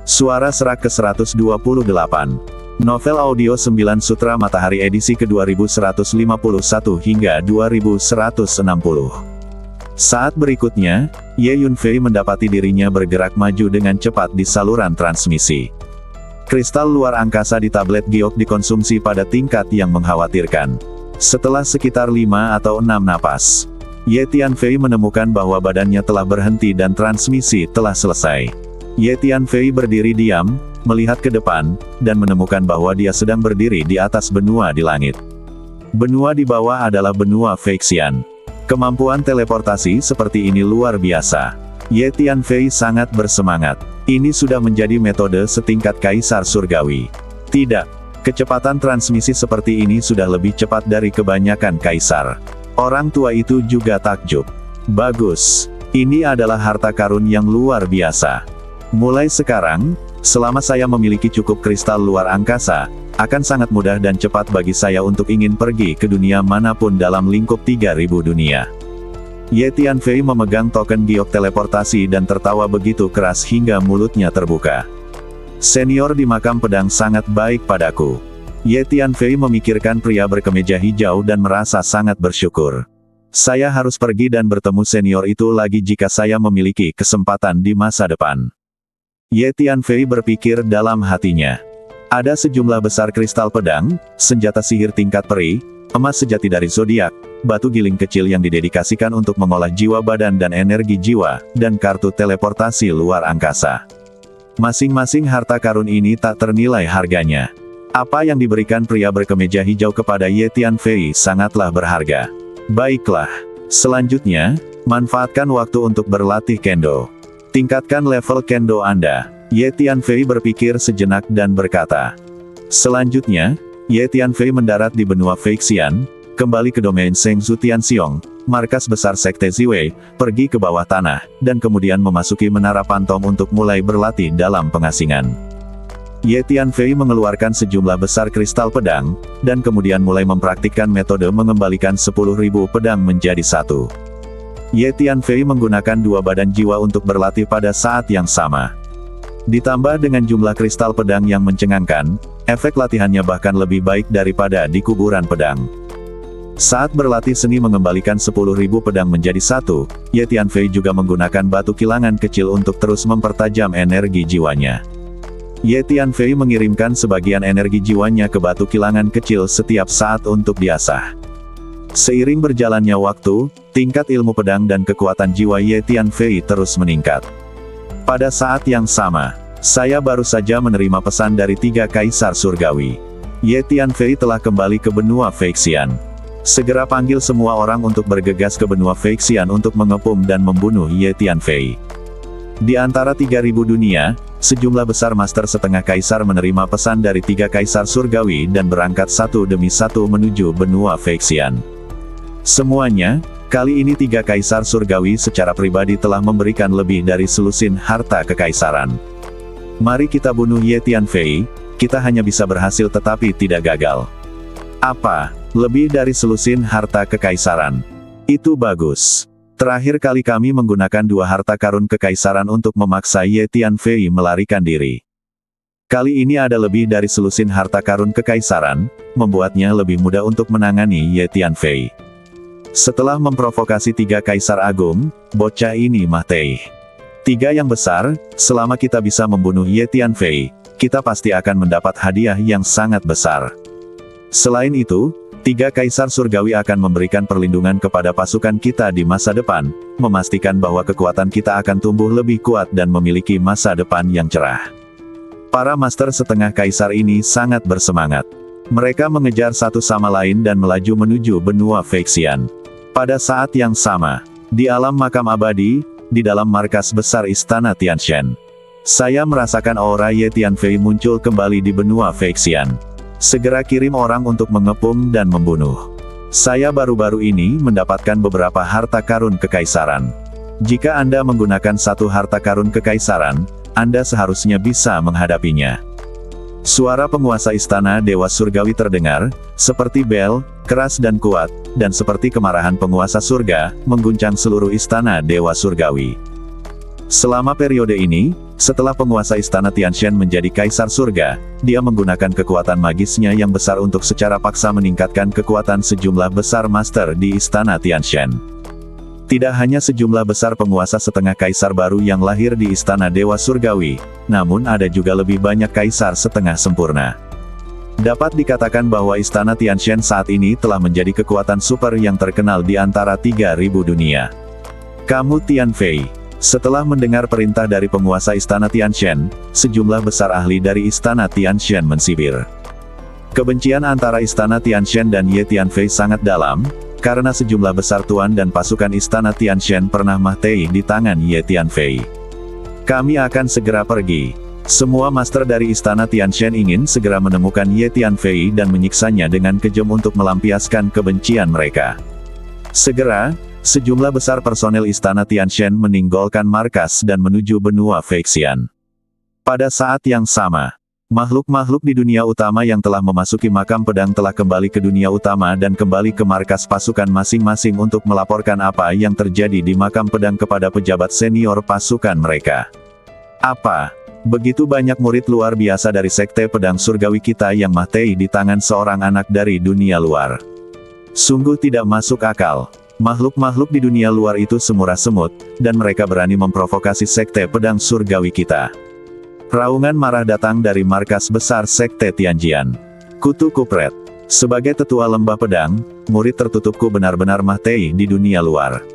Suara Serak ke-128. Novel audio 9 Sutra Matahari edisi ke-2151 hingga 2160. Saat berikutnya, Ye Yunfei mendapati dirinya bergerak maju dengan cepat di saluran transmisi. Kristal luar angkasa di tablet giok dikonsumsi pada tingkat yang mengkhawatirkan. Setelah sekitar 5 atau 6 napas, Ye Tianfei menemukan bahwa badannya telah berhenti dan transmisi telah selesai. Ye Tianfei berdiri diam, melihat ke depan, dan menemukan bahwa dia sedang berdiri di atas benua di langit. Benua di bawah adalah benua Feixian. Kemampuan teleportasi seperti ini luar biasa. Ye Tianfei sangat bersemangat. Ini sudah menjadi metode setingkat Kaisar Surgawi. Tidak, kecepatan transmisi seperti ini sudah lebih cepat dari kebanyakan Kaisar. Orang tua itu juga takjub. Bagus. Ini adalah harta karun yang luar biasa. Mulai sekarang, selama saya memiliki cukup kristal luar angkasa, akan sangat mudah dan cepat bagi saya untuk ingin pergi ke dunia manapun dalam lingkup 3000 dunia. Ye Tianfei memegang token giok teleportasi dan tertawa begitu keras hingga mulutnya terbuka. Senior di makam pedang sangat baik padaku. Ye Tianfei memikirkan pria berkemeja hijau dan merasa sangat bersyukur. Saya harus pergi dan bertemu senior itu lagi jika saya memiliki kesempatan di masa depan. Ye Tianfei berpikir dalam hatinya. Ada sejumlah besar kristal pedang, senjata sihir tingkat peri, emas sejati dari zodiak, batu giling kecil yang didedikasikan untuk mengolah jiwa badan dan energi jiwa, dan kartu teleportasi luar angkasa. Masing-masing harta karun ini tak ternilai harganya. Apa yang diberikan pria berkemeja hijau kepada Ye Tianfei sangatlah berharga. Baiklah. Selanjutnya, manfaatkan waktu untuk berlatih kendo. Tingkatkan level kendo Anda. Ye Tianfei berpikir sejenak dan berkata. Selanjutnya, Ye Tianfei mendarat di benua Feixian, kembali ke domain Shengzu Tianxiong, markas besar Sekte Ziwei, pergi ke bawah tanah, dan kemudian memasuki menara pantom untuk mulai berlatih dalam pengasingan. Ye Tianfei mengeluarkan sejumlah besar kristal pedang, dan kemudian mulai mempraktikkan metode mengembalikan 10.000 pedang menjadi satu. Ye Tianfei menggunakan 2 badan jiwa untuk berlatih pada saat yang sama. Ditambah dengan jumlah kristal pedang yang mencengangkan, efek latihannya bahkan lebih baik daripada di kuburan pedang. Saat berlatih seni mengembalikan 10.000 pedang menjadi satu, Ye Tianfei juga menggunakan batu kilangan kecil untuk terus mempertajam energi jiwanya. Ye Tianfei mengirimkan sebagian energi jiwanya ke batu kilangan kecil setiap saat untuk diasah. Seiring berjalannya waktu, tingkat ilmu pedang dan kekuatan jiwa Ye Tianfei terus meningkat. Pada saat yang sama, saya baru saja menerima pesan dari 3 Kaisar Surgawi. Ye Tianfei telah kembali ke benua Feixian. Segera panggil semua orang untuk bergegas ke benua Feixian untuk mengepung dan membunuh Ye Tianfei. Di antara 3000 dunia, sejumlah besar master setengah kaisar menerima pesan dari 3 Kaisar Surgawi dan berangkat satu demi satu menuju benua Feixian. Semuanya, kali ini 3 Kaisar Surgawi secara pribadi telah memberikan lebih dari selusin harta kekaisaran. Mari kita bunuh Ye Tianfei, kita hanya bisa berhasil tetapi tidak gagal. Apa? Lebih dari selusin harta kekaisaran. Itu bagus. Terakhir kali kami menggunakan 2 harta karun kekaisaran untuk memaksa Ye Tianfei melarikan diri. Kali ini ada lebih dari selusin harta karun kekaisaran, membuatnya lebih mudah untuk menangani Ye Tianfei. Setelah memprovokasi 3 Kaisar Agung, bocah ini mah teh. 3 yang besar, selama kita bisa membunuh Ye Tianfei, kita pasti akan mendapat hadiah yang sangat besar. Selain itu, 3 Kaisar Surgawi akan memberikan perlindungan kepada pasukan kita di masa depan, memastikan bahwa kekuatan kita akan tumbuh lebih kuat dan memiliki masa depan yang cerah. Para master setengah kaisar ini sangat bersemangat. Mereka mengejar satu sama lain dan melaju menuju benua Feixian. Pada saat yang sama, di alam makam abadi, di dalam markas besar istana Tianshan, saya merasakan aura Ye Tianfei muncul kembali di benua Feixian. Segera kirim orang untuk mengepung dan membunuh. Saya baru-baru ini mendapatkan beberapa harta karun kekaisaran. Jika Anda menggunakan 1 harta karun kekaisaran, Anda seharusnya bisa menghadapinya. Suara penguasa istana Dewa Surgawi terdengar, seperti bel, keras dan kuat, dan seperti kemarahan penguasa surga, mengguncang seluruh istana Dewa Surgawi. Selama periode ini, Setelah penguasa istana Tianshan menjadi kaisar surga, dia menggunakan kekuatan magisnya yang besar untuk secara paksa meningkatkan kekuatan sejumlah besar master di istana Tianshan. Tidak hanya sejumlah besar penguasa setengah kaisar baru yang lahir di istana Dewa Surgawi, namun ada juga lebih banyak kaisar setengah sempurna. Dapat dikatakan bahwa istana Tianshan saat ini telah menjadi kekuatan super yang terkenal di antara 3.000 dunia. Kamu Tian Fei. Setelah mendengar perintah dari penguasa istana Tianshan, sejumlah besar ahli dari istana Tianshan mensibir. Kebencian antara istana Tianshan dan Ye Tianfei sangat dalam, karena sejumlah besar tuan dan pasukan istana Tianshan pernah mati di tangan Ye Tianfei. Kami akan segera pergi. Semua master dari istana Tianshan ingin segera menemukan Ye Tianfei dan menyiksanya dengan kejam untuk melampiaskan kebencian mereka. Segera, sejumlah besar personel istana Tianshan meninggalkan markas dan menuju benua Feixian. Pada saat yang sama, makhluk-makhluk di dunia utama yang telah memasuki makam pedang telah kembali ke dunia utama dan kembali ke markas pasukan masing-masing untuk melaporkan apa yang terjadi di makam pedang kepada pejabat senior pasukan mereka. Apa? Begitu banyak murid luar biasa dari sekte pedang surgawi kita yang mati di tangan seorang anak dari dunia luar. Sungguh tidak masuk akal. Makhluk-makhluk di dunia luar itu semurah semut, dan mereka berani memprovokasi sekte pedang surgawi kita. Raungan marah datang dari markas besar sekte Tianjian. Kutu Kupret. Sebagai tetua lembah pedang, murid tertutupku benar-benar mati di dunia luar.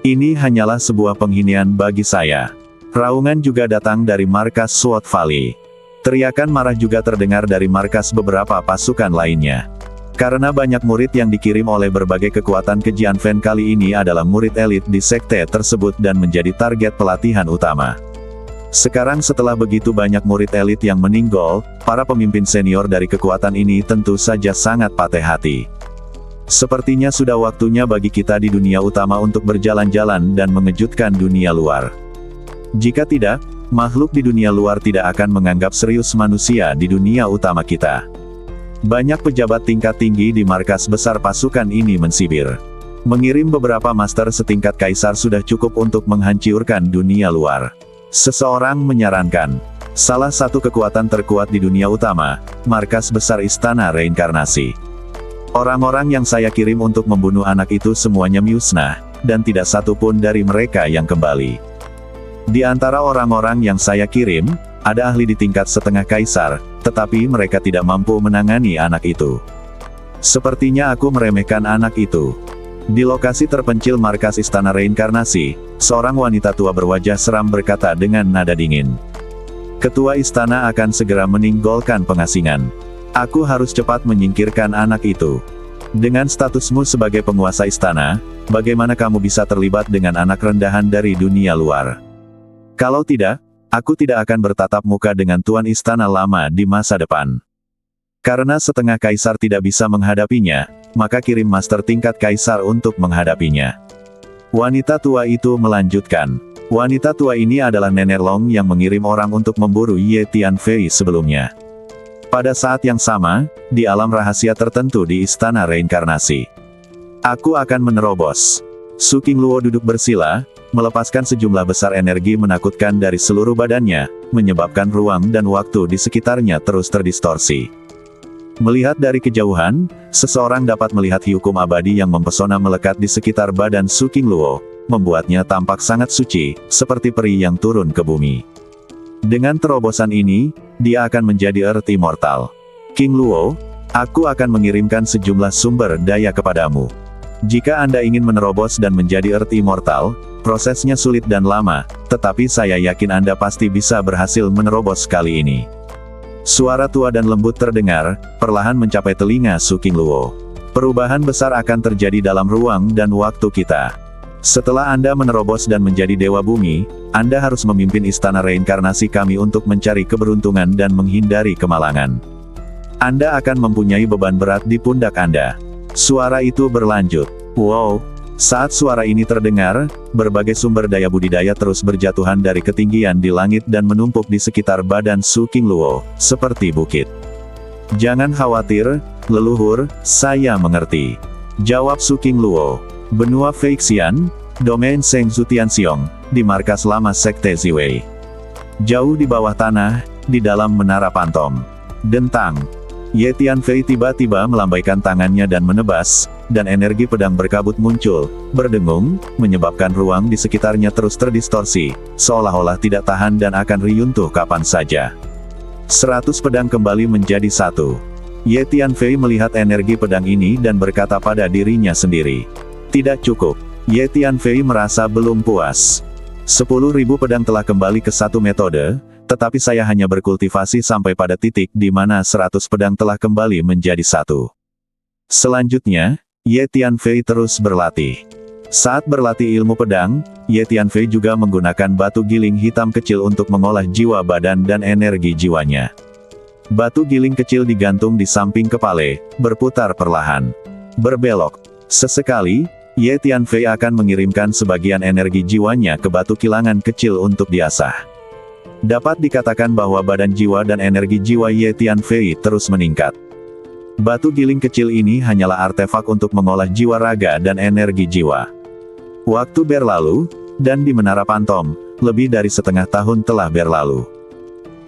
Ini hanyalah sebuah penghinaan bagi saya. Raungan juga datang dari markas Sword Valley. Teriakan marah juga terdengar dari markas beberapa pasukan lainnya. Karena banyak murid yang dikirim oleh berbagai kekuatan ke Jianfen kali ini adalah murid elit di sekte tersebut dan menjadi target pelatihan utama. Sekarang setelah begitu banyak murid elit yang meninggal, para pemimpin senior dari kekuatan ini tentu saja sangat patah hati. Sepertinya sudah waktunya bagi kita di dunia utama untuk berjalan-jalan dan mengejutkan dunia luar. Jika tidak, makhluk di dunia luar tidak akan menganggap serius manusia di dunia utama kita. Banyak pejabat tingkat tinggi di markas besar pasukan ini mensibir. Mengirim beberapa master setingkat kaisar sudah cukup untuk menghancurkan dunia luar. Seseorang menyarankan, salah satu kekuatan terkuat di dunia utama, markas besar istana reinkarnasi. Orang-orang yang saya kirim untuk membunuh anak itu semuanya musnah, dan tidak satu pun dari mereka yang kembali. Di antara orang-orang yang saya kirim, ada ahli di tingkat setengah kaisar, tetapi mereka tidak mampu menangani anak itu. Sepertinya aku meremehkan anak itu. Di lokasi terpencil markas istana reinkarnasi, seorang wanita tua berwajah seram berkata dengan nada dingin. Ketua istana akan segera meninggalkan pengasingan. Aku harus cepat menyingkirkan anak itu. Dengan statusmu sebagai penguasa istana, bagaimana kamu bisa terlibat dengan anak rendahan dari dunia luar? Kalau tidak, aku tidak akan bertatap muka dengan tuan istana lama di masa depan. Karena setengah kaisar tidak bisa menghadapinya, maka kirim master tingkat kaisar untuk menghadapinya. Wanita tua itu melanjutkan. Wanita tua ini adalah Nenek Long yang mengirim orang untuk memburu Ye Tianfei sebelumnya. Pada saat yang sama, di alam rahasia tertentu di istana reinkarnasi. Aku akan menerobos. Su Qingluo duduk bersila, melepaskan sejumlah besar energi menakutkan dari seluruh badannya, menyebabkan ruang dan waktu di sekitarnya terus terdistorsi. Melihat dari kejauhan, seseorang dapat melihat hukum abadi yang mempesona melekat di sekitar badan Su Qingluo, membuatnya tampak sangat suci, seperti peri yang turun ke bumi. Dengan terobosan ini, dia akan menjadi Earth Immortal. Qingluo, aku akan mengirimkan sejumlah sumber daya kepadamu. Jika Anda ingin menerobos dan menjadi Earth Immortal, prosesnya sulit dan lama, tetapi saya yakin Anda pasti bisa berhasil menerobos kali ini. Suara tua dan lembut terdengar, perlahan mencapai telinga Su Qingluo. Perubahan besar akan terjadi dalam ruang dan waktu kita. Setelah Anda menerobos dan menjadi Dewa Bumi, Anda harus memimpin istana reinkarnasi kami untuk mencari keberuntungan dan menghindari kemalangan. Anda akan mempunyai beban berat di pundak Anda. Suara itu berlanjut. Wow! Saat suara ini terdengar, berbagai sumber daya budidaya terus berjatuhan dari ketinggian di langit dan menumpuk di sekitar badan Su Qingluo, seperti bukit. Jangan khawatir, leluhur, saya mengerti. Jawab Su Qingluo. Benua Feixian, domain Shengzhu Tianxiong, di markas lama Sekte Ziwei. Jauh di bawah tanah, di dalam menara pantom. Dentang. Ye Tianfei tiba-tiba melambaikan tangannya dan menebas, dan energi pedang berkabut muncul, berdengung, menyebabkan ruang di sekitarnya terus terdistorsi, seolah-olah tidak tahan dan akan riyuntuh kapan saja. 100 pedang kembali menjadi 1. Ye Tianfei melihat energi pedang ini dan berkata pada dirinya sendiri. Tidak cukup. Ye Tianfei merasa belum puas. 10.000 pedang telah kembali ke satu metode, tetapi saya hanya berkultivasi sampai pada titik di mana 100 pedang telah kembali menjadi 1. Selanjutnya, Ye Tianfei terus berlatih. Saat berlatih ilmu pedang, Ye Tianfei juga menggunakan batu giling hitam kecil untuk mengolah jiwa badan dan energi jiwanya. Batu giling kecil digantung di samping kepala, berputar perlahan. Berbelok. Sesekali, Ye Tianfei akan mengirimkan sebagian energi jiwanya ke batu kilangan kecil untuk diasah. Dapat dikatakan bahwa badan jiwa dan energi jiwa Ye Tianfei terus meningkat. Batu giling kecil ini hanyalah artefak untuk mengolah jiwa raga dan energi jiwa. Waktu berlalu, dan di menara pantom, lebih dari setengah tahun telah berlalu.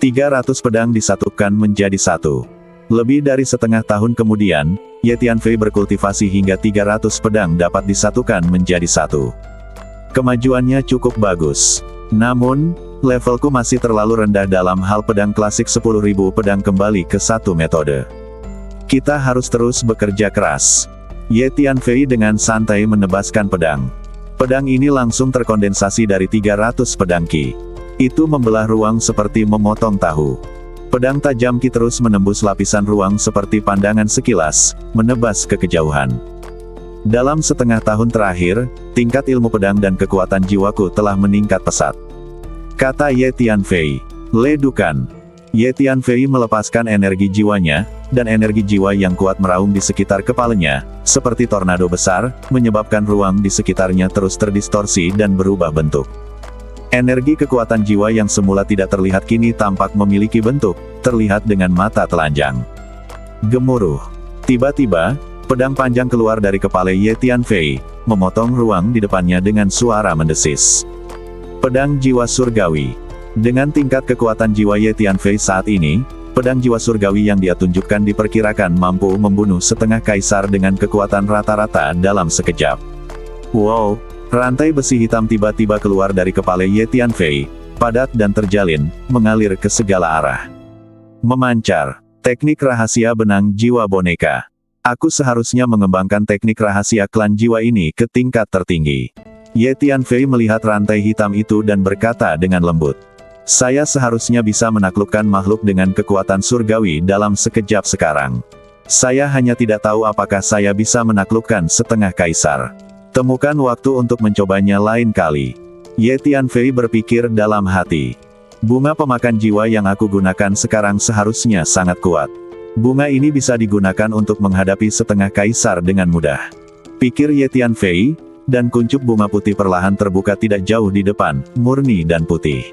300 pedang disatukan menjadi 1. Lebih dari setengah tahun kemudian, Ye Tianfei berkultivasi hingga 300 pedang dapat disatukan menjadi 1. Kemajuannya cukup bagus. Namun, levelku masih terlalu rendah dalam hal pedang klasik. 10.000 pedang kembali ke satu metode. Kita harus terus bekerja keras. Ye Tianfei dengan santai menebaskan pedang. Pedang ini langsung terkondensasi dari 300 pedang Qi. Itu membelah ruang seperti memotong tahu. Pedang tajam Qi terus menembus lapisan ruang seperti pandangan sekilas, menebas ke kejauhan. Dalam setengah tahun terakhir, tingkat ilmu pedang dan kekuatan jiwaku telah meningkat pesat. Kata Ye Tianfei. Ledukan. Ye Tianfei melepaskan energi jiwanya, dan energi jiwa yang kuat meraung di sekitar kepalanya, seperti tornado besar, menyebabkan ruang di sekitarnya terus terdistorsi dan berubah bentuk. Energi kekuatan jiwa yang semula tidak terlihat kini tampak memiliki bentuk, terlihat dengan mata telanjang. Gemuruh. Tiba-tiba, pedang panjang keluar dari kepala Ye Tianfei, memotong ruang di depannya dengan suara mendesis. Pedang jiwa surgawi. Dengan tingkat kekuatan jiwa Ye Tianfei saat ini, pedang jiwa surgawi yang dia tunjukkan diperkirakan mampu membunuh setengah kaisar dengan kekuatan rata-rata dalam sekejap. Wow! Rantai besi hitam tiba-tiba keluar dari kepala Ye Tianfei, padat dan terjalin, mengalir ke segala arah. Memancar. Teknik rahasia benang jiwa boneka. Aku seharusnya mengembangkan teknik rahasia klan jiwa ini ke tingkat tertinggi. Ye Tianfei melihat rantai hitam itu dan berkata dengan lembut. Saya seharusnya bisa menaklukkan makhluk dengan kekuatan surgawi dalam sekejap sekarang. Saya hanya tidak tahu apakah saya bisa menaklukkan setengah kaisar. Temukan waktu untuk mencobanya lain kali. Ye Tianfei berpikir dalam hati. Bunga pemakan jiwa yang aku gunakan sekarang seharusnya sangat kuat. Bunga ini bisa digunakan untuk menghadapi setengah kaisar dengan mudah. Pikir Ye Tianfei, dan kuncup bunga putih perlahan terbuka tidak jauh di depan, murni dan putih.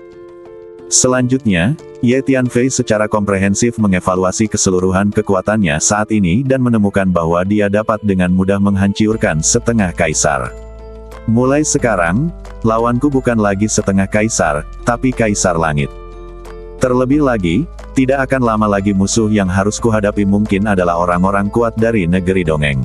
Selanjutnya, Ye Tianfei secara komprehensif mengevaluasi keseluruhan kekuatannya saat ini dan menemukan bahwa dia dapat dengan mudah menghancurkan setengah kaisar. Mulai sekarang, lawanku bukan lagi setengah kaisar, tapi kaisar langit. Terlebih lagi, tidak akan lama lagi musuh yang harus kuhadapi mungkin adalah orang-orang kuat dari negeri dongeng.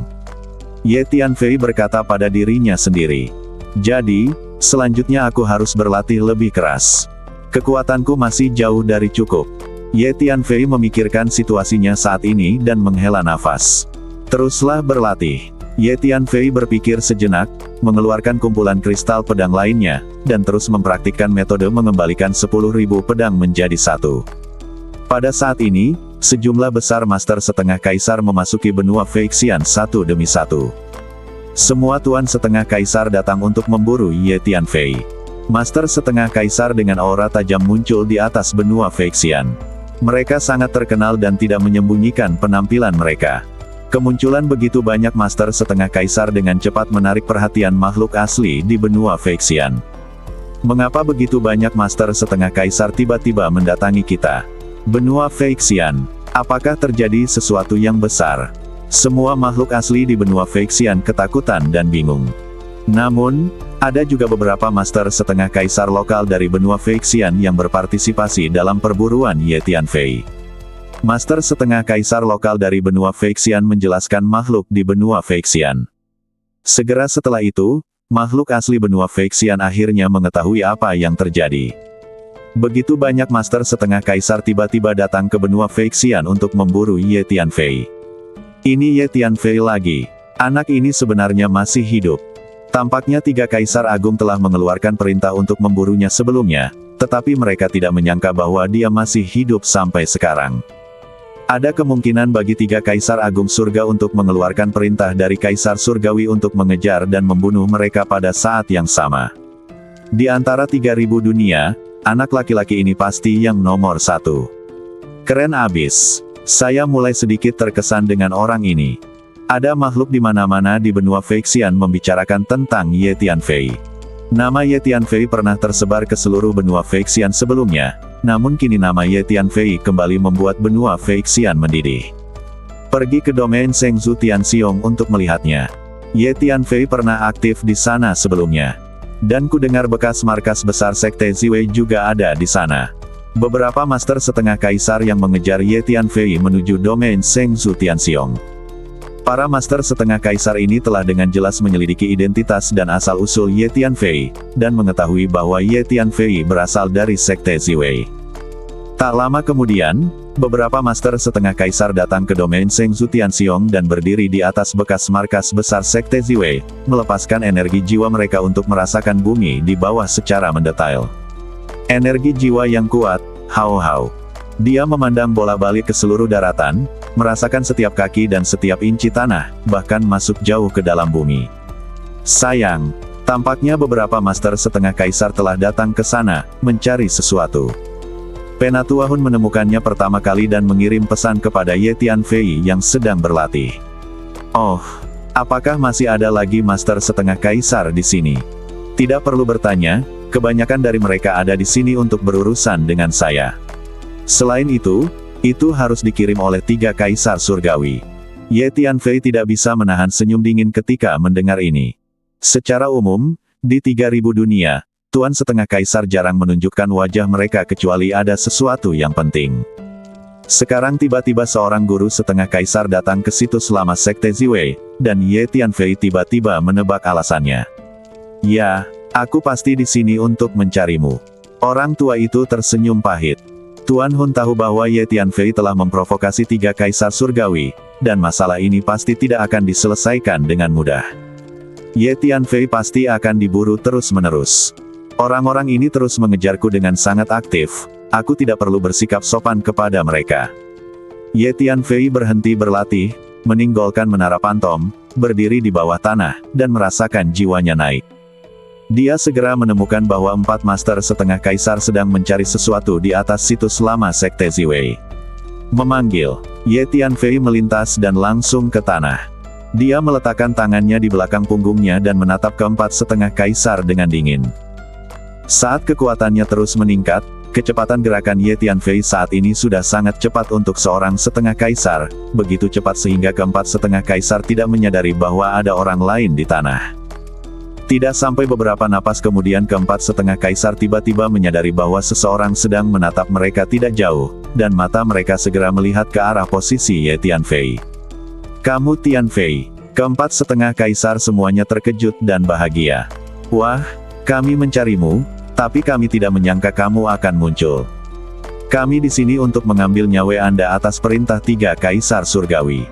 Ye Tianfei berkata pada dirinya sendiri. Jadi, selanjutnya aku harus berlatih lebih keras. Kekuatanku masih jauh dari cukup. Ye Tianfei memikirkan situasinya saat ini dan menghela nafas. Teruslah berlatih. Ye Tianfei berpikir sejenak, mengeluarkan kumpulan kristal pedang lainnya, dan terus mempraktikkan metode mengembalikan 10.000 pedang menjadi 1. Pada saat ini, sejumlah besar master setengah kaisar memasuki benua Feixian satu demi satu. Semua tuan setengah kaisar datang untuk memburu Ye Tianfei. Master setengah kaisar dengan aura tajam muncul di atas benua Feixian. Mereka sangat terkenal dan tidak menyembunyikan penampilan mereka. Kemunculan begitu banyak master setengah kaisar dengan cepat menarik perhatian makhluk asli di benua Feixian. Mengapa begitu banyak master setengah kaisar tiba-tiba mendatangi kita? Benua Feixian. Apakah terjadi sesuatu yang besar? Semua makhluk asli di benua Feixian ketakutan dan bingung. Namun, Ada juga beberapa master setengah kaisar lokal dari benua Feixian yang berpartisipasi dalam perburuan Ye Tianfei. Master setengah kaisar lokal dari benua Feixian menjelaskan makhluk di benua Feixian. Segera setelah itu, makhluk asli benua Feixian akhirnya mengetahui apa yang terjadi. Begitu banyak master setengah kaisar tiba-tiba datang ke benua Feixian untuk memburu Ye Tianfei. Ini Ye Tianfei lagi. Anak ini sebenarnya masih hidup. Tampaknya 3 kaisar agung telah mengeluarkan perintah untuk memburunya sebelumnya, tetapi mereka tidak menyangka bahwa dia masih hidup sampai sekarang. Ada kemungkinan bagi 3 kaisar agung surga untuk mengeluarkan perintah dari kaisar surgawi untuk mengejar dan membunuh mereka pada saat yang sama. Di antara 3.000 dunia, anak laki-laki ini pasti yang nomor 1. Keren abis. Saya mulai sedikit terkesan dengan orang ini. Ada makhluk di mana-mana di benua Feixian membicarakan tentang Ye Tianfei. Nama Ye Tianfei pernah tersebar ke seluruh benua Feixian sebelumnya, namun kini nama Ye Tianfei kembali membuat benua Feixian mendidih. Pergi ke domain Shengzhou Tianxiong untuk melihatnya. Ye Tianfei pernah aktif di sana sebelumnya. Dan ku dengar bekas markas besar Sekte Ziwei juga ada di sana. Beberapa master setengah kaisar yang mengejar Ye Tianfei menuju domain Shengzhou Tianxiong. Para master setengah kaisar ini telah dengan jelas menyelidiki identitas dan asal-usul Ye Tianfei, dan mengetahui bahwa Ye Tianfei berasal dari Sekte Ziwei. Tak lama kemudian, beberapa master setengah kaisar datang ke domain Shengzhou Tianxiong dan berdiri di atas bekas markas besar Sekte Ziwei, melepaskan energi jiwa mereka untuk merasakan bumi di bawah secara mendetail. Energi jiwa yang kuat, hau-hau. Dia memandang bola-balik ke seluruh daratan, merasakan setiap kaki dan setiap inci tanah, bahkan masuk jauh ke dalam bumi. Sayang, tampaknya beberapa master setengah kaisar telah datang ke sana, mencari sesuatu. Penatua Hun menemukannya pertama kali dan mengirim pesan kepada Ye Tianfei yang sedang berlatih. Oh, apakah masih ada lagi master setengah kaisar di sini? Tidak perlu bertanya, kebanyakan dari mereka ada di sini untuk berurusan dengan saya. Selain itu harus dikirim oleh 3 kaisar surgawi. Ye Tianfei tidak bisa menahan senyum dingin ketika mendengar ini. Secara umum, di 3.000 dunia, tuan setengah kaisar jarang menunjukkan wajah mereka kecuali ada sesuatu yang penting. Sekarang tiba-tiba seorang guru setengah kaisar datang ke situs lama Sekte Ziwei, dan Ye Tianfei tiba-tiba menebak alasannya. Ya, aku pasti di sini untuk mencarimu. Orang tua itu tersenyum pahit. Tuan Hun tahu bahwa Ye Tianfei telah memprovokasi 3 kaisar surgawi, dan masalah ini pasti tidak akan diselesaikan dengan mudah. Ye Tianfei pasti akan diburu terus-menerus. Orang-orang ini terus mengejarku dengan sangat aktif, aku tidak perlu bersikap sopan kepada mereka. Ye Tianfei berhenti berlatih, meninggalkan menara pantom, berdiri di bawah tanah, dan merasakan jiwanya naik. Dia segera menemukan bahwa 4 master setengah kaisar sedang mencari sesuatu di atas situs lama Sekte Ziwei. Memanggil, Ye Tianfei melintas dan langsung ke tanah. Dia meletakkan tangannya di belakang punggungnya dan menatap ke-4 setengah kaisar dengan dingin. Saat kekuatannya terus meningkat, kecepatan gerakan Ye Tianfei saat ini sudah sangat cepat untuk seorang setengah kaisar, begitu cepat sehingga ke-4 setengah kaisar tidak menyadari bahwa ada orang lain di tanah. Tidak sampai beberapa napas kemudian ke-4 setengah kaisar tiba-tiba menyadari bahwa seseorang sedang menatap mereka tidak jauh, dan mata mereka segera melihat ke arah posisi Ye Tianfei. Kamu Tianfei. Ke-4 setengah kaisar semuanya terkejut dan bahagia. Wah, kami mencarimu, tapi kami tidak menyangka kamu akan muncul. Kami di sini untuk mengambil nyawa Anda atas perintah 3 kaisar surgawi.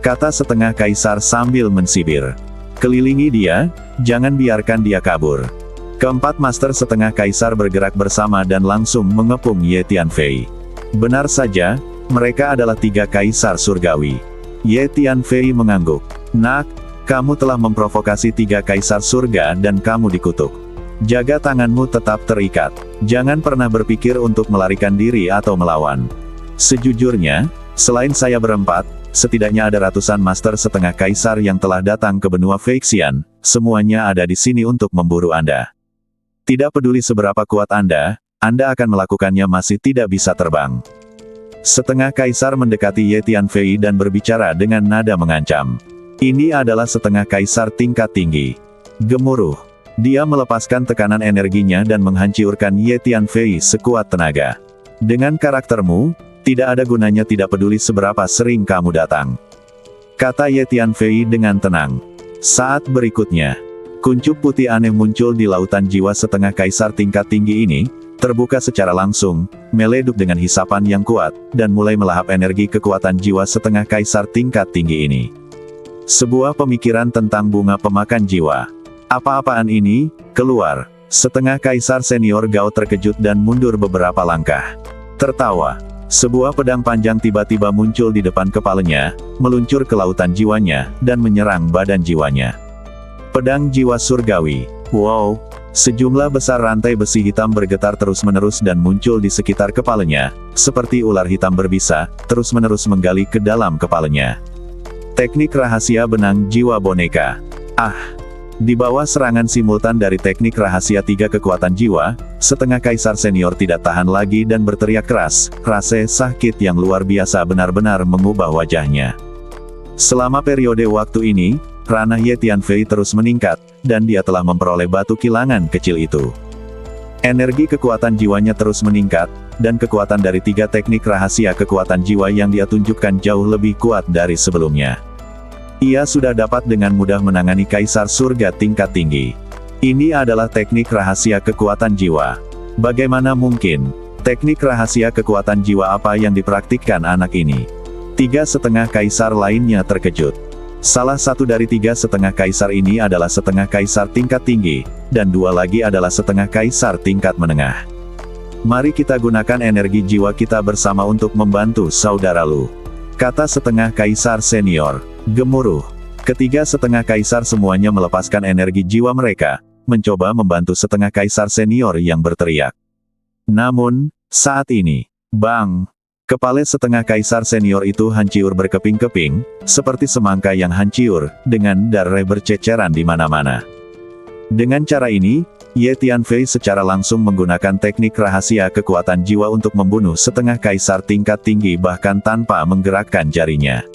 Kata setengah kaisar sambil mensibir. Kelilingi dia, jangan biarkan dia kabur. Ke-4 master setengah kaisar bergerak bersama dan langsung mengepung Ye Tianfei. Benar saja, mereka adalah 3 kaisar surgawi. Ye Tianfei mengangguk. Nak, kamu telah memprovokasi 3 kaisar surga dan kamu dikutuk. Jaga tanganmu tetap terikat. Jangan pernah berpikir untuk melarikan diri atau melawan. Sejujurnya, selain saya berempat, setidaknya ada ratusan master setengah kaisar yang telah datang ke benua Feixian, semuanya ada di sini untuk memburu Anda. Tidak peduli seberapa kuat Anda akan melakukannya masih tidak bisa terbang. Setengah kaisar mendekati Ye Tianfei dan berbicara dengan nada mengancam. Ini adalah setengah kaisar tingkat tinggi. Gemuruh. Dia melepaskan tekanan energinya dan menghancurkan Ye Tianfei sekuat tenaga. Dengan karaktermu, tidak ada gunanya tidak peduli seberapa sering kamu datang, kata Ye Tianfei dengan tenang. Saat berikutnya, kuncup putih aneh muncul di lautan jiwa setengah kaisar tingkat tinggi ini, terbuka secara langsung, meleduk dengan hisapan yang kuat, dan mulai melahap energi kekuatan jiwa setengah kaisar tingkat tinggi ini. Sebuah pemikiran tentang bunga pemakan jiwa. Apa-apaan ini? Keluar. Setengah kaisar senior Gao terkejut dan mundur beberapa langkah. Tertawa. Sebuah pedang panjang tiba-tiba muncul di depan kepalanya, meluncur ke lautan jiwanya, dan menyerang badan jiwanya. Pedang jiwa surgawi. Wow! Sejumlah besar rantai besi hitam bergetar terus-menerus dan muncul di sekitar kepalanya, seperti ular hitam berbisa, terus-menerus menggali ke dalam kepalanya. Teknik rahasia benang jiwa boneka. Di bawah serangan simultan dari teknik rahasia 3 kekuatan jiwa, setengah kaisar senior tidak tahan lagi dan berteriak keras. Rasa sakit yang luar biasa benar-benar mengubah wajahnya. Selama periode waktu ini, ranah Ye Tianfei terus meningkat, dan dia telah memperoleh batu kilangan kecil itu. Energi kekuatan jiwanya terus meningkat, dan kekuatan dari 3 teknik rahasia kekuatan jiwa yang dia tunjukkan jauh lebih kuat dari sebelumnya. Ia sudah dapat dengan mudah menangani kaisar surga tingkat tinggi. Ini adalah teknik rahasia kekuatan jiwa. Bagaimana mungkin? Teknik rahasia kekuatan jiwa apa yang dipraktikkan anak ini? 3,5 kaisar lainnya terkejut. Salah satu dari 3,5 kaisar ini adalah setengah kaisar tingkat tinggi, dan 2 lagi adalah setengah kaisar tingkat menengah. Mari kita gunakan energi jiwa kita bersama untuk membantu saudara Lu, kata setengah kaisar senior. Gemuruh. Ketiga setengah kaisar semuanya melepaskan energi jiwa mereka, mencoba membantu setengah kaisar senior yang berteriak. Namun, saat ini, bang! Kepala setengah kaisar senior itu hancur berkeping-keping, seperti semangka yang hancur, dengan darah berceceran di mana-mana. Dengan cara ini, Ye Tianfei secara langsung menggunakan teknik rahasia kekuatan jiwa untuk membunuh setengah kaisar tingkat tinggi bahkan tanpa menggerakkan jarinya.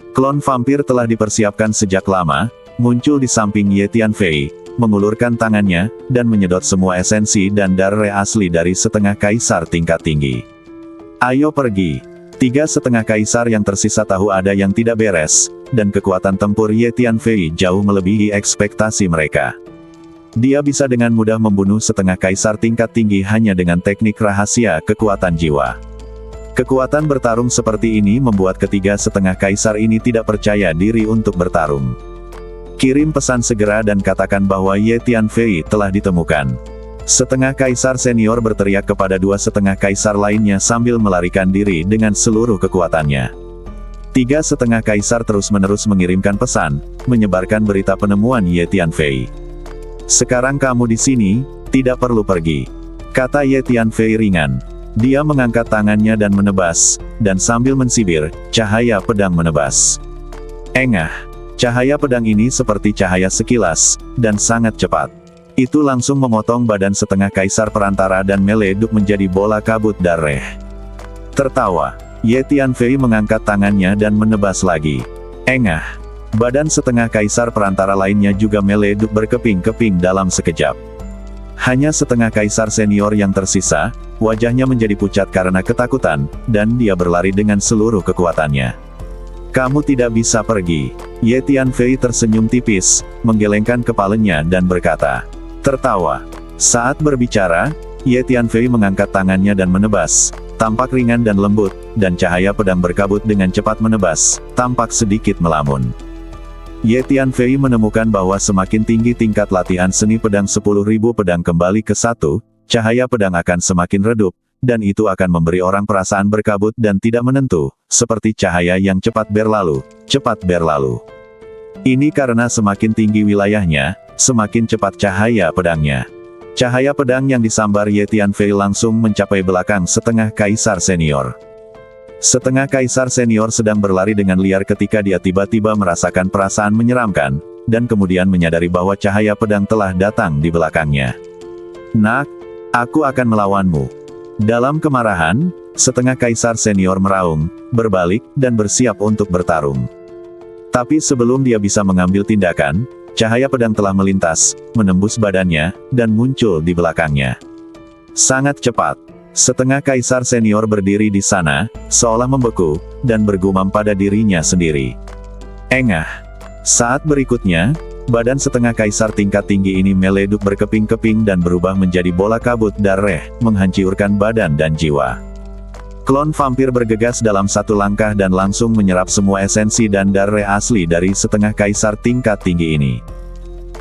Klon vampir telah dipersiapkan sejak lama, muncul di samping Ye Tianfei, mengulurkan tangannya, dan menyedot semua esensi dan darah asli dari setengah kaisar tingkat tinggi. Ayo pergi. 3,5 kaisar yang tersisa tahu ada yang tidak beres, dan kekuatan tempur Ye Tianfei jauh melebihi ekspektasi mereka. Dia bisa dengan mudah membunuh setengah kaisar tingkat tinggi hanya dengan teknik rahasia kekuatan jiwa. Kekuatan bertarung seperti ini membuat ketiga setengah kaisar ini tidak percaya diri untuk bertarung. Kirim pesan segera dan katakan bahwa Ye Tianfei telah ditemukan. Setengah kaisar senior berteriak kepada 2,5 kaisar lainnya sambil melarikan diri dengan seluruh kekuatannya. 3,5 kaisar terus-menerus mengirimkan pesan, menyebarkan berita penemuan Ye Tianfei. Sekarang kamu di sini, tidak perlu pergi, kata Ye Tianfei ringan. Dia mengangkat tangannya dan menebas, dan sambil mensibir, cahaya pedang menebas. Engah! Cahaya pedang ini seperti cahaya sekilas, dan sangat cepat. Itu langsung memotong badan setengah kaisar perantara dan meleduk menjadi bola kabut darah. Tertawa, Ye Tianfei mengangkat tangannya dan menebas lagi. Engah! Badan setengah kaisar perantara lainnya juga meleduk berkeping-keping dalam sekejap. Hanya setengah kaisar senior yang tersisa, wajahnya menjadi pucat karena ketakutan, dan dia berlari dengan seluruh kekuatannya. Kamu tidak bisa pergi. Ye Tianfei tersenyum tipis, menggelengkan kepalanya dan berkata. Tertawa. Saat berbicara, Ye Tianfei mengangkat tangannya dan menebas, tampak ringan dan lembut, dan cahaya pedang berkabut dengan cepat menebas, tampak sedikit melamun. Ye Tianfei menemukan bahwa semakin tinggi tingkat latihan seni pedang 10.000 pedang kembali ke 1, cahaya pedang akan semakin redup, dan itu akan memberi orang perasaan berkabut dan tidak menentu, seperti cahaya yang cepat berlalu, cepat berlalu. Ini karena semakin tinggi wilayahnya, semakin cepat cahaya pedangnya. Cahaya pedang yang disambar Ye Tianfei langsung mencapai belakang setengah kaisar senior. Setengah kaisar senior sedang berlari dengan liar ketika dia tiba-tiba merasakan perasaan menyeramkan, dan kemudian menyadari bahwa cahaya pedang telah datang di belakangnya. Nak, aku akan melawanmu. Dalam kemarahan, setengah kaisar senior meraung, berbalik, dan bersiap untuk bertarung. Tapi sebelum dia bisa mengambil tindakan, Cahaya pedang telah melintas, menembus badannya, dan muncul di belakangnya. Sangat cepat. Setengah kaisar senior berdiri di sana, seolah membeku, dan bergumam pada dirinya sendiri. Engah. Saat berikutnya, badan setengah kaisar tingkat tinggi ini meleduk berkeping-keping dan berubah menjadi bola kabut darah, menghancurkan badan dan jiwa. Klon vampir bergegas dalam satu langkah dan langsung menyerap semua esensi dan darah asli dari setengah kaisar tingkat tinggi ini.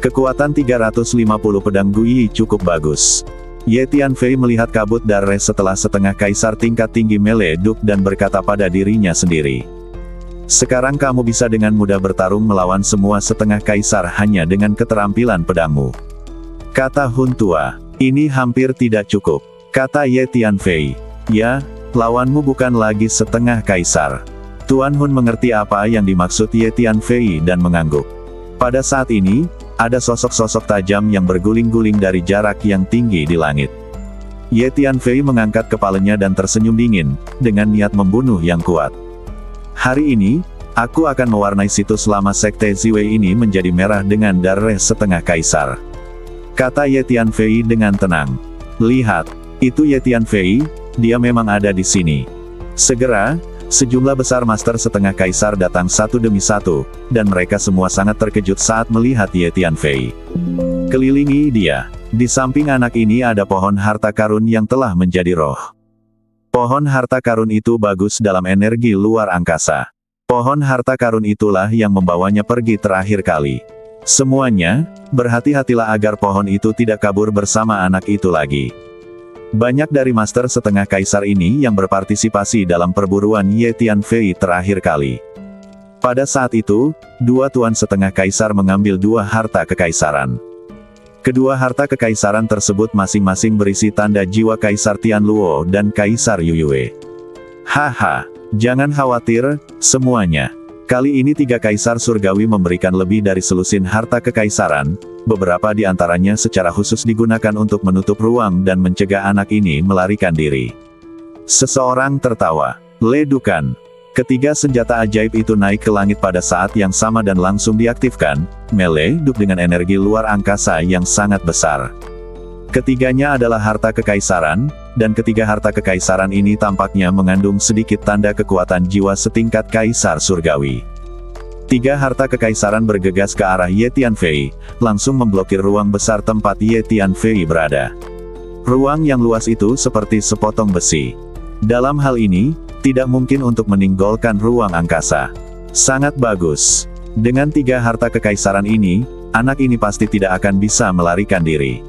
Kekuatan 350 pedang Guyi cukup bagus. Ye Tianfei melihat kabut darah setelah setengah kaisar tingkat tinggi meleduk dan berkata pada dirinya sendiri. Sekarang kamu bisa dengan mudah bertarung melawan semua setengah kaisar hanya dengan keterampilan pedangmu. Kata Hun Tua. Ini hampir tidak cukup. Kata Ye Tianfei. Ya, lawanmu bukan lagi setengah kaisar. Tuan Hun mengerti apa yang dimaksud Ye Tianfei dan mengangguk. Pada saat ini, ada sosok-sosok tajam yang berguling-guling dari jarak yang tinggi di langit. Ye Tianfei mengangkat kepalanya dan tersenyum dingin, dengan niat membunuh yang kuat. Hari ini, aku akan mewarnai situs lama sekte Ziwei ini menjadi merah dengan darah setengah kaisar. Kata Ye Tianfei dengan tenang. Lihat, itu Ye Tianfei, dia memang ada di sini. Segera, sejumlah besar master setengah kaisar datang satu demi satu, dan mereka semua sangat terkejut saat melihat Ye Tianfei. Kelilingi dia. Di samping anak ini ada pohon harta karun yang telah menjadi roh. Pohon harta karun itu bagus dalam energi luar angkasa. Pohon harta karun itulah yang membawanya pergi terakhir kali. Semuanya, berhati-hatilah agar pohon itu tidak kabur bersama anak itu lagi. Banyak dari master setengah kaisar ini yang berpartisipasi dalam perburuan Ye Tianfei terakhir kali. Pada saat itu, dua tuan setengah kaisar mengambil dua harta kekaisaran. Kedua harta kekaisaran tersebut masing-masing berisi tanda jiwa Kaisar Tianluo dan Kaisar Yuyue. Haha, jangan khawatir, semuanya. Kali ini tiga kaisar surgawi memberikan lebih dari selusin harta kekaisaran, beberapa di antaranya secara khusus digunakan untuk menutup ruang dan mencegah anak ini melarikan diri. Seseorang tertawa. Ledukan. Ketiga senjata ajaib itu naik ke langit pada saat yang sama dan langsung diaktifkan, meleduk dengan energi luar angkasa yang sangat besar. Ketiganya adalah harta kekaisaran, dan ketiga harta kekaisaran ini tampaknya mengandung sedikit tanda kekuatan jiwa setingkat kaisar surgawi. Tiga harta kekaisaran bergegas ke arah Ye Tianfei, langsung memblokir ruang besar tempat Ye Tianfei berada. Ruang yang luas itu seperti sepotong besi. Dalam hal ini, tidak mungkin untuk meninggalkan ruang angkasa. Sangat bagus. Dengan tiga harta kekaisaran ini, anak ini pasti tidak akan bisa melarikan diri.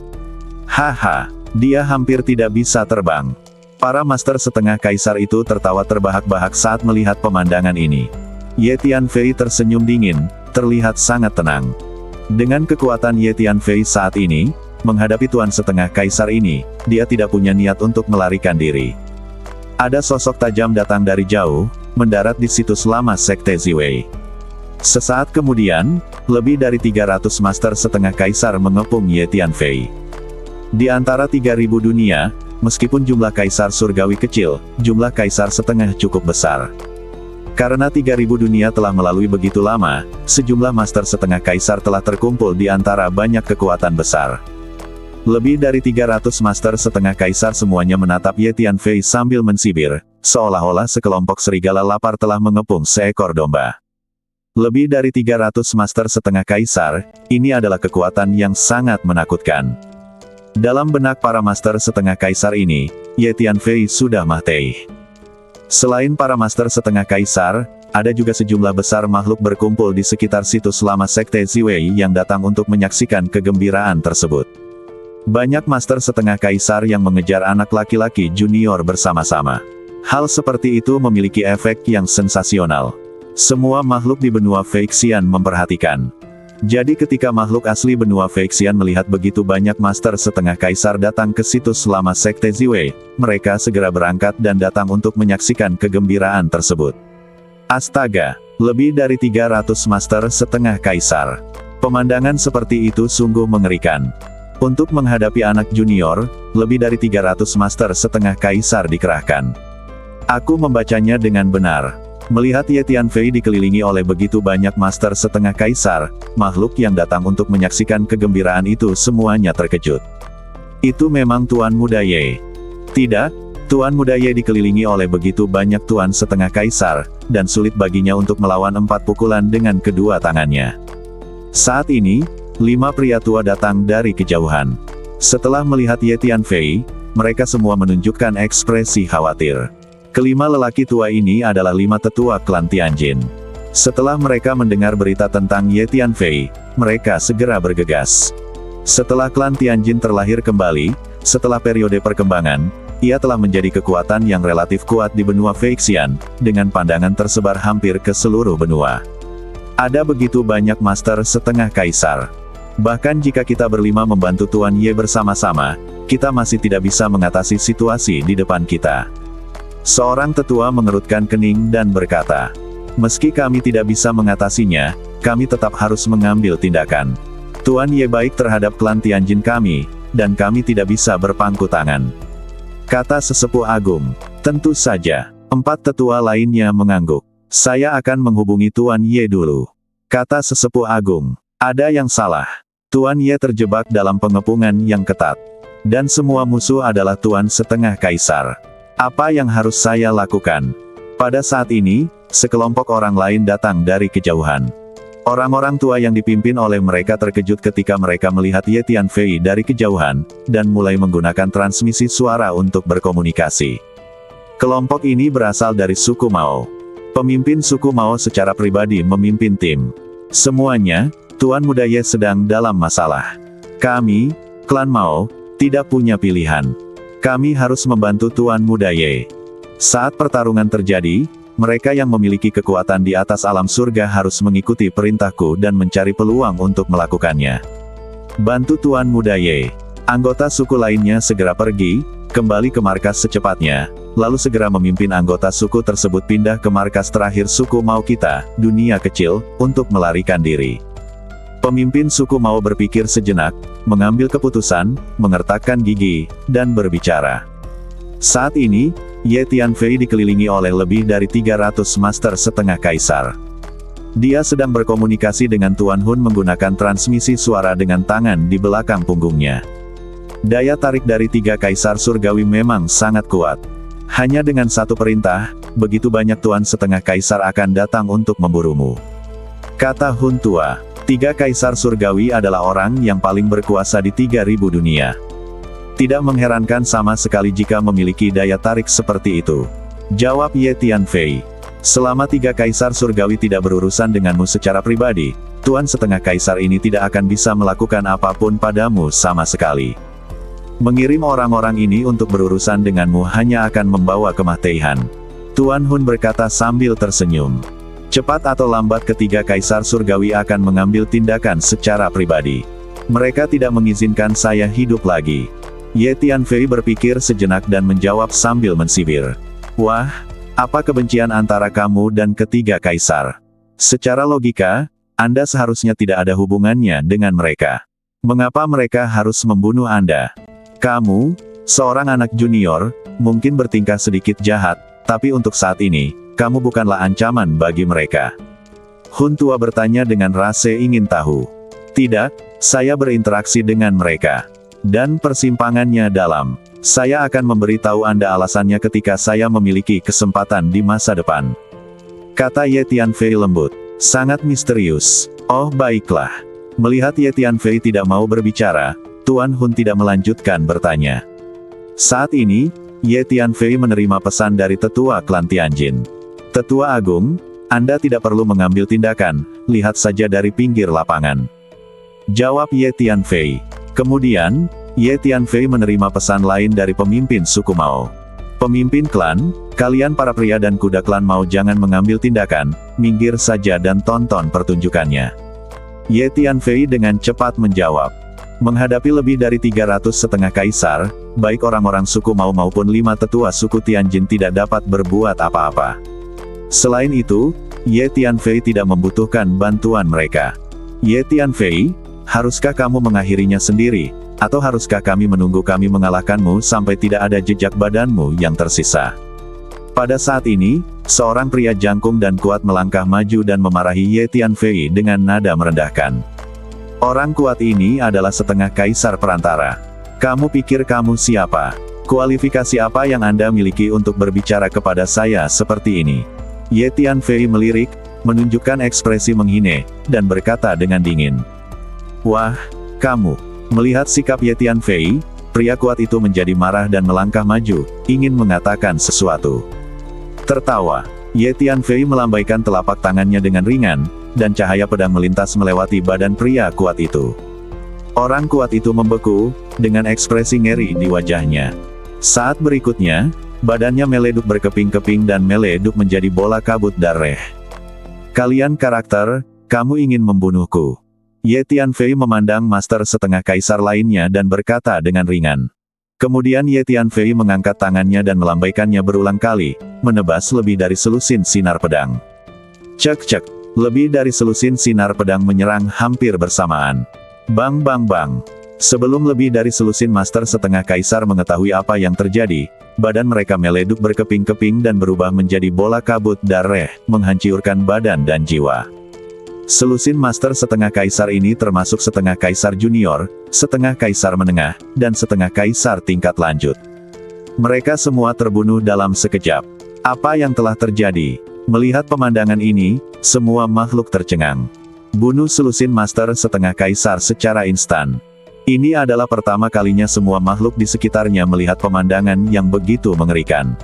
Haha, dia hampir tidak bisa terbang. Para master setengah kaisar itu tertawa terbahak-bahak saat melihat pemandangan ini. Ye Tianfei tersenyum dingin, terlihat sangat tenang. Dengan kekuatan Ye Tianfei saat ini, menghadapi tuan setengah kaisar ini, dia tidak punya niat untuk melarikan diri. Ada sosok tajam datang dari jauh, mendarat di situs lama sekte Ziwei. Sesaat kemudian, lebih dari 300 master setengah kaisar mengepung Ye Tianfei. Di antara 3.000 dunia, meskipun jumlah kaisar surgawi kecil, jumlah kaisar setengah cukup besar. Karena 3.000 dunia telah melalui begitu lama, sejumlah master setengah kaisar telah terkumpul di antara banyak kekuatan besar. Lebih dari 300 master setengah kaisar semuanya menatap Ye Tianfei sambil mensibir, seolah-olah sekelompok serigala lapar telah mengepung seekor domba. Lebih dari 300 master setengah kaisar, ini adalah kekuatan yang sangat menakutkan. Dalam benak para master setengah kaisar ini, Ye Tianfei sudah mati. Selain para master setengah kaisar, ada juga sejumlah besar makhluk berkumpul di sekitar situs lama sekte Ziwei yang datang untuk menyaksikan kegembiraan tersebut. Banyak master setengah kaisar yang mengejar anak laki-laki junior bersama-sama. Hal seperti itu memiliki efek yang sensasional. Semua makhluk di benua Feixian memperhatikan. Jadi ketika makhluk asli benua Feixian melihat begitu banyak master setengah kaisar datang ke situs lama sekte Ziwei, mereka segera berangkat dan datang untuk menyaksikan kegembiraan tersebut. Astaga, lebih dari 300 master setengah kaisar. Pemandangan seperti itu sungguh mengerikan. Untuk menghadapi anak junior, lebih dari 300 master setengah kaisar dikerahkan. Aku membacanya dengan benar. Melihat Ye Tianfei dikelilingi oleh begitu banyak master setengah kaisar, makhluk yang datang untuk menyaksikan kegembiraan itu semuanya terkejut. Itu memang Tuan Muda Ye. Tidak, Tuan Muda Ye dikelilingi oleh begitu banyak tuan setengah kaisar, dan sulit baginya untuk melawan 4 pukulan dengan kedua tangannya. Saat ini, 5 pria tua datang dari kejauhan. Setelah melihat Ye Tianfei, mereka semua menunjukkan ekspresi khawatir. Kelima lelaki tua ini adalah 5 tetua klan Tianjin. Setelah mereka mendengar berita tentang Ye Tianfei, mereka segera bergegas. Setelah klan Tianjin terlahir kembali, setelah periode perkembangan, ia telah menjadi kekuatan yang relatif kuat di benua Feixian, dengan pandangan tersebar hampir ke seluruh benua. Ada begitu banyak master setengah kaisar. Bahkan jika kita berlima membantu Tuan Ye bersama-sama, kita masih tidak bisa mengatasi situasi di depan kita. Seorang tetua mengerutkan kening dan berkata, meski kami tidak bisa mengatasinya, kami tetap harus mengambil tindakan. Tuan Ye baik terhadap klan Tianjin kami, dan kami tidak bisa berpangku tangan. Kata sesepuh agung. Tentu saja. 4 tetua lainnya mengangguk. Saya akan menghubungi Tuan Ye dulu. Kata sesepuh agung. Ada yang salah. Tuan Ye terjebak dalam pengepungan yang ketat. Dan semua musuh adalah tuan setengah kaisar. Apa yang harus saya lakukan? Pada saat ini, sekelompok orang lain datang dari kejauhan. Orang-orang tua yang dipimpin oleh mereka terkejut ketika mereka melihat Ye Tianfei dari kejauhan, dan mulai menggunakan transmisi suara untuk berkomunikasi. Kelompok ini berasal dari suku Mao. Pemimpin suku Mao secara pribadi memimpin tim. Semuanya, Tuan Muda Ye sedang dalam masalah. Kami, klan Mao, tidak punya pilihan. Kami harus membantu Tuan Muda Ye. Saat pertarungan terjadi, mereka yang memiliki kekuatan di atas alam surga harus mengikuti perintahku dan mencari peluang untuk melakukannya. Bantu Tuan Muda Ye. Anggota suku lainnya segera pergi, kembali ke markas secepatnya, lalu segera memimpin anggota suku tersebut pindah ke markas terakhir suku Mao kita, dunia kecil, untuk melarikan diri. Pemimpin suku Mao berpikir sejenak, mengambil keputusan, mengertakkan gigi, dan berbicara. Saat ini, Ye Tianfei dikelilingi oleh lebih dari 300 master setengah kaisar. Dia sedang berkomunikasi dengan Tuan Hun menggunakan transmisi suara dengan tangan di belakang punggungnya. Daya tarik dari 3 kaisar surgawi memang sangat kuat. Hanya dengan satu perintah, begitu banyak tuan setengah kaisar akan datang untuk memburumu. Kata Hun tua. 3 kaisar surgawi adalah orang yang paling berkuasa di 3000 dunia. Tidak mengherankan sama sekali jika memiliki daya tarik seperti itu. Jawab Ye Tianfei. Selama 3 kaisar surgawi tidak berurusan denganmu secara pribadi, tuan setengah kaisar ini tidak akan bisa melakukan apapun padamu sama sekali. Mengirim orang-orang ini untuk berurusan denganmu hanya akan membawa kematian. Tuan Hun berkata sambil tersenyum. Cepat atau lambat ketiga kaisar surgawi akan mengambil tindakan secara pribadi. Mereka tidak mengizinkan saya hidup lagi. Ye Tianfei berpikir sejenak dan menjawab sambil mensibir. Wah, apa kebencian antara kamu dan ketiga kaisar? Secara logika, Anda seharusnya tidak ada hubungannya dengan mereka. Mengapa mereka harus membunuh Anda? Kamu, seorang anak junior, mungkin bertingkah sedikit jahat, tapi untuk saat ini, kamu bukanlah ancaman bagi mereka. Hun tua bertanya dengan rasa ingin tahu. Tidak, saya berinteraksi dengan mereka. Dan persimpangannya dalam. Saya akan memberitahu Anda alasannya ketika saya memiliki kesempatan di masa depan. Kata Ye Tianfei lembut. Sangat misterius. Oh baiklah. Melihat Ye Tianfei tidak mau berbicara, Tuan Hun tidak melanjutkan bertanya. Saat ini, Ye Tianfei menerima pesan dari tetua klan Tianjin. Tetua Agung, Anda tidak perlu mengambil tindakan, lihat saja dari pinggir lapangan. Jawab Ye Tianfei. Kemudian, Ye Tianfei menerima pesan lain dari pemimpin suku Mao. Pemimpin klan, kalian para pria dan kuda klan Mao jangan mengambil tindakan, minggir saja dan tonton pertunjukannya. Ye Tianfei dengan cepat menjawab. Menghadapi lebih dari 300 setengah kaisar, baik orang-orang suku Mao maupun 5 tetua suku Tianjin tidak dapat berbuat apa-apa. Selain itu, Ye Tianfei tidak membutuhkan bantuan mereka. Ye Tianfei, haruskah kamu mengakhirinya sendiri, atau haruskah kami menunggu kami mengalahkanmu sampai tidak ada jejak badanmu yang tersisa? Pada saat ini, seorang pria jangkung dan kuat melangkah maju dan memarahi Ye Tianfei dengan nada merendahkan. Orang kuat ini adalah setengah kaisar perantara. Kamu pikir kamu siapa? Kualifikasi apa yang Anda miliki untuk berbicara kepada saya seperti ini? Ye Tianfei melirik, menunjukkan ekspresi menghina, dan berkata dengan dingin. Wah, kamu. Melihat sikap Ye Tianfei, pria kuat itu menjadi marah dan melangkah maju, ingin mengatakan sesuatu. Tertawa, Ye Tianfei melambaikan telapak tangannya dengan ringan, dan cahaya pedang melintas melewati badan pria kuat itu. Orang kuat itu membeku, dengan ekspresi ngeri di wajahnya. Saat berikutnya, badannya meleduk berkeping-keping dan meleduk menjadi bola kabut darah. Kalian karakter, kamu ingin membunuhku. Ye Tianfei memandang master setengah kaisar lainnya dan berkata dengan ringan. Kemudian Ye Tianfei mengangkat tangannya dan melambaikannya berulang kali, menebas lebih dari selusin sinar pedang. Cek-cek, lebih dari selusin sinar pedang menyerang hampir bersamaan. Bang bang bang. Sebelum lebih dari selusin master setengah kaisar mengetahui apa yang terjadi, badan mereka meleduk berkeping-keping dan berubah menjadi bola kabut darah, menghancurkan badan dan jiwa. Selusin master setengah kaisar ini termasuk setengah kaisar junior, setengah kaisar menengah, dan setengah kaisar tingkat lanjut. Mereka semua terbunuh dalam sekejap. Apa yang telah terjadi? Melihat pemandangan ini, semua makhluk tercengang. Bunuh selusin master setengah kaisar secara instan. Ini adalah pertama kalinya semua makhluk di sekitarnya melihat pemandangan yang begitu mengerikan.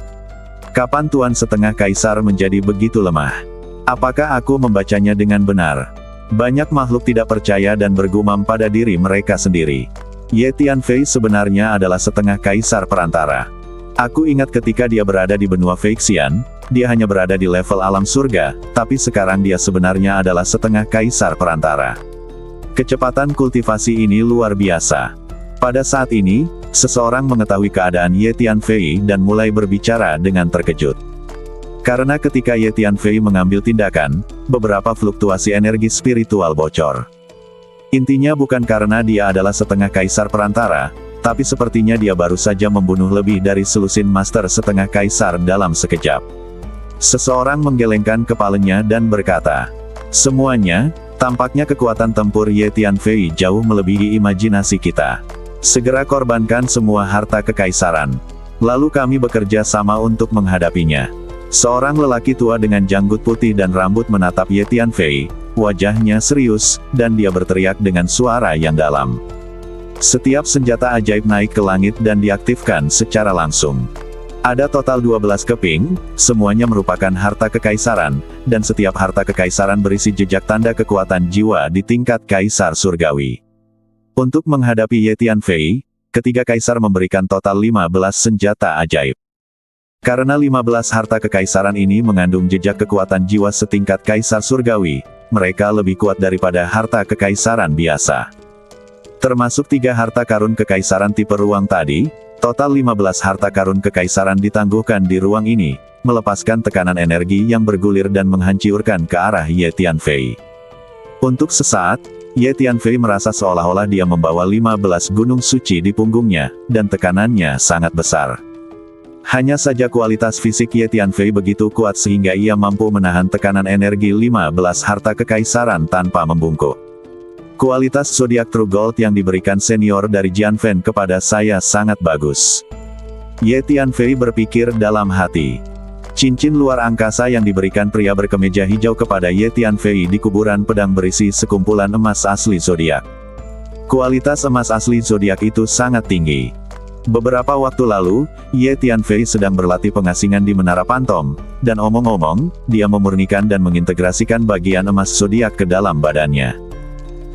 Kapan Tuan setengah kaisar menjadi begitu lemah? Apakah aku membacanya dengan benar? Banyak makhluk tidak percaya dan bergumam pada diri mereka sendiri. Ye Tianfei sebenarnya adalah setengah kaisar perantara. Aku ingat ketika dia berada di benua Feixian, dia hanya berada di level alam surga, tapi sekarang dia sebenarnya adalah setengah kaisar perantara. Kecepatan kultivasi ini luar biasa. Pada saat ini, seseorang mengetahui keadaan Ye Tianfei dan mulai berbicara dengan terkejut. Karena ketika Ye Tianfei mengambil tindakan, beberapa fluktuasi energi spiritual bocor. Intinya bukan karena dia adalah setengah kaisar perantara, tapi sepertinya dia baru saja membunuh lebih dari selusin master setengah kaisar dalam sekejap. Seseorang menggelengkan kepalanya dan berkata, semuanya, tampaknya kekuatan tempur Ye Tianfei jauh melebihi imajinasi kita. Segera korbankan semua harta kekaisaran. Lalu kami bekerja sama untuk menghadapinya. Seorang lelaki tua dengan janggut putih dan rambut menatap Ye Tianfei, wajahnya serius, dan dia berteriak dengan suara yang dalam. Setiap senjata ajaib naik ke langit dan diaktifkan secara langsung. Ada total 12 keping, semuanya merupakan harta kekaisaran, dan setiap harta kekaisaran berisi jejak tanda kekuatan jiwa di tingkat kaisar surgawi. Untuk menghadapi Ye Tianfei, ketiga kaisar memberikan total 15 senjata ajaib. Karena 15 harta kekaisaran ini mengandung jejak kekuatan jiwa setingkat kaisar surgawi, mereka lebih kuat daripada harta kekaisaran biasa. Termasuk 3 harta karun kekaisaran tipe ruang tadi, total 15 harta karun kekaisaran ditangguhkan di ruang ini, melepaskan tekanan energi yang bergulir dan menghancurkan ke arah Ye Tianfei. Untuk sesaat, Ye Tianfei merasa seolah-olah dia membawa 15 gunung suci di punggungnya, dan tekanannya sangat besar. Hanya saja kualitas fisik Ye Tianfei begitu kuat sehingga ia mampu menahan tekanan energi 15 harta kekaisaran tanpa membungkuk. Kualitas zodiak True Gold yang diberikan senior dari Jian Fan kepada saya sangat bagus. Ye Tianfei berpikir dalam hati. Cincin luar angkasa yang diberikan pria berkemeja hijau kepada Ye Tianfei di kuburan pedang berisi sekumpulan emas asli zodiak. Kualitas emas asli zodiak itu sangat tinggi. Beberapa waktu lalu, Ye Tianfei sedang berlatih pengasingan di Menara Pantom, dan omong-omong, dia memurnikan dan mengintegrasikan bagian emas zodiak ke dalam badannya.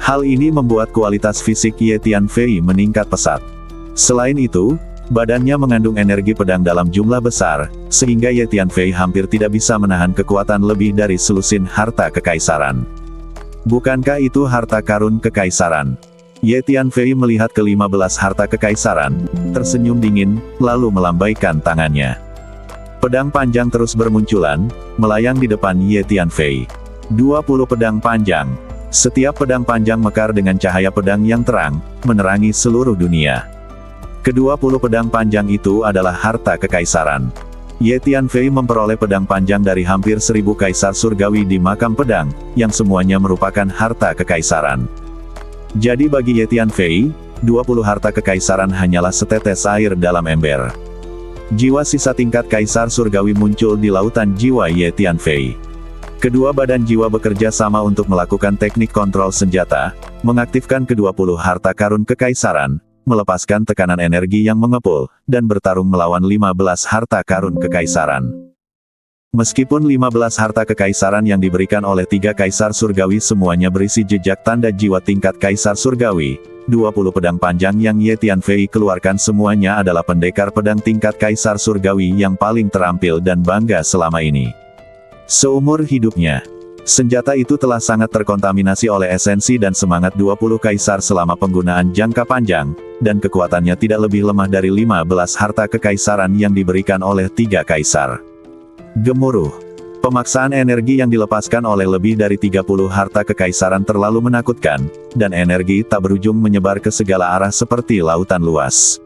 Hal ini membuat kualitas fisik Ye Tianfei meningkat pesat. Selain itu, badannya mengandung energi pedang dalam jumlah besar, sehingga Ye Tianfei hampir tidak bisa menahan kekuatan lebih dari selusin harta kekaisaran. Bukankah itu harta karun kekaisaran? Ye Tianfei melihat ke-15 harta kekaisaran, tersenyum dingin, lalu melambaikan tangannya. Pedang panjang terus bermunculan, melayang di depan Ye Tianfei. 20 pedang panjang. Setiap pedang panjang mekar dengan cahaya pedang yang terang, menerangi seluruh dunia. Ke-20 pedang panjang itu adalah harta kekaisaran. Ye Tianfei memperoleh pedang panjang dari hampir 1000 kaisar surgawi di makam pedang, yang semuanya merupakan harta kekaisaran. Jadi bagi Ye Tianfei, 20 harta kekaisaran hanyalah setetes air dalam ember. Jiwa sisa tingkat kaisar surgawi muncul di lautan jiwa Ye Tianfei. Kedua badan jiwa bekerja sama untuk melakukan teknik kontrol senjata, mengaktifkan ke-20 harta karun kekaisaran, melepaskan tekanan energi yang mengepul, dan bertarung melawan 15 harta karun kekaisaran. Meskipun 15 harta kekaisaran yang diberikan oleh 3 kaisar surgawi semuanya berisi jejak tanda jiwa tingkat kaisar surgawi, 20 pedang panjang yang Ye Tianfei keluarkan semuanya adalah pendekar pedang tingkat kaisar surgawi yang paling terampil dan bangga selama ini. Seumur hidupnya, senjata itu telah sangat terkontaminasi oleh esensi dan semangat 20 kaisar selama penggunaan jangka panjang, dan kekuatannya tidak lebih lemah dari 15 harta kekaisaran yang diberikan oleh 3 kaisar. Gemuruh. Pemaksaan energi yang dilepaskan oleh lebih dari 30 harta kekaisaran terlalu menakutkan, dan energi tak berujung menyebar ke segala arah seperti lautan luas.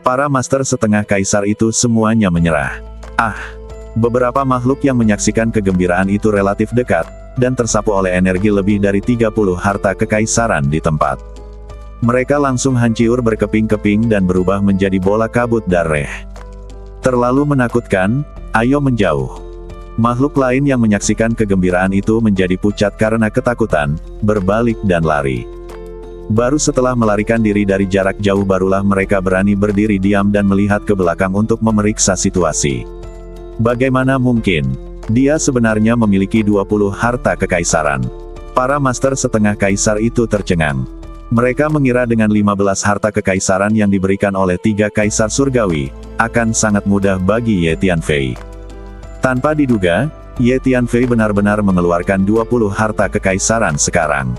Para master setengah kaisar itu semuanya menyerah. Beberapa makhluk yang menyaksikan kegembiraan itu relatif dekat, dan tersapu oleh energi lebih dari 30 harta kekaisaran di tempat. Mereka langsung hancur berkeping-keping dan berubah menjadi bola kabut darah. Terlalu menakutkan, ayo menjauh. Makhluk lain yang menyaksikan kegembiraan itu menjadi pucat karena ketakutan, berbalik dan lari. Baru setelah melarikan diri dari jarak jauh barulah mereka berani berdiri diam dan melihat ke belakang untuk memeriksa situasi. Bagaimana mungkin? Dia sebenarnya memiliki 20 harta kekaisaran. Para master setengah kaisar itu tercengang. Mereka mengira dengan 15 harta kekaisaran yang diberikan oleh 3 kaisar surgawi, akan sangat mudah bagi Ye Tianfei. Tanpa diduga, Ye Tianfei benar-benar mengeluarkan 20 harta kekaisaran sekarang.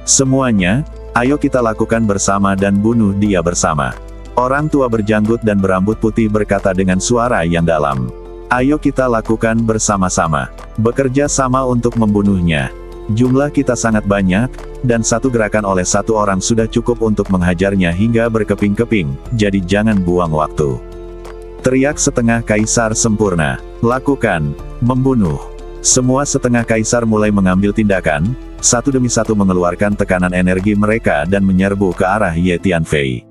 Semuanya, ayo kita lakukan bersama dan bunuh dia bersama. Orang tua berjanggut dan berambut putih berkata dengan suara yang dalam. Ayo kita lakukan bersama-sama. Bekerja sama untuk membunuhnya. Jumlah kita sangat banyak, dan satu gerakan oleh satu orang sudah cukup untuk menghajarnya hingga berkeping-keping, jadi jangan buang waktu. Teriak setengah kaisar sempurna. Lakukan, membunuh. Semua setengah kaisar mulai mengambil tindakan, satu demi satu mengeluarkan tekanan energi mereka dan menyerbu ke arah Ye Tianfei.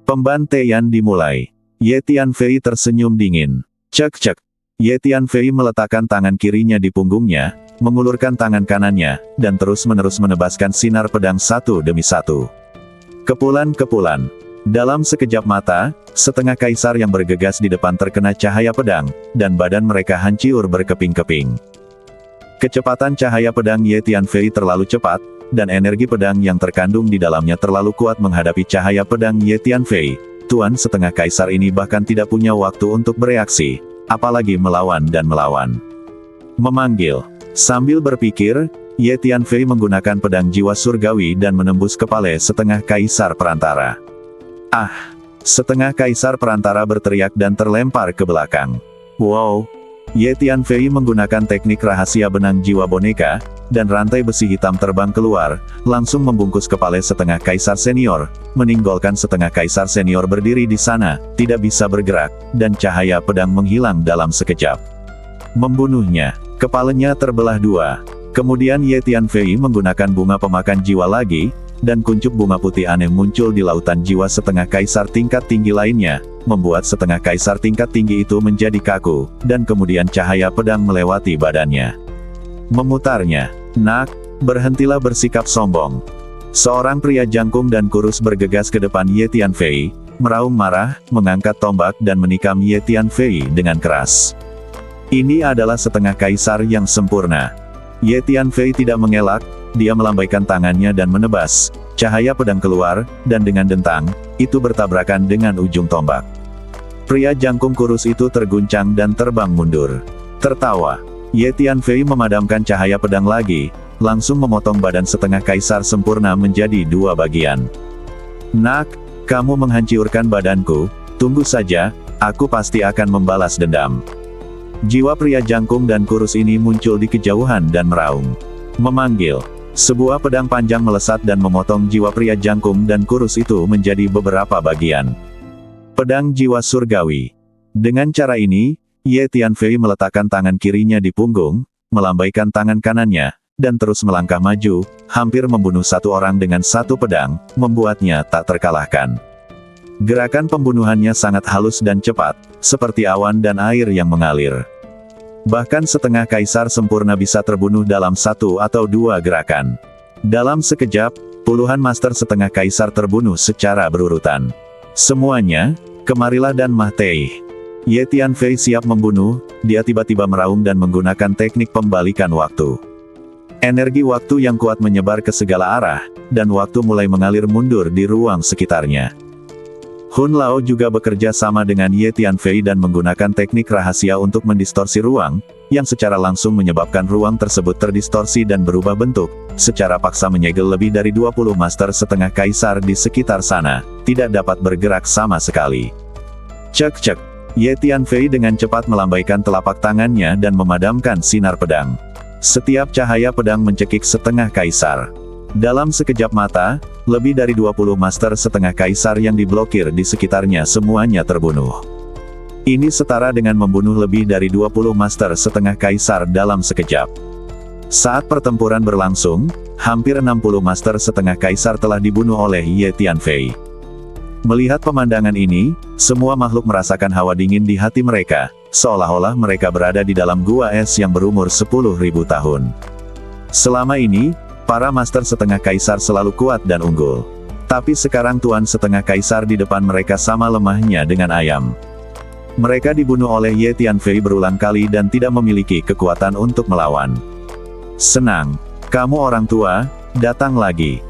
Pembantaian dimulai. Ye Tianfei tersenyum dingin. Cek-cek. Ye Tianfei meletakkan tangan kirinya di punggungnya, mengulurkan tangan kanannya, dan terus-menerus menebaskan sinar pedang satu demi satu. Kepulan-kepulan. Dalam sekejap mata, setengah kaisar yang bergegas di depan terkena cahaya pedang, dan badan mereka hancur berkeping-keping. Kecepatan cahaya pedang Ye Tianfei terlalu cepat, dan energi pedang yang terkandung di dalamnya terlalu kuat menghadapi cahaya pedang Ye Tianfei. Tuan setengah kaisar ini bahkan tidak punya waktu untuk bereaksi, apalagi melawan dan melawan. Memanggil. Sambil berpikir, Ye Tianfei menggunakan pedang jiwa surgawi dan menembus kepala setengah kaisar perantara. Setengah kaisar perantara berteriak dan terlempar ke belakang. Wow! Ye Tianfei menggunakan teknik rahasia benang jiwa boneka, dan rantai besi hitam terbang keluar, langsung membungkus kepala setengah kaisar senior, meninggalkan setengah kaisar senior berdiri di sana, tidak bisa bergerak, dan cahaya pedang menghilang dalam sekejap. Membunuhnya. Kepalanya terbelah dua. Kemudian Ye Tianfei menggunakan bunga pemakan jiwa lagi, dan kuncup bunga putih aneh muncul di lautan jiwa setengah kaisar tingkat tinggi lainnya, membuat setengah kaisar tingkat tinggi itu menjadi kaku, dan kemudian cahaya pedang melewati badannya. Memutarnya. Nak, berhentilah bersikap sombong. Seorang pria jangkung dan kurus bergegas ke depan Ye Tianfei, meraung marah, mengangkat tombak dan menikam Ye Tianfei dengan keras. Ini adalah setengah kaisar yang sempurna. Ye Tianfei tidak mengelak, dia melambaikan tangannya dan menebas. Cahaya pedang keluar, dan dengan dentang, itu bertabrakan dengan ujung tombak. Pria jangkung kurus itu terguncang dan terbang mundur. Tertawa. Ye Tianfei memadamkan cahaya pedang lagi, langsung memotong badan setengah kaisar sempurna menjadi dua bagian. Nak, kamu menghancurkan badanku, tunggu saja, aku pasti akan membalas dendam. Jiwa pria jangkung dan kurus ini muncul di kejauhan dan meraung. Memanggil. Sebuah pedang panjang melesat dan memotong jiwa pria jangkung dan kurus itu menjadi beberapa bagian. Pedang jiwa surgawi. Dengan cara ini, Ye Tianfei meletakkan tangan kirinya di punggung, melambaikan tangan kanannya, dan terus melangkah maju, hampir membunuh satu orang dengan satu pedang, membuatnya tak terkalahkan. Gerakan pembunuhannya sangat halus dan cepat, seperti awan dan air yang mengalir. Bahkan setengah kaisar sempurna bisa terbunuh dalam satu atau dua gerakan. Dalam sekejap, puluhan master setengah kaisar terbunuh secara berurutan. Semuanya, kemarilah dan Mah Tei. Ye Tianfei siap membunuh, dia tiba-tiba meraung dan menggunakan teknik pembalikan waktu. Energi waktu yang kuat menyebar ke segala arah, dan waktu mulai mengalir mundur di ruang sekitarnya. Hun Lao juga bekerja sama dengan Ye Tianfei dan menggunakan teknik rahasia untuk mendistorsi ruang, yang secara langsung menyebabkan ruang tersebut terdistorsi dan berubah bentuk, secara paksa menyegel lebih dari 20 master setengah kaisar di sekitar sana, tidak dapat bergerak sama sekali. Cek-cek, Ye Tianfei dengan cepat melambaikan telapak tangannya dan memadamkan sinar pedang. Setiap cahaya pedang mencekik setengah kaisar. Dalam sekejap mata, lebih dari 20 master setengah kaisar yang diblokir di sekitarnya semuanya terbunuh. Ini setara dengan membunuh lebih dari 20 master setengah kaisar dalam sekejap. Saat pertempuran berlangsung, hampir 60 master setengah kaisar telah dibunuh oleh Ye Tianfei. Melihat pemandangan ini, semua makhluk merasakan hawa dingin di hati mereka, seolah-olah mereka berada di dalam gua es yang berumur 10.000 tahun. Selama ini, para master setengah kaisar selalu kuat dan unggul. Tapi sekarang tuan setengah kaisar di depan mereka sama lemahnya dengan ayam. Mereka dibunuh oleh Ye Tianfei berulang kali dan tidak memiliki kekuatan untuk melawan. Senang, kamu orang tua, datang lagi.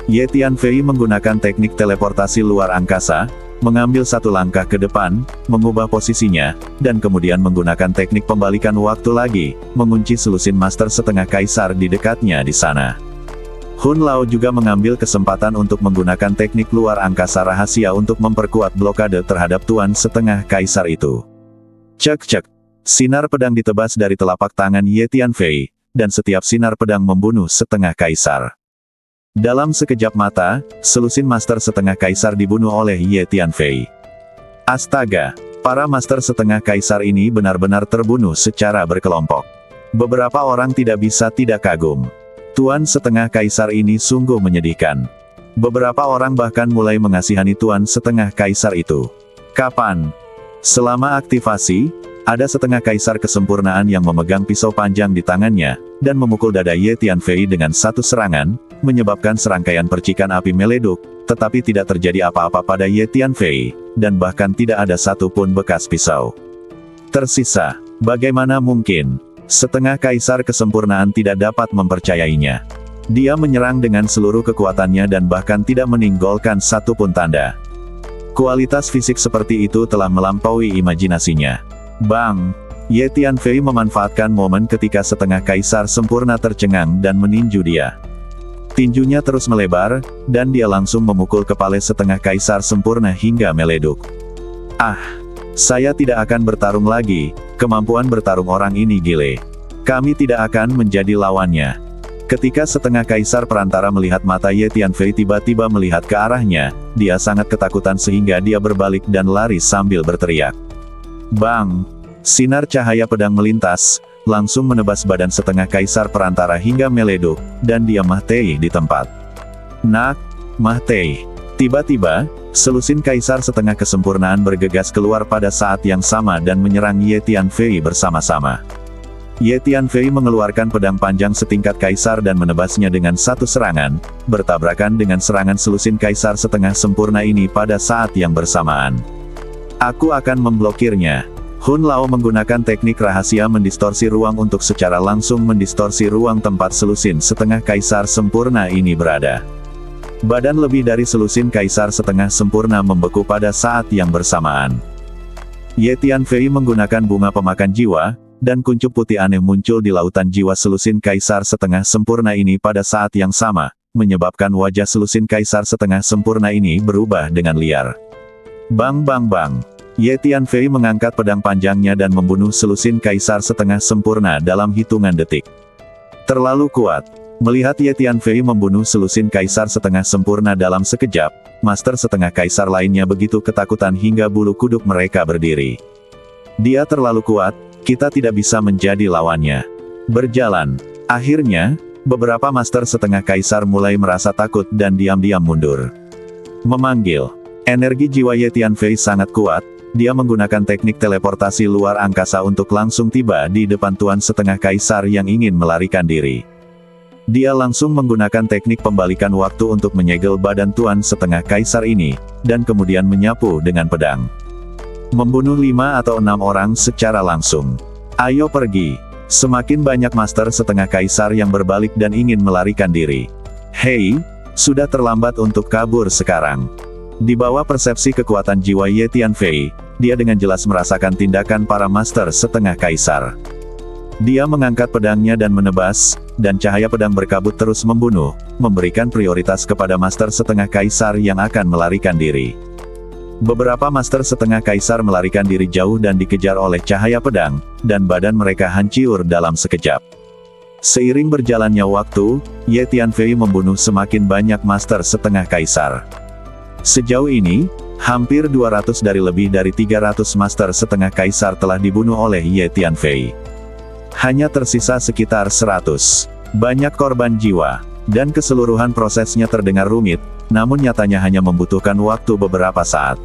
Ye Tianfei menggunakan teknik teleportasi luar angkasa, mengambil satu langkah ke depan, mengubah posisinya, dan kemudian menggunakan teknik pembalikan waktu lagi, mengunci selusin master setengah kaisar di dekatnya di sana. Hun Lao juga mengambil kesempatan untuk menggunakan teknik luar angkasa rahasia untuk memperkuat blokade terhadap tuan setengah kaisar itu. Cek-cek, sinar pedang ditebas dari telapak tangan Ye Tianfei, dan setiap sinar pedang membunuh setengah kaisar. Dalam sekejap mata, selusin master setengah kaisar dibunuh oleh Ye Tianfei. Astaga, para master setengah kaisar ini benar-benar terbunuh secara berkelompok. Beberapa orang tidak bisa tidak kagum. Tuan setengah kaisar ini sungguh menyedihkan. Beberapa orang bahkan mulai mengasihani tuan setengah kaisar itu. Kapan? Selama aktivasi, ada setengah kaisar kesempurnaan yang memegang pisau panjang di tangannya, dan memukul dada Ye Tianfei dengan satu serangan, menyebabkan serangkaian percikan api meleduk, tetapi tidak terjadi apa-apa pada Ye Tianfei, dan bahkan tidak ada satupun bekas pisau. Tersisa, bagaimana mungkin? Setengah kaisar kesempurnaan tidak dapat mempercayainya. Dia menyerang dengan seluruh kekuatannya dan bahkan tidak meninggalkan satupun tanda. Kualitas fisik seperti itu telah melampaui imajinasinya. Bang! Ye Tianfei memanfaatkan momen ketika setengah kaisar sempurna tercengang dan meninju dia. Tinjunya terus melebar, dan dia langsung memukul kepala setengah kaisar sempurna hingga meleduk. Ah! Saya tidak akan bertarung lagi, kemampuan bertarung orang ini gile. Kami tidak akan menjadi lawannya. Ketika setengah kaisar perantara melihat mata Ye Tianfei tiba-tiba melihat ke arahnya, dia sangat ketakutan sehingga dia berbalik dan lari sambil berteriak. Bang! Sinar cahaya pedang melintas, langsung menebas badan setengah kaisar perantara hingga meleduk, dan dia Mah Tei di tempat. Nak! Mah Tei! Tiba-tiba, selusin kaisar setengah kesempurnaan bergegas keluar pada saat yang sama dan menyerang Ye Tianfei bersama-sama. Ye Tianfei mengeluarkan pedang panjang setingkat kaisar dan menebasnya dengan satu serangan, bertabrakan dengan serangan selusin kaisar setengah sempurna ini pada saat yang bersamaan. Aku akan memblokirnya. Hun Lao menggunakan teknik rahasia mendistorsi ruang untuk secara langsung mendistorsi ruang tempat selusin setengah kaisar sempurna ini berada. Badan lebih dari selusin kaisar setengah sempurna membeku pada saat yang bersamaan. Ye Tianfei menggunakan bunga pemakan jiwa, dan kuncup putih aneh muncul di lautan jiwa selusin kaisar setengah sempurna ini pada saat yang sama, menyebabkan wajah selusin kaisar setengah sempurna ini berubah dengan liar. Bang bang bang! Ye Tianfei mengangkat pedang panjangnya dan membunuh selusin kaisar setengah sempurna dalam hitungan detik. Terlalu kuat. Melihat Ye Tianfei membunuh selusin kaisar setengah sempurna dalam sekejap, master setengah kaisar lainnya begitu ketakutan hingga bulu kuduk mereka berdiri. Dia terlalu kuat, kita tidak bisa menjadi lawannya. Berjalan. Akhirnya, beberapa master setengah kaisar mulai merasa takut dan diam-diam mundur. Memanggil. Energi jiwa Ye Tianfei sangat kuat, dia menggunakan teknik teleportasi luar angkasa untuk langsung tiba di depan Tuan Setengah Kaisar yang ingin melarikan diri. Dia langsung menggunakan teknik pembalikan waktu untuk menyegel badan Tuan Setengah Kaisar ini, dan kemudian menyapu dengan pedang. Membunuh 5 atau 6 orang secara langsung. Ayo pergi. Semakin banyak master setengah kaisar yang berbalik dan ingin melarikan diri. Hei, sudah terlambat untuk kabur sekarang. Di bawah persepsi kekuatan jiwa Ye Tianfei, dia dengan jelas merasakan tindakan para master setengah kaisar. Dia mengangkat pedangnya dan menebas, dan cahaya pedang berkabut terus membunuh, memberikan prioritas kepada master setengah kaisar yang akan melarikan diri. Beberapa master setengah kaisar melarikan diri jauh dan dikejar oleh cahaya pedang, dan badan mereka hancur dalam sekejap. Seiring berjalannya waktu, Ye Tianfei membunuh semakin banyak master setengah kaisar. Sejauh ini, hampir 200 dari lebih dari 300 master setengah kaisar telah dibunuh oleh Ye Tianfei. Hanya tersisa sekitar 100. Banyak korban jiwa, dan keseluruhan prosesnya terdengar rumit, namun nyatanya hanya membutuhkan waktu beberapa saat.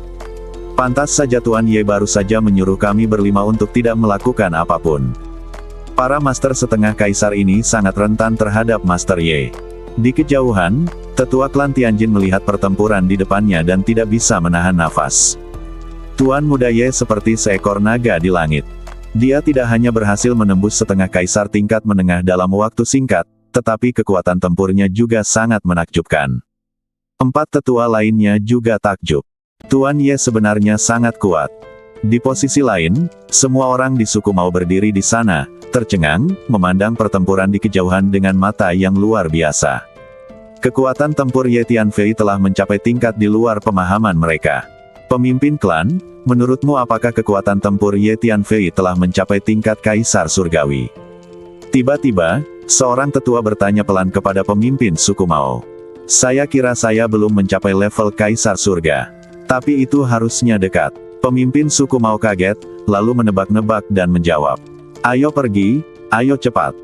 Pantas saja Tuan Ye baru saja menyuruh kami berlima untuk tidak melakukan apapun. Para master setengah kaisar ini sangat rentan terhadap Master Ye. Di kejauhan, tetua klan Tianjin melihat pertempuran di depannya dan tidak bisa menahan nafas. Tuan muda Ye seperti seekor naga di langit. Dia tidak hanya berhasil menembus setengah kaisar tingkat menengah dalam waktu singkat, tetapi kekuatan tempurnya juga sangat menakjubkan. 4 tetua lainnya juga takjub. Tuan Ye sebenarnya sangat kuat. Di posisi lain, semua orang di suku Mao berdiri di sana, tercengang, memandang pertempuran di kejauhan dengan mata yang luar biasa. Kekuatan tempur Ye Tianfei telah mencapai tingkat di luar pemahaman mereka. Pemimpin klan, menurutmu apakah kekuatan tempur Ye Tianfei telah mencapai tingkat kaisar surgawi? Tiba-tiba, seorang tetua bertanya pelan kepada pemimpin suku Mao. Saya kira saya belum mencapai level kaisar surga. Tapi itu harusnya dekat. Pemimpin suku Mao kaget, lalu menebak-nebak dan menjawab. Ayo pergi, ayo cepat.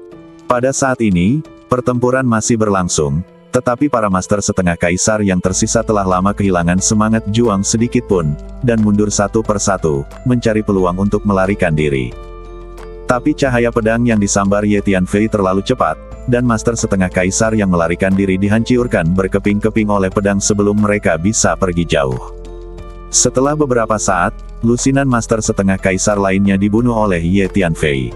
Pada saat ini, pertempuran masih berlangsung, tetapi para master setengah kaisar yang tersisa telah lama kehilangan semangat juang sedikit pun, dan mundur satu persatu, mencari peluang untuk melarikan diri. Tapi cahaya pedang yang disambar Ye Tianfei terlalu cepat, dan master setengah kaisar yang melarikan diri dihancurkan berkeping-keping oleh pedang sebelum mereka bisa pergi jauh. Setelah beberapa saat, lusinan master setengah kaisar lainnya dibunuh oleh Ye Tianfei.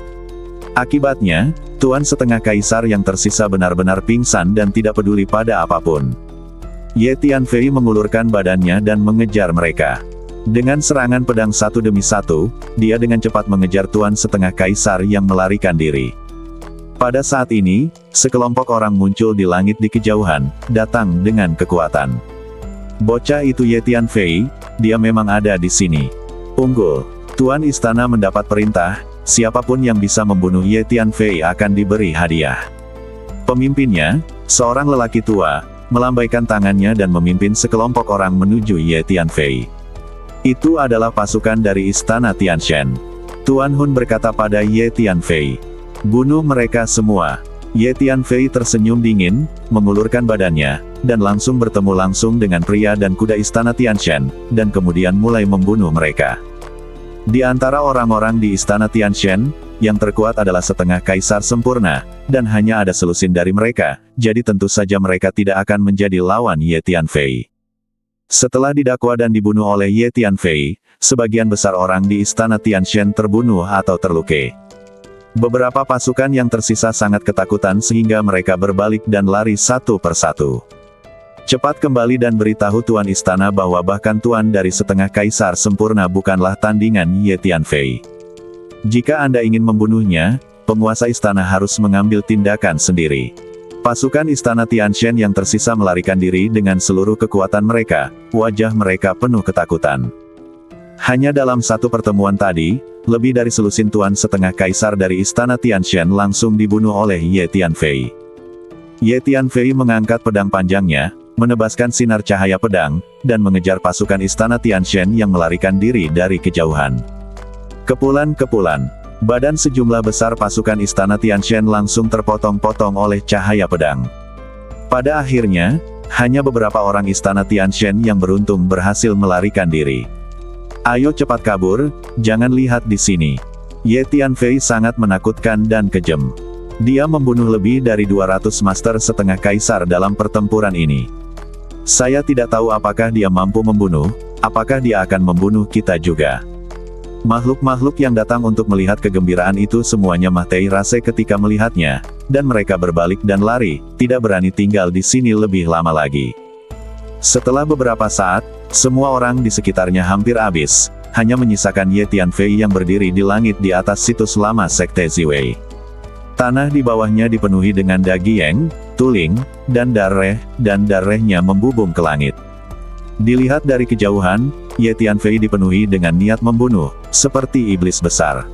Akibatnya, Tuan setengah kaisar yang tersisa benar-benar pingsan dan tidak peduli pada apapun. Ye Tianfei mengulurkan badannya dan mengejar mereka. Dengan serangan pedang satu demi satu, dia dengan cepat mengejar Tuan setengah kaisar yang melarikan diri. Pada saat ini, sekelompok orang muncul di langit di kejauhan, datang dengan kekuatan. Bocah itu Ye Tianfei, dia memang ada di sini. Unggul. Tuan istana mendapat perintah, siapapun yang bisa membunuh Ye Tianfei akan diberi hadiah. Pemimpinnya, seorang lelaki tua, melambaikan tangannya dan memimpin sekelompok orang menuju Ye Tianfei. Itu adalah pasukan dari istana Tianshan. Tuan Hun berkata pada Ye Tianfei. Bunuh mereka semua. Ye Tianfei tersenyum dingin, mengulurkan badannya, dan langsung bertemu langsung dengan pria dan kuda istana Tianshan, dan kemudian mulai membunuh mereka. Di antara orang-orang di istana Tianshan, yang terkuat adalah setengah kaisar sempurna, dan hanya ada selusin dari mereka, jadi tentu saja mereka tidak akan menjadi lawan Ye Tianfei. Setelah didakwa dan dibunuh oleh Ye Tianfei, sebagian besar orang di istana Tianshan terbunuh atau terluka. Beberapa pasukan yang tersisa sangat ketakutan sehingga mereka berbalik dan lari satu persatu. Cepat kembali dan beritahu Tuan Istana bahwa bahkan Tuan dari setengah kaisar sempurna bukanlah tandingan Ye Tianfei. Jika Anda ingin membunuhnya, penguasa istana harus mengambil tindakan sendiri. Pasukan istana Tianshan yang tersisa melarikan diri dengan seluruh kekuatan mereka, wajah mereka penuh ketakutan. Hanya dalam satu pertemuan tadi, lebih dari selusin Tuan setengah kaisar dari istana Tianshan langsung dibunuh oleh Ye Tianfei. Ye Tianfei mengangkat pedang panjangnya, menebaskan sinar cahaya pedang, dan mengejar pasukan istana Tianshan yang melarikan diri dari kejauhan. Kepulan-kepulan. Badan sejumlah besar pasukan istana Tianshan langsung terpotong-potong oleh cahaya pedang. Pada akhirnya, hanya beberapa orang istana Tianshan yang beruntung berhasil melarikan diri. Ayo cepat kabur, jangan lihat di sini. Ye Tianfei sangat menakutkan dan kejam. Dia membunuh lebih dari 200 master setengah kaisar dalam pertempuran ini. Saya tidak tahu apakah dia mampu membunuh, apakah dia akan membunuh kita juga. Makhluk-makhluk yang datang untuk melihat kegembiraan itu semuanya mati rasa ketika melihatnya, dan mereka berbalik dan lari, tidak berani tinggal di sini lebih lama lagi. Setelah beberapa saat, semua orang di sekitarnya hampir habis, hanya menyisakan Ye Tianfei yang berdiri di langit di atas situs lama Sekte Ziwei. Tanah di bawahnya dipenuhi dengan daging, tuling, dan darahnya membubung ke langit. Dilihat dari kejauhan, Ye Tianfei dipenuhi dengan niat membunuh, seperti iblis besar.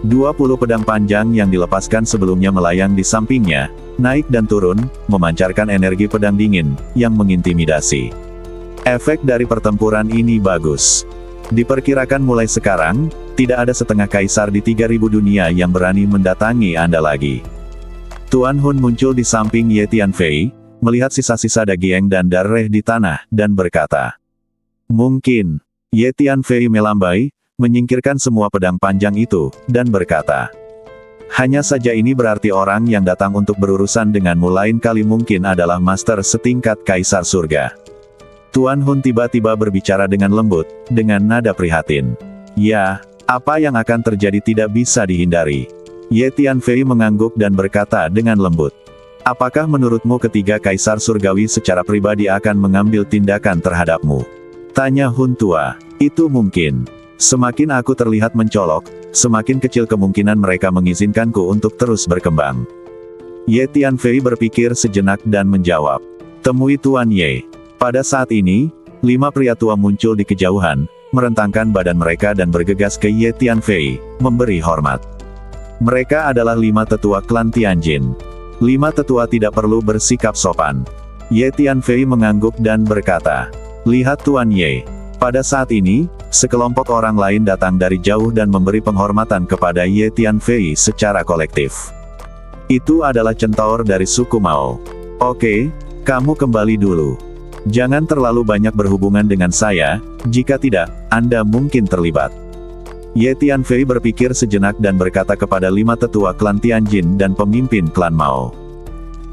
20 pedang panjang yang dilepaskan sebelumnya melayang di sampingnya, naik dan turun, memancarkan energi pedang dingin, yang mengintimidasi. Efek dari pertempuran ini bagus. Diperkirakan mulai sekarang, tidak ada setengah kaisar di 3000 dunia yang berani mendatangi Anda lagi. Tuan Hun muncul di samping Ye Tianfei, melihat sisa-sisa daging dan darah di tanah, dan berkata, "Mungkin." Ye Tianfei melambai, menyingkirkan semua pedang panjang itu, dan berkata, "Hanya saja ini berarti orang yang datang untuk berurusan denganmu lain kali mungkin adalah master setingkat kaisar surga." Tuan Hun tiba-tiba berbicara dengan lembut, dengan nada prihatin. "Ya, apa yang akan terjadi tidak bisa dihindari." Ye Tianfei mengangguk dan berkata dengan lembut, "Apakah menurutmu ketiga kaisar surgawi secara pribadi akan mengambil tindakan terhadapmu?" Tanya Hun tua. "Itu mungkin. Semakin aku terlihat mencolok, semakin kecil kemungkinan mereka mengizinkanku untuk terus berkembang." Ye Tianfei berpikir sejenak dan menjawab, "Temui Tuan Ye." Pada saat ini, 5 pria tua muncul di kejauhan, merentangkan badan mereka dan bergegas ke Ye Tianfei, memberi hormat. Mereka adalah 5 tetua klan Tianjin. 5 tetua tidak perlu bersikap sopan. Ye Tianfei mengangguk dan berkata, "Lihat Tuan Ye." Pada saat ini, sekelompok orang lain datang dari jauh dan memberi penghormatan kepada Ye Tianfei secara kolektif. Itu adalah centaur dari suku Mao. "Oke, kamu kembali dulu. Jangan terlalu banyak berhubungan dengan saya, jika tidak, Anda mungkin terlibat." Ye Tianfei berpikir sejenak dan berkata kepada 5 tetua klan Tianjin dan pemimpin klan Mao.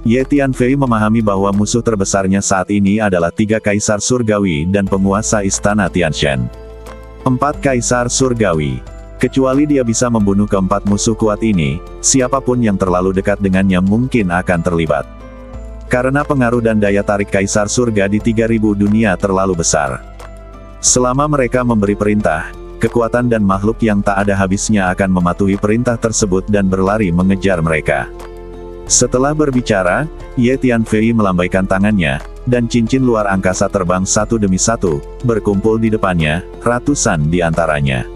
Ye Tianfei memahami bahwa musuh terbesarnya saat ini adalah 3 kaisar surgawi dan penguasa istana Tianshan. 4 kaisar surgawi. Kecuali dia bisa membunuh keempat musuh kuat ini, siapapun yang terlalu dekat dengannya mungkin akan terlibat. Karena pengaruh dan daya tarik kaisar surga di 3000 dunia terlalu besar. Selama mereka memberi perintah, kekuatan dan makhluk yang tak ada habisnya akan mematuhi perintah tersebut dan berlari mengejar mereka. Setelah berbicara, Ye Tianfei melambaikan tangannya, dan cincin luar angkasa terbang satu demi satu, berkumpul di depannya, ratusan di antaranya.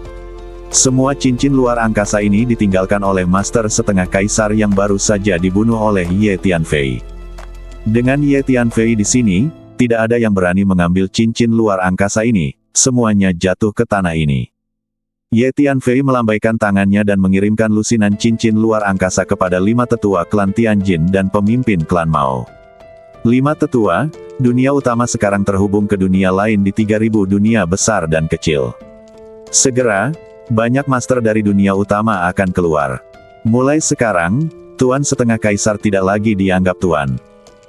Semua cincin luar angkasa ini ditinggalkan oleh master setengah kaisar yang baru saja dibunuh oleh Ye Tianfei. Dengan Ye Tianfei di sini, tidak ada yang berani mengambil cincin luar angkasa ini, semuanya jatuh ke tanah ini. Ye Tianfei melambaikan tangannya dan mengirimkan lusinan cincin luar angkasa kepada 5 tetua klan Tianjin dan pemimpin klan Mao. 5 tetua, dunia utama sekarang terhubung ke dunia lain di 3000 dunia besar dan kecil. Segera, banyak master dari dunia utama akan keluar. Mulai sekarang, Tuan setengah kaisar tidak lagi dianggap tuan.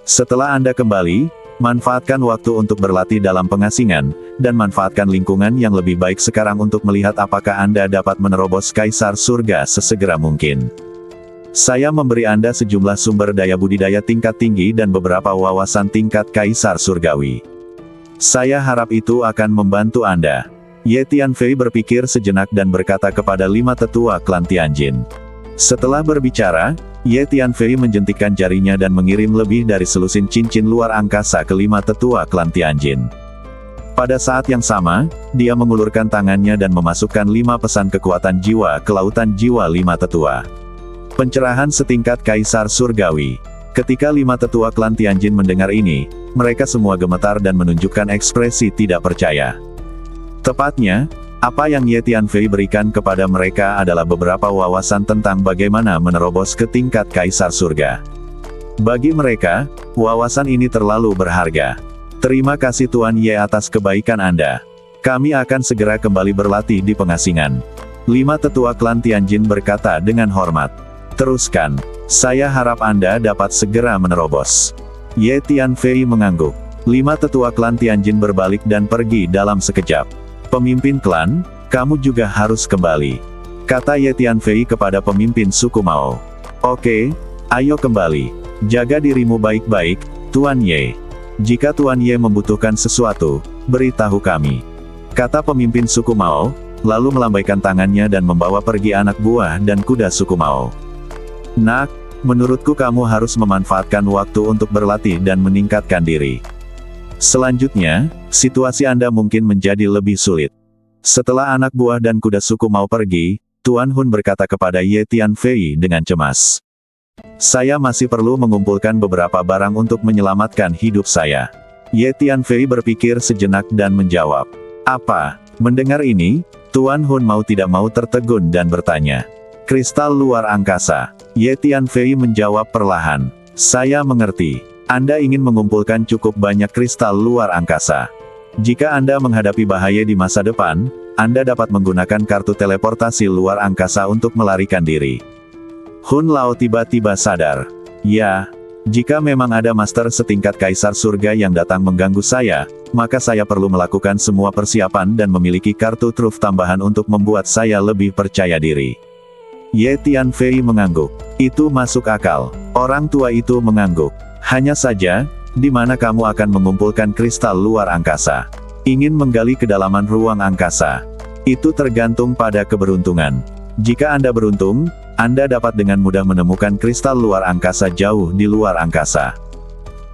Setelah Anda kembali, manfaatkan waktu untuk berlatih dalam pengasingan, dan manfaatkan lingkungan yang lebih baik sekarang untuk melihat apakah Anda dapat menerobos kaisar surga sesegera mungkin. Saya memberi Anda sejumlah sumber daya budidaya tingkat tinggi dan beberapa wawasan tingkat kaisar surgawi. Saya harap itu akan membantu Anda. Ye Tianfei berpikir sejenak dan berkata kepada 5 tetua klan Tianjin. Setelah berbicara, Ye Tianfei menjentikkan jarinya dan mengirim lebih dari selusin cincin luar angkasa ke 5 tetua klan Tianjin. Pada saat yang sama, dia mengulurkan tangannya dan memasukkan 5 pesan kekuatan jiwa ke lautan jiwa 5 tetua. Pencerahan setingkat kaisar surgawi. Ketika 5 tetua klan Tianjin mendengar ini, mereka semua gemetar dan menunjukkan ekspresi tidak percaya. Tepatnya, Apa yang Ye Tianfei berikan kepada mereka adalah beberapa wawasan tentang bagaimana menerobos ke tingkat Kaisar Surga. Bagi mereka, wawasan ini terlalu berharga. Terima kasih Tuan Ye atas kebaikan Anda. Kami akan segera kembali berlatih di pengasingan. 5 tetua klan Tianjin berkata dengan hormat. Teruskan. Saya harap Anda dapat segera menerobos. Ye Tianfei mengangguk. 5 tetua klan Tianjin berbalik dan pergi dalam sekejap. Pemimpin klan, kamu juga harus kembali. Kata Ye Tianfei kepada pemimpin suku Mao. Oke, ayo kembali. Jaga dirimu baik-baik, Tuan Ye. Jika Tuan Ye membutuhkan sesuatu, beritahu kami. Kata pemimpin suku Mao, lalu melambaikan tangannya dan membawa pergi anak buah dan kuda suku Mao. Nak, menurutku kamu harus memanfaatkan waktu untuk berlatih dan meningkatkan diri. Selanjutnya, situasi Anda mungkin menjadi lebih sulit. Setelah anak buah dan kuda suku Mao pergi, Tuan Hun berkata kepada Ye Tianfei dengan cemas. Saya masih perlu mengumpulkan beberapa barang untuk menyelamatkan hidup saya. Ye Tianfei berpikir sejenak dan menjawab. Apa? Mendengar ini, Tuan Hun mau tidak mau tertegun dan bertanya. Kristal luar angkasa. Ye Tianfei menjawab perlahan. Saya mengerti. Anda ingin mengumpulkan cukup banyak kristal luar angkasa. Jika Anda menghadapi bahaya di masa depan, Anda dapat menggunakan kartu teleportasi luar angkasa untuk melarikan diri. Hun Lao tiba-tiba sadar. Ya, jika memang ada master setingkat Kaisar Surga yang datang mengganggu saya, maka saya perlu melakukan semua persiapan dan memiliki kartu truf tambahan untuk membuat saya lebih percaya diri. Ye Tianfei mengangguk. Itu masuk akal. Orang tua itu mengangguk. Hanya saja, di mana kamu akan mengumpulkan kristal luar angkasa? Ingin menggali kedalaman ruang angkasa? Itu tergantung pada keberuntungan. Jika Anda beruntung, Anda dapat dengan mudah menemukan kristal luar angkasa jauh di luar angkasa.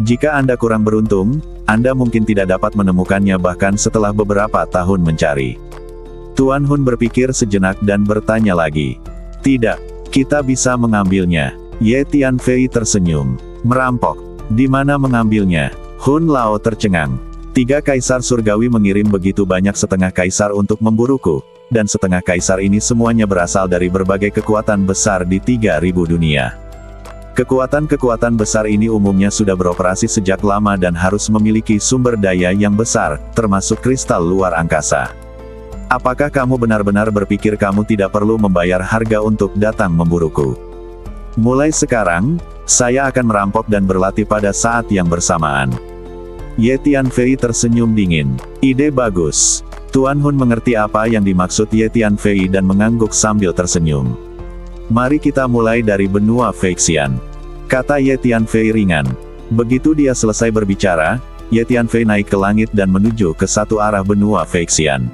Jika Anda kurang beruntung, Anda mungkin tidak dapat menemukannya bahkan setelah beberapa tahun mencari. Tuan Hun berpikir sejenak dan bertanya lagi. Tidak, kita bisa mengambilnya. Ye Tianfei tersenyum. Merampok. Di mana mengambilnya? Hun Lao tercengang. 3 kaisar surgawi mengirim begitu banyak setengah kaisar untuk memburuku, dan setengah kaisar ini semuanya berasal dari berbagai kekuatan besar di 3000 dunia. Kekuatan-kekuatan besar ini umumnya sudah beroperasi sejak lama dan harus memiliki sumber daya yang besar, termasuk kristal luar angkasa. Apakah kamu benar-benar berpikir kamu tidak perlu membayar harga untuk datang memburuku? Mulai sekarang, saya akan merampok dan berlatih pada saat yang bersamaan. Ye Tianfei tersenyum dingin. Ide bagus. Tuan Hun mengerti apa yang dimaksud Ye Tianfei dan mengangguk sambil tersenyum. Mari kita mulai dari benua Feixian. Kata Ye Tianfei ringan. Begitu dia selesai berbicara, Ye Tianfei naik ke langit dan menuju ke satu arah benua Feixian.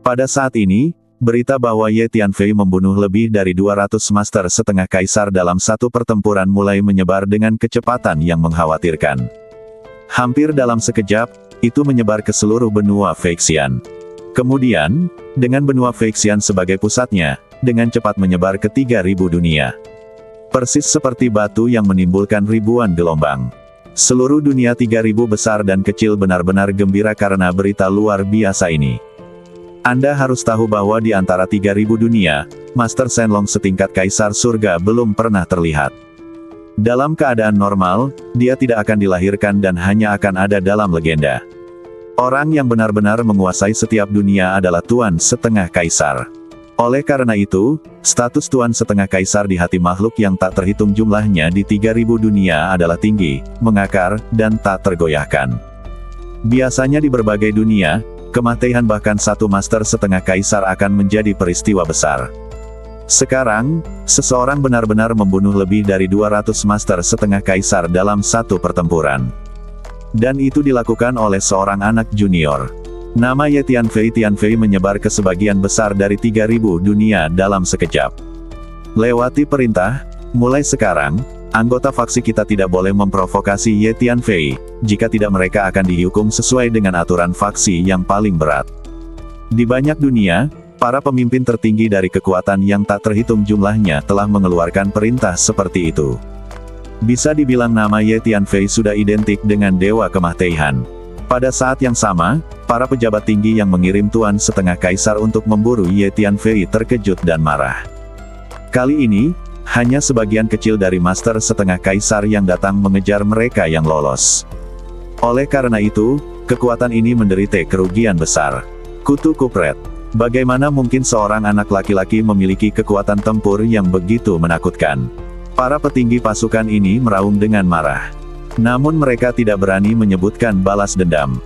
Pada saat ini, berita bahwa Ye Tianfei membunuh lebih dari 200 master setengah kaisar dalam satu pertempuran mulai menyebar dengan kecepatan yang mengkhawatirkan. Hampir dalam sekejap, itu menyebar ke seluruh benua Feixian. Kemudian, dengan benua Feixian sebagai pusatnya, dengan cepat menyebar ke 3000 dunia. Persis seperti batu yang menimbulkan ribuan gelombang. Seluruh dunia 3000 besar dan kecil benar-benar gembira karena berita luar biasa ini. Anda harus tahu bahwa di antara 3000 dunia, Master Shenlong setingkat Kaisar Surga belum pernah terlihat. Dalam keadaan normal, dia tidak akan dilahirkan dan hanya akan ada dalam legenda. Orang yang benar-benar menguasai setiap dunia adalah Tuan Setengah Kaisar. Oleh karena itu, status Tuan Setengah Kaisar di hati makhluk yang tak terhitung jumlahnya di 3000 dunia adalah tinggi, mengakar, dan tak tergoyahkan. Biasanya di berbagai dunia, kematian bahkan satu Master Setengah Kaisar akan menjadi peristiwa besar. Sekarang, seseorang benar-benar membunuh lebih dari 200 Master Setengah Kaisar dalam satu pertempuran. Dan itu dilakukan oleh seorang anak junior. Nama Ye Tianfei menyebar ke sebagian besar dari 3000 dunia dalam sekejap. Lewati perintah, mulai sekarang, anggota faksi kita tidak boleh memprovokasi Ye Tianfei, jika tidak mereka akan dihukum sesuai dengan aturan faksi yang paling berat. Di banyak dunia, para pemimpin tertinggi dari kekuatan yang tak terhitung jumlahnya telah mengeluarkan perintah seperti itu. Bisa dibilang nama Ye Tianfei sudah identik dengan dewa kematian. Pada saat yang sama, para pejabat tinggi yang mengirim Tuan Setengah Kaisar untuk memburu Ye Tianfei terkejut dan marah. Kali ini, hanya sebagian kecil dari Master Setengah Kaisar yang datang mengejar mereka yang lolos. Oleh karena itu, kekuatan ini menderita kerugian besar. Kutu Kupret. Bagaimana mungkin seorang anak laki-laki memiliki kekuatan tempur yang begitu menakutkan? Para petinggi pasukan ini meraung dengan marah. Namun mereka tidak berani menyebutkan balas dendam.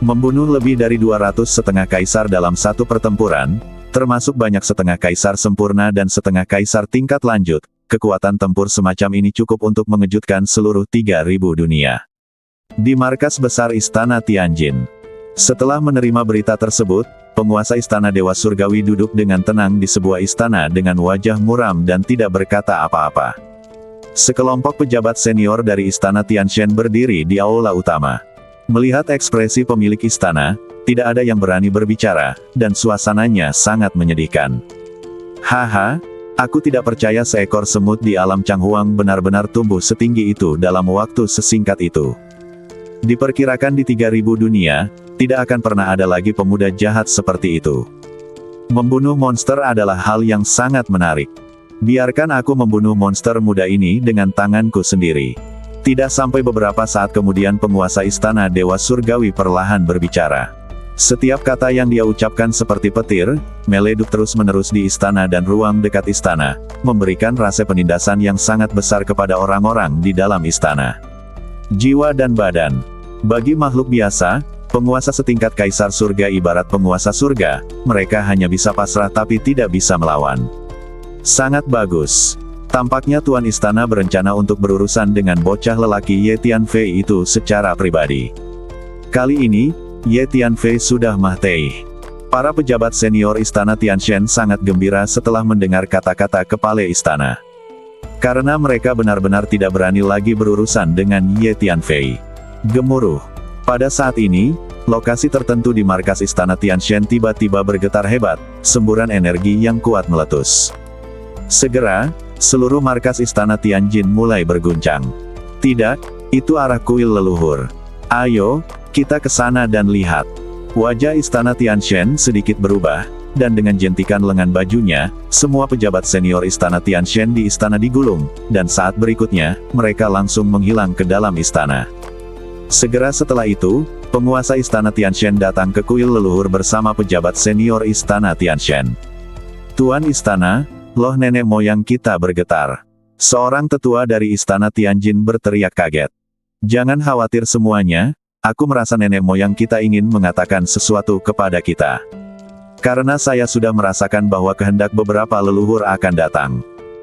Membunuh lebih dari 200 setengah kaisar dalam satu pertempuran, termasuk banyak setengah kaisar sempurna dan setengah kaisar tingkat lanjut, kekuatan tempur semacam ini cukup untuk mengejutkan seluruh 3.000 dunia. Di markas besar Istana Tianjin. Setelah menerima berita tersebut, penguasa Istana Dewa Surgawi duduk dengan tenang di sebuah istana dengan wajah muram dan tidak berkata apa-apa. Sekelompok pejabat senior dari Istana Tianshan berdiri di aula utama. Melihat ekspresi pemilik istana, tidak ada yang berani berbicara, dan suasananya sangat menyedihkan. Haha, aku tidak percaya seekor semut di alam Changhuang benar-benar tumbuh setinggi itu dalam waktu sesingkat itu. Diperkirakan di 3.000 dunia, tidak akan pernah ada lagi pemuda jahat seperti itu. Membunuh monster adalah hal yang sangat menarik. Biarkan aku membunuh monster muda ini dengan tanganku sendiri. Tidak sampai beberapa saat kemudian penguasa Istana Dewa Surgawi perlahan berbicara. Setiap kata yang dia ucapkan seperti petir, meleduk terus-menerus di istana dan ruang dekat istana, memberikan rasa penindasan yang sangat besar kepada orang-orang di dalam istana. Jiwa dan badan. Bagi makhluk biasa, penguasa setingkat kaisar surga ibarat penguasa surga, mereka hanya bisa pasrah tapi tidak bisa melawan. Sangat bagus. Tampaknya Tuan Istana berencana untuk berurusan dengan bocah lelaki Ye Tianfei itu secara pribadi. Kali ini, Ye Tianfei sudah mati. Para pejabat senior Istana Tianshan sangat gembira setelah mendengar kata-kata kepala istana. Karena mereka benar-benar tidak berani lagi berurusan dengan Ye Tianfei. Gemuruh. Pada saat ini, lokasi tertentu di markas Istana Tianshan tiba-tiba bergetar hebat, semburan energi yang kuat meletus. Segera, seluruh markas Istana Tianjin mulai berguncang. Tidak, itu arah kuil leluhur. Ayo, kita ke sana dan lihat. Wajah Istana Tianshan sedikit berubah, dan dengan jentikan lengan bajunya, semua pejabat senior Istana Tianshan di istana digulung, dan saat berikutnya, mereka langsung menghilang ke dalam istana. Segera setelah itu, penguasa Istana Tianshan datang ke kuil leluhur bersama pejabat senior Istana Tianshan. Tuan Istana, loh nenek moyang kita bergetar. Seorang tetua dari Istana Tianjin berteriak kaget. Jangan khawatir semuanya, aku merasa nenek moyang kita ingin mengatakan sesuatu kepada kita. Karena saya sudah merasakan bahwa kehendak beberapa leluhur akan datang.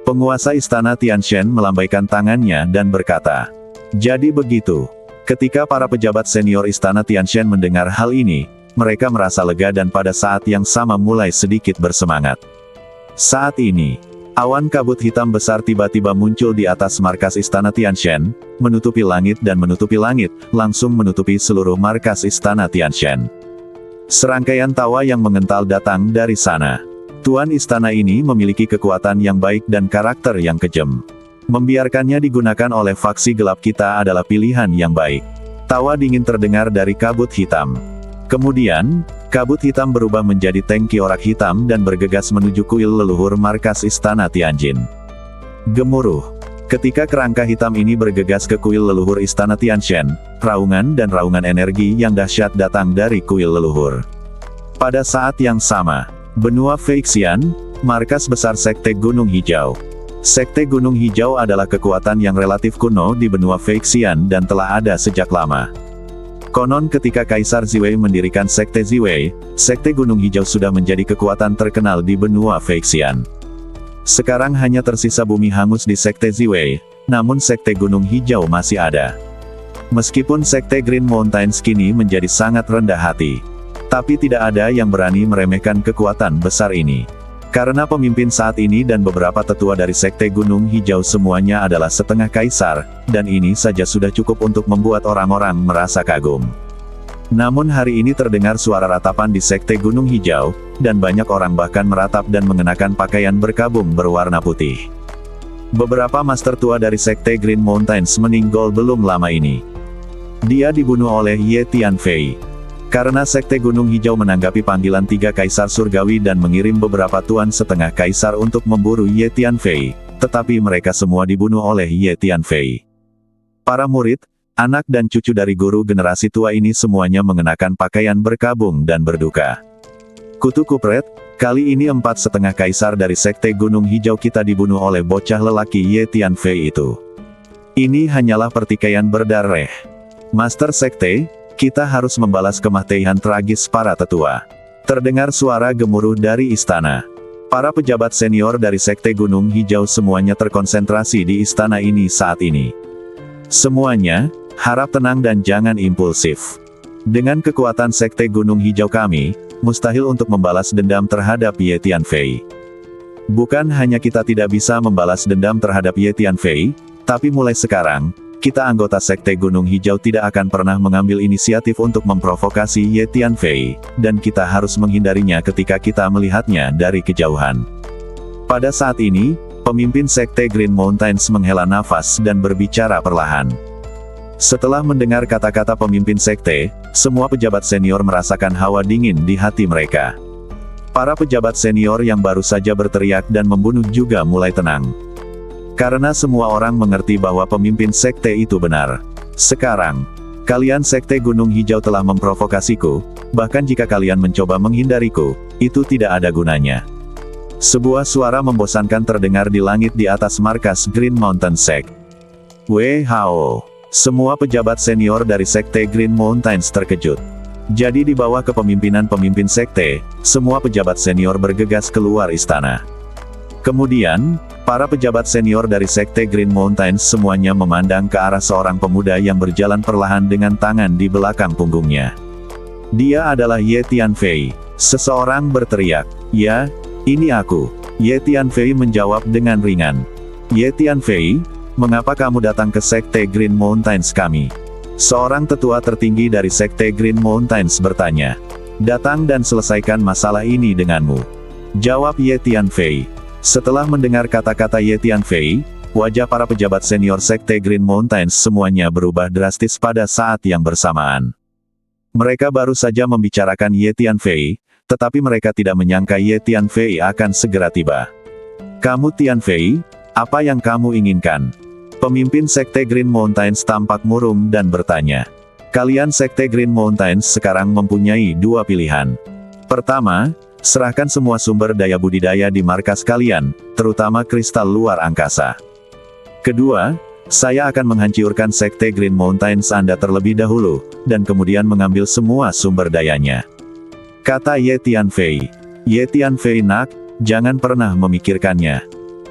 Penguasa Istana Tianshan melambaikan tangannya dan berkata, jadi begitu. Ketika para pejabat senior Istana Tianshan mendengar hal ini, mereka merasa lega dan pada saat yang sama mulai sedikit bersemangat. Saat ini, awan kabut hitam besar tiba-tiba muncul di atas markas Istana Tianshan, menutupi langit dan menutupi langit, langsung menutupi seluruh markas Istana Tianshan. Serangkaian tawa yang mengental datang dari sana. Tuan istana ini memiliki kekuatan yang baik dan karakter yang kejam. Membiarkannya digunakan oleh faksi gelap kita adalah pilihan yang baik. Tawa dingin terdengar dari kabut hitam. Kemudian, kabut hitam berubah menjadi tangki orak hitam dan bergegas menuju kuil leluhur markas Istana Tianjin. Gemuruh. Ketika kerangka hitam ini bergegas ke kuil leluhur Istana Tianshan, raungan dan raungan energi yang dahsyat datang dari kuil leluhur. Pada saat yang sama, benua Feixian, markas besar Sekte Gunung Hijau. Sekte Gunung Hijau adalah kekuatan yang relatif kuno di benua Feixian dan telah ada sejak lama. Konon ketika Kaisar Ziwei mendirikan Sekte Ziwei, Sekte Gunung Hijau sudah menjadi kekuatan terkenal di benua Feixian. Sekarang hanya tersisa bumi hangus di Sekte Ziwei, namun Sekte Gunung Hijau masih ada. Meskipun Sekte Green Mountains kini menjadi sangat rendah hati, tapi tidak ada yang berani meremehkan kekuatan besar ini. Karena pemimpin saat ini dan beberapa tetua dari Sekte Gunung Hijau semuanya adalah setengah kaisar, dan ini saja sudah cukup untuk membuat orang-orang merasa kagum. Namun hari ini terdengar suara ratapan di Sekte Gunung Hijau, dan banyak orang bahkan meratap dan mengenakan pakaian berkabung berwarna putih. Beberapa master tua dari Sekte Green Mountains meninggal belum lama ini. Dia dibunuh oleh Ye Tianfei. Karena Sekte Gunung Hijau menanggapi panggilan 3 kaisar surgawi dan mengirim beberapa tuan setengah kaisar untuk memburu Ye Tianfei, tetapi mereka semua dibunuh oleh Ye Tianfei. Para murid, anak dan cucu dari guru generasi tua ini semuanya mengenakan pakaian berkabung dan berduka. Kutu kupret, kali ini 4,5 kaisar dari Sekte Gunung Hijau kita dibunuh oleh bocah lelaki Ye Tianfei itu. Ini hanyalah pertikaian berdarah. Master Sekte, kita harus membalas kematian tragis para tetua. Terdengar suara gemuruh dari istana. Para pejabat senior dari Sekte Gunung Hijau semuanya terkonsentrasi di istana ini saat ini. Semuanya, harap tenang dan jangan impulsif. Dengan kekuatan Sekte Gunung Hijau kami, mustahil untuk membalas dendam terhadap Ye Tianfei. Bukan hanya kita tidak bisa membalas dendam terhadap Ye Tianfei, tapi mulai sekarang, kita anggota Sekte Gunung Hijau tidak akan pernah mengambil inisiatif untuk memprovokasi Ye Tianfei, dan kita harus menghindarinya ketika kita melihatnya dari kejauhan. Pada saat ini, pemimpin Sekte Green Mountains menghela nafas dan berbicara perlahan. Setelah mendengar kata-kata pemimpin Sekte, semua pejabat senior merasakan hawa dingin di hati mereka. Para pejabat senior yang baru saja berteriak dan membunuh juga mulai tenang. Karena semua orang mengerti bahwa pemimpin sekte itu benar. Sekarang, kalian Sekte Gunung Hijau telah memprovokasiku, bahkan jika kalian mencoba menghindariku, itu tidak ada gunanya. Sebuah suara membosankan terdengar di langit di atas markas Green Mountain Sect. WHO. Semua pejabat senior dari Sekte Green Mountains terkejut. Jadi di bawah kepemimpinan pemimpin sekte, semua pejabat senior bergegas keluar istana. Kemudian, para pejabat senior dari Sekte Green Mountains semuanya memandang ke arah seorang pemuda yang berjalan perlahan dengan tangan di belakang punggungnya. Dia adalah Ye Tianfei. Seseorang berteriak, "Ya, ini aku." Ye Tianfei menjawab dengan ringan. "Ye Tianfei, mengapa kamu datang ke Sekte Green Mountains kami?" Seorang tetua tertinggi dari Sekte Green Mountains bertanya. "Datang dan selesaikan masalah ini denganmu," jawab Ye Tianfei. Setelah mendengar kata-kata Ye Tianfei, wajah para pejabat senior Sekte Green Mountains semuanya berubah drastis pada saat yang bersamaan. Mereka baru saja membicarakan Ye Tianfei, tetapi mereka tidak menyangka Ye Tianfei akan segera tiba. "Kamu Tianfei, apa yang kamu inginkan?" Pemimpin Sekte Green Mountains tampak murung dan bertanya. "Kalian Sekte Green Mountains sekarang mempunyai 2 pilihan. Pertama, serahkan semua sumber daya budidaya di markas kalian, terutama kristal luar angkasa. Kedua, saya akan menghancurkan Sekte Green Mountains Anda terlebih dahulu, dan kemudian mengambil semua sumber dayanya," kata Ye Tianfei. Ye Tianfei nak, jangan pernah memikirkannya.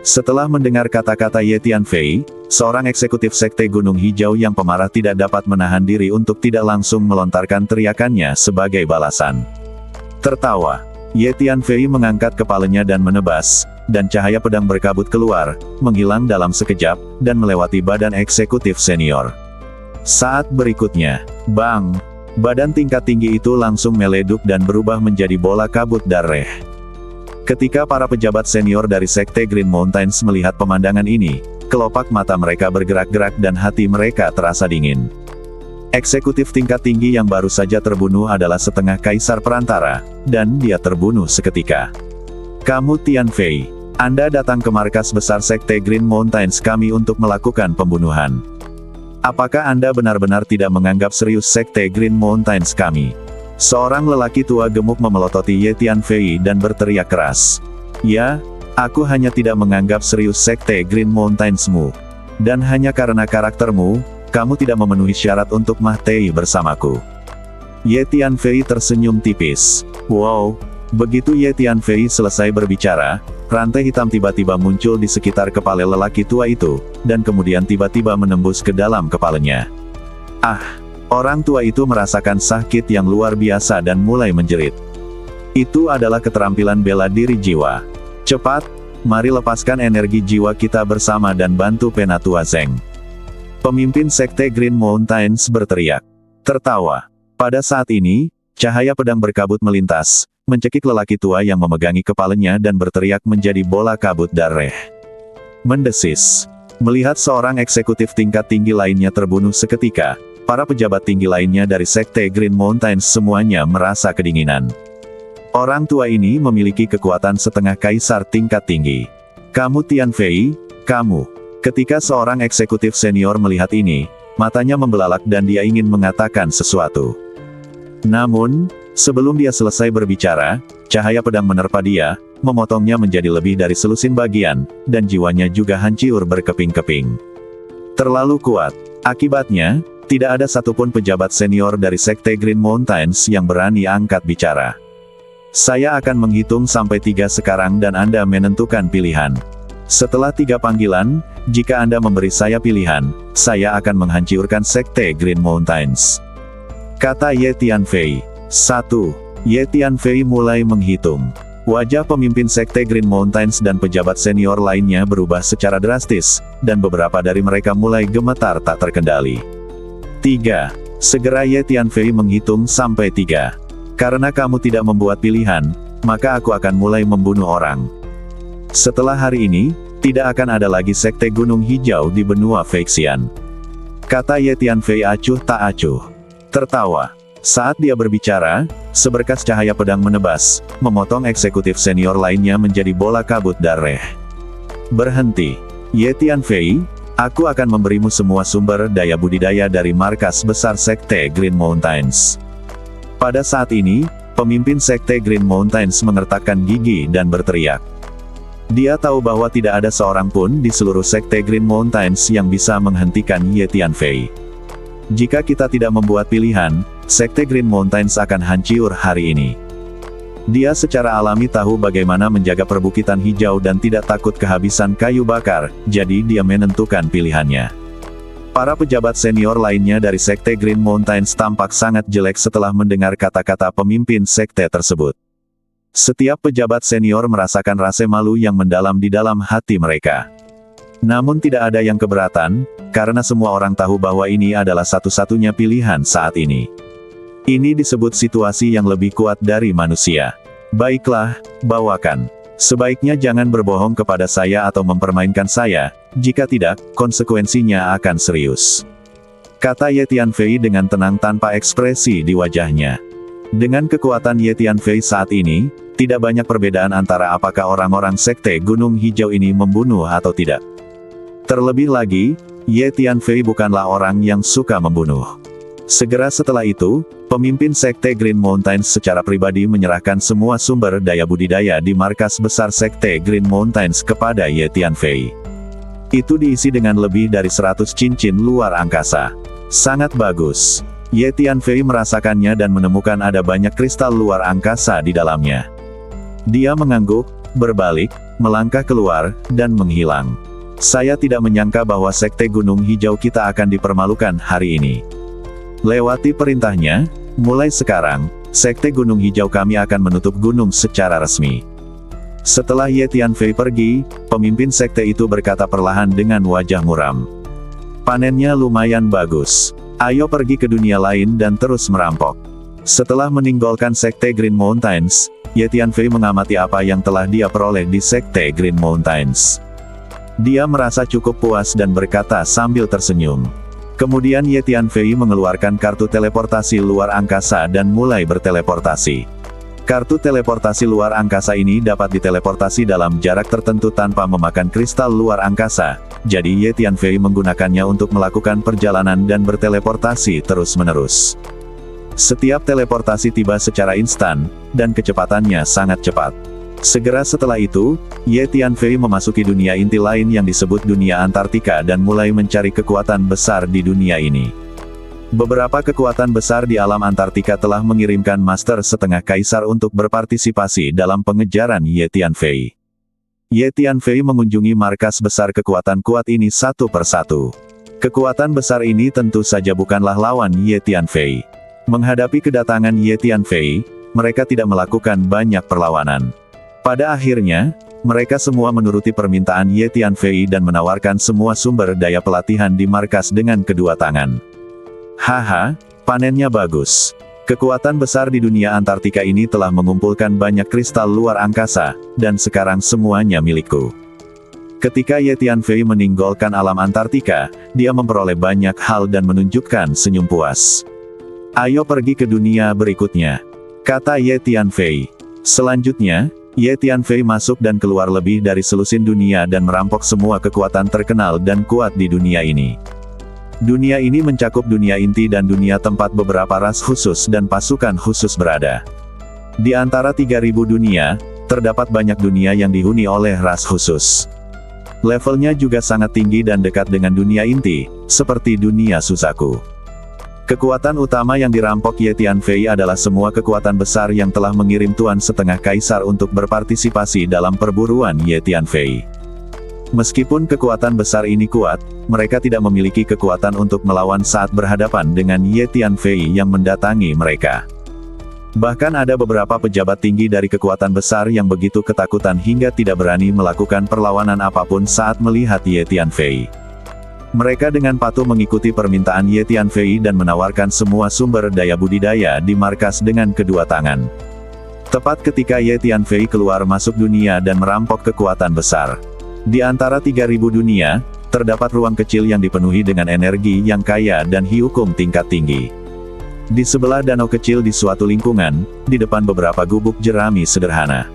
Setelah mendengar kata-kata Ye Tianfei, seorang eksekutif Sekte Gunung Hijau yang pemarah tidak dapat menahan diri untuk tidak langsung melontarkan teriakannya sebagai balasan. Tertawa. Ye Tianfei mengangkat kepalanya dan menebas, dan cahaya pedang berkabut keluar, menghilang dalam sekejap, dan melewati badan eksekutif senior. Saat berikutnya, bang! Badan tingkat tinggi itu langsung meleduk dan berubah menjadi bola kabut darah. Ketika para pejabat senior dari Sekte Green Mountains melihat pemandangan ini, kelopak mata mereka bergerak-gerak dan hati mereka terasa dingin. Eksekutif tingkat tinggi yang baru saja terbunuh adalah setengah kaisar perantara, dan dia terbunuh seketika. "Kamu Tianfei, Anda datang ke markas besar Sekte Green Mountains kami untuk melakukan pembunuhan. Apakah Anda benar-benar tidak menganggap serius Sekte Green Mountains kami?" Seorang lelaki tua gemuk memelototi Ye Tianfei dan berteriak keras. "Ya, aku hanya tidak menganggap serius Sekte Green Mountains-mu. Dan hanya karena karaktermu, kamu tidak memenuhi syarat untuk mati bersamaku." Ye Tianfei tersenyum tipis. Wow! Begitu Ye Tianfei selesai berbicara, rantai hitam tiba-tiba muncul di sekitar kepala lelaki tua itu, dan kemudian tiba-tiba menembus ke dalam kepalanya. Ah! Orang tua itu merasakan sakit yang luar biasa dan mulai menjerit. Itu adalah keterampilan bela diri jiwa. Cepat, mari lepaskan energi jiwa kita bersama dan bantu Penatua Zeng. Pemimpin Sekte Green Mountains berteriak. Tertawa. Pada saat ini, cahaya pedang berkabut melintas, mencekik lelaki tua yang memegangi kepalanya dan berteriak menjadi bola kabut darah. Mendesis. Melihat seorang eksekutif tingkat tinggi lainnya terbunuh seketika, para pejabat tinggi lainnya dari Sekte Green Mountains semuanya merasa kedinginan. Orang tua ini memiliki kekuatan setengah kaisar tingkat tinggi. Kamu Tian Fei, kamu. Ketika seorang eksekutif senior melihat ini, matanya membelalak dan dia ingin mengatakan sesuatu. Namun, sebelum dia selesai berbicara, cahaya pedang menerpa dia, memotongnya menjadi lebih dari selusin bagian, dan jiwanya juga hancur berkeping-keping. Terlalu kuat. Akibatnya, tidak ada satupun pejabat senior dari Sekte Green Mountains yang berani angkat bicara. Saya akan menghitung sampai 3 sekarang dan Anda menentukan pilihan. Setelah 3 panggilan, jika Anda memberi saya pilihan, saya akan menghancurkan Sekte Green Mountains. Kata Ye Tianfei. 1. Ye Tianfei mulai menghitung. Wajah pemimpin Sekte Green Mountains dan pejabat senior lainnya berubah secara drastis, dan beberapa dari mereka mulai gemetar tak terkendali. 3. Segera Ye Tianfei menghitung sampai 3. Karena kamu tidak membuat pilihan, maka aku akan mulai membunuh orang. Setelah hari ini, tidak akan ada lagi Sekte Gunung Hijau di benua Feixian. Kata Ye Tianfei acuh tak acuh. Tertawa. Saat dia berbicara, seberkas cahaya pedang menebas, memotong eksekutif senior lainnya menjadi bola kabut darah. Berhenti. Ye Tianfei, aku akan memberimu semua sumber daya budidaya dari markas besar Sekte Green Mountains. Pada saat ini, pemimpin Sekte Green Mountains mengertakkan gigi dan berteriak. Dia tahu bahwa tidak ada seorang pun di seluruh Sekte Green Mountains yang bisa menghentikan Ye Tianfei. Jika kita tidak membuat pilihan, Sekte Green Mountains akan hancur hari ini. Dia secara alami tahu bagaimana menjaga perbukitan hijau dan tidak takut kehabisan kayu bakar, jadi dia menentukan pilihannya. Para pejabat senior lainnya dari Sekte Green Mountains tampak sangat jelek setelah mendengar kata-kata pemimpin sekte tersebut. Setiap pejabat senior merasakan rasa malu yang mendalam di dalam hati mereka. Namun tidak ada yang keberatan, karena semua orang tahu bahwa ini adalah satu-satunya pilihan saat ini. Ini disebut situasi yang lebih kuat dari manusia. Baiklah, bawakan. Sebaiknya jangan berbohong kepada saya atau mempermainkan saya, jika tidak, konsekuensinya akan serius. Kata Ye Tianfei dengan tenang tanpa ekspresi di wajahnya. Dengan kekuatan Ye Tianfei saat ini, tidak banyak perbedaan antara apakah orang-orang Sekte Gunung Hijau ini membunuh atau tidak. Terlebih lagi, Ye Tianfei bukanlah orang yang suka membunuh. Segera setelah itu, pemimpin Sekte Green Mountains secara pribadi menyerahkan semua sumber daya budidaya di markas besar Sekte Green Mountains kepada Ye Tianfei. Itu diisi dengan lebih dari 100 cincin luar angkasa. Sangat bagus. Ye Tianfei merasakannya dan menemukan ada banyak kristal luar angkasa di dalamnya. Dia mengangguk, berbalik, melangkah keluar, dan menghilang. Saya tidak menyangka bahwa Sekte Gunung Hijau kita akan dipermalukan hari ini. Lewati perintahnya, mulai sekarang, Sekte Gunung Hijau kami akan menutup gunung secara resmi. Setelah Ye Tianfei pergi, pemimpin sekte itu berkata perlahan dengan wajah muram. Panennya lumayan bagus. Ayo pergi ke dunia lain dan terus merampok. Setelah meninggalkan Sekte Green Mountains, Ye Tianfei mengamati apa yang telah dia peroleh di Sekte Green Mountains. Dia merasa cukup puas dan berkata sambil tersenyum. Kemudian Ye Tianfei mengeluarkan kartu teleportasi luar angkasa dan mulai berteleportasi. Kartu teleportasi luar angkasa ini dapat diteleportasi dalam jarak tertentu tanpa memakan kristal luar angkasa, jadi Ye Tianfei menggunakannya untuk melakukan perjalanan dan berteleportasi terus-menerus. Setiap teleportasi tiba secara instan, dan kecepatannya sangat cepat. Segera setelah itu, Ye Tianfei memasuki dunia inti lain yang disebut dunia Antartika dan mulai mencari kekuatan besar di dunia ini. Beberapa kekuatan besar di alam Antartika telah mengirimkan Master Setengah Kaisar untuk berpartisipasi dalam pengejaran Ye Tianfei. Ye Tianfei mengunjungi markas besar kekuatan kuat ini satu persatu. Kekuatan besar ini tentu saja bukanlah lawan Ye Tianfei. Menghadapi kedatangan Ye Tianfei, mereka tidak melakukan banyak perlawanan. Pada akhirnya, mereka semua menuruti permintaan Ye Tianfei dan menawarkan semua sumber daya pelatihan di markas dengan kedua tangan. Haha, panennya bagus. Kekuatan besar di dunia Antartika ini telah mengumpulkan banyak kristal luar angkasa, dan sekarang semuanya milikku. Ketika Ye Tianfei meninggalkan alam Antartika, dia memperoleh banyak hal dan menunjukkan senyum puas. "Ayo pergi ke dunia berikutnya," kata Ye Tianfei. Selanjutnya, Ye Tianfei masuk dan keluar lebih dari selusin dunia dan merampok semua kekuatan terkenal dan kuat di dunia ini. Dunia ini mencakup dunia inti dan dunia tempat beberapa ras khusus dan pasukan khusus berada. Di antara 3.000 dunia, terdapat banyak dunia yang dihuni oleh ras khusus. Levelnya juga sangat tinggi dan dekat dengan dunia inti, seperti dunia Suzaku. Kekuatan utama yang dirampok Ye Tianfei adalah semua kekuatan besar yang telah mengirim Tuan Setengah Kaisar untuk berpartisipasi dalam perburuan Ye Tianfei. Meskipun kekuatan besar ini kuat, mereka tidak memiliki kekuatan untuk melawan saat berhadapan dengan Ye Tianfei yang mendatangi mereka. Bahkan ada beberapa pejabat tinggi dari kekuatan besar yang begitu ketakutan hingga tidak berani melakukan perlawanan apapun saat melihat Ye Tianfei. Mereka dengan patuh mengikuti permintaan Ye Tianfei dan menawarkan semua sumber daya budidaya di markas dengan kedua tangan. Tepat ketika Ye Tianfei keluar masuk dunia dan merampok kekuatan besar. Di antara 3.000 dunia, terdapat ruang kecil yang dipenuhi dengan energi yang kaya dan hukum tingkat tinggi. Di sebelah danau kecil di suatu lingkungan, di depan beberapa gubuk jerami sederhana.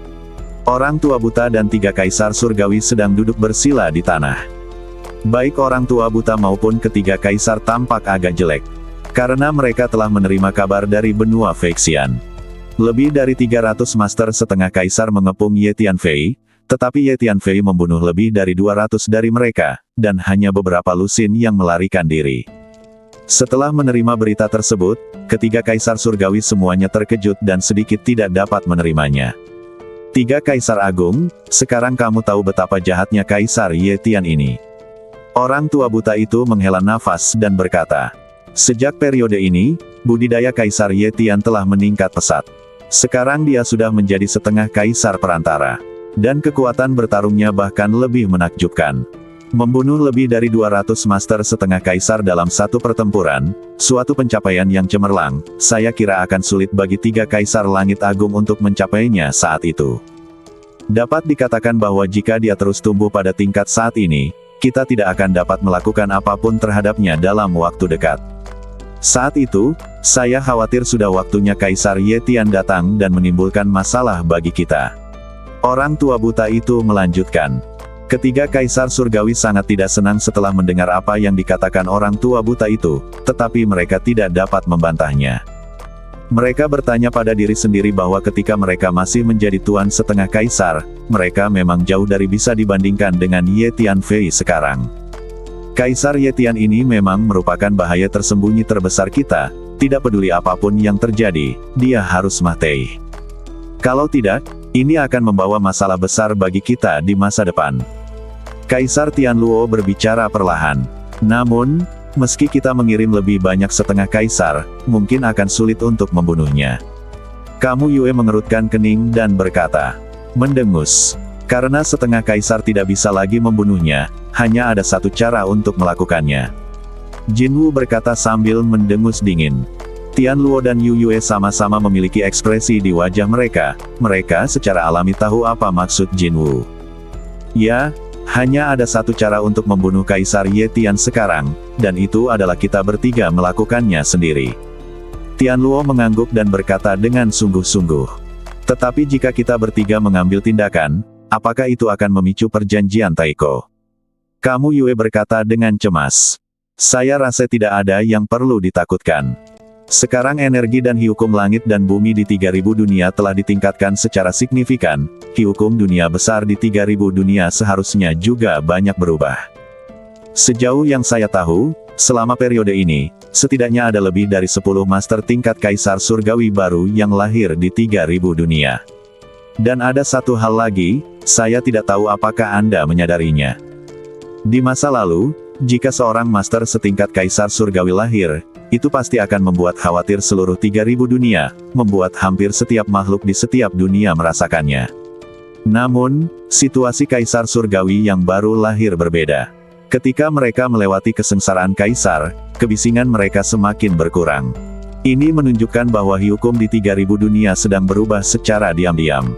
Orang tua buta dan 3 kaisar surgawi sedang duduk bersila di tanah. Baik orang tua buta maupun ketiga kaisar tampak agak jelek, karena mereka telah menerima kabar dari benua Feixian. Lebih dari 300 master setengah kaisar mengepung Ye Tianfei, tetapi Ye Tianfei membunuh lebih dari 200 dari mereka, dan hanya beberapa lusin yang melarikan diri. Setelah menerima berita tersebut, ketiga kaisar surgawi semuanya terkejut dan sedikit tidak dapat menerimanya. 3 kaisar agung, sekarang kamu tahu betapa jahatnya Kaisar Ye Tian ini. Orang tua buta itu menghela nafas dan berkata, "Sejak periode ini, budidaya Kaisar Ye Tian telah meningkat pesat. Sekarang dia sudah menjadi setengah kaisar perantara. Dan kekuatan bertarungnya bahkan lebih menakjubkan. Membunuh lebih dari 200 master setengah kaisar dalam satu pertempuran, suatu pencapaian yang cemerlang, saya kira akan sulit bagi 3 kaisar langit agung untuk mencapainya saat itu. Dapat dikatakan bahwa jika dia terus tumbuh pada tingkat saat ini, kita tidak akan dapat melakukan apapun terhadapnya dalam waktu dekat. Saat itu, saya khawatir sudah waktunya Kaisar Ye Tian datang dan menimbulkan masalah bagi kita." Orang tua buta itu melanjutkan. Ketiga kaisar surgawi sangat tidak senang setelah mendengar apa yang dikatakan orang tua buta itu, tetapi mereka tidak dapat membantahnya. Mereka bertanya pada diri sendiri bahwa ketika mereka masih menjadi tuan setengah kaisar, mereka memang jauh dari bisa dibandingkan dengan Ye Tianfei sekarang. Kaisar Ye Tian ini memang merupakan bahaya tersembunyi terbesar kita, tidak peduli apapun yang terjadi, dia harus mati. Kalau tidak, ini akan membawa masalah besar bagi kita di masa depan. Kaisar Tianluo berbicara perlahan. "Namun, meski kita mengirim lebih banyak setengah kaisar, mungkin akan sulit untuk membunuhnya." Kamu Yue mengerutkan kening dan berkata, "Mendengus. Karena setengah kaisar tidak bisa lagi membunuhnya, hanya ada satu cara untuk melakukannya." Jinwu berkata sambil mendengus dingin. Tianluo dan Yu Yue sama-sama memiliki ekspresi di wajah mereka, mereka secara alami tahu apa maksud Jinwu. "Ya, hanya ada satu cara untuk membunuh Kaisar Ye Tian sekarang, dan itu adalah kita bertiga melakukannya sendiri." Tianluo mengangguk dan berkata dengan sungguh-sungguh. "Tetapi jika kita bertiga mengambil tindakan, apakah itu akan memicu perjanjian Taiko?" Kamu Yue berkata dengan cemas. "Saya rasa tidak ada yang perlu ditakutkan. Sekarang energi dan hukum langit dan bumi di 3.000 dunia telah ditingkatkan secara signifikan, hukum dunia besar di 3.000 dunia seharusnya juga banyak berubah. Sejauh yang saya tahu, selama periode ini, setidaknya ada lebih dari 10 master tingkat kaisar surgawi baru yang lahir di 3.000 dunia. Dan ada satu hal lagi, saya tidak tahu apakah Anda menyadarinya. Di masa lalu, jika seorang master setingkat kaisar surgawi lahir, itu pasti akan membuat khawatir seluruh 3.000 dunia, membuat hampir setiap makhluk di setiap dunia merasakannya. Namun, situasi kaisar surgawi yang baru lahir berbeda. Ketika mereka melewati kesengsaraan kaisar, kebisingan mereka semakin berkurang. Ini menunjukkan bahwa hukum di 3.000 dunia sedang berubah secara diam-diam.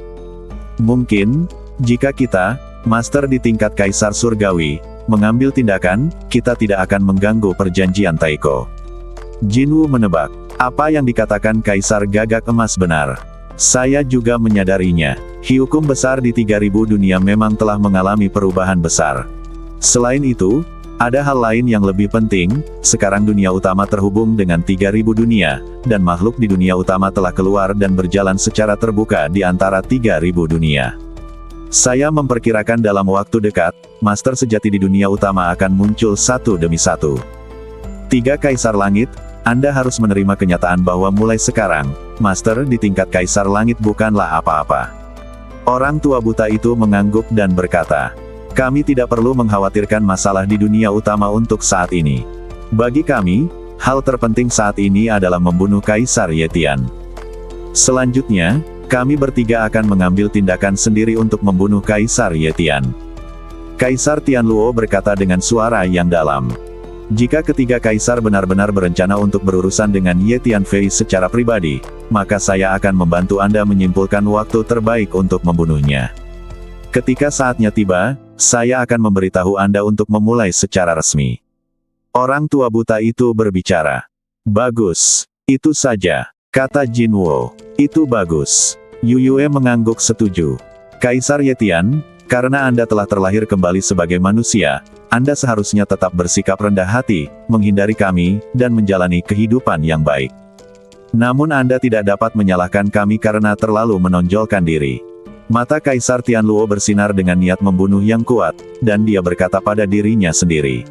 Mungkin, jika kita, Master di tingkat Kaisar Surgawi, mengambil tindakan, kita tidak akan mengganggu perjanjian Taiko. Jinwoo menebak, apa yang dikatakan Kaisar Gagak Emas benar. Saya juga menyadarinya, hukum besar di 3000 dunia memang telah mengalami perubahan besar. Selain itu, ada hal lain yang lebih penting, sekarang dunia utama terhubung dengan 3000 dunia, dan makhluk di dunia utama telah keluar dan berjalan secara terbuka di antara 3000 dunia. Saya memperkirakan dalam waktu dekat, master sejati di dunia utama akan muncul satu demi satu. 3 Kaisar Langit, Anda harus menerima kenyataan bahwa mulai sekarang, master di tingkat Kaisar Langit bukanlah apa-apa. Orang tua buta itu mengangguk dan berkata, kami tidak perlu mengkhawatirkan masalah di dunia utama untuk saat ini. Bagi kami, hal terpenting saat ini adalah membunuh Kaisar Yetian. Selanjutnya, kami bertiga akan mengambil tindakan sendiri untuk membunuh Kaisar Yetian. Kaisar Tianluo berkata dengan suara yang dalam. Jika ketiga kaisar benar-benar berencana untuk berurusan dengan Yetian Fei secara pribadi, maka saya akan membantu Anda menyimpulkan waktu terbaik untuk membunuhnya. Ketika saatnya tiba, saya akan memberitahu Anda untuk memulai secara resmi. Orang tua buta itu berbicara. Bagus, itu saja, kata Jinwoo. Itu bagus. Yuyue mengangguk setuju. Kaisar Yetian, karena Anda telah terlahir kembali sebagai manusia, Anda seharusnya tetap bersikap rendah hati, menghindari kami, dan menjalani kehidupan yang baik. Namun Anda tidak dapat menyalahkan kami karena terlalu menonjolkan diri. Mata Kaisar Tianluo bersinar dengan niat membunuh yang kuat, dan dia berkata pada dirinya sendiri.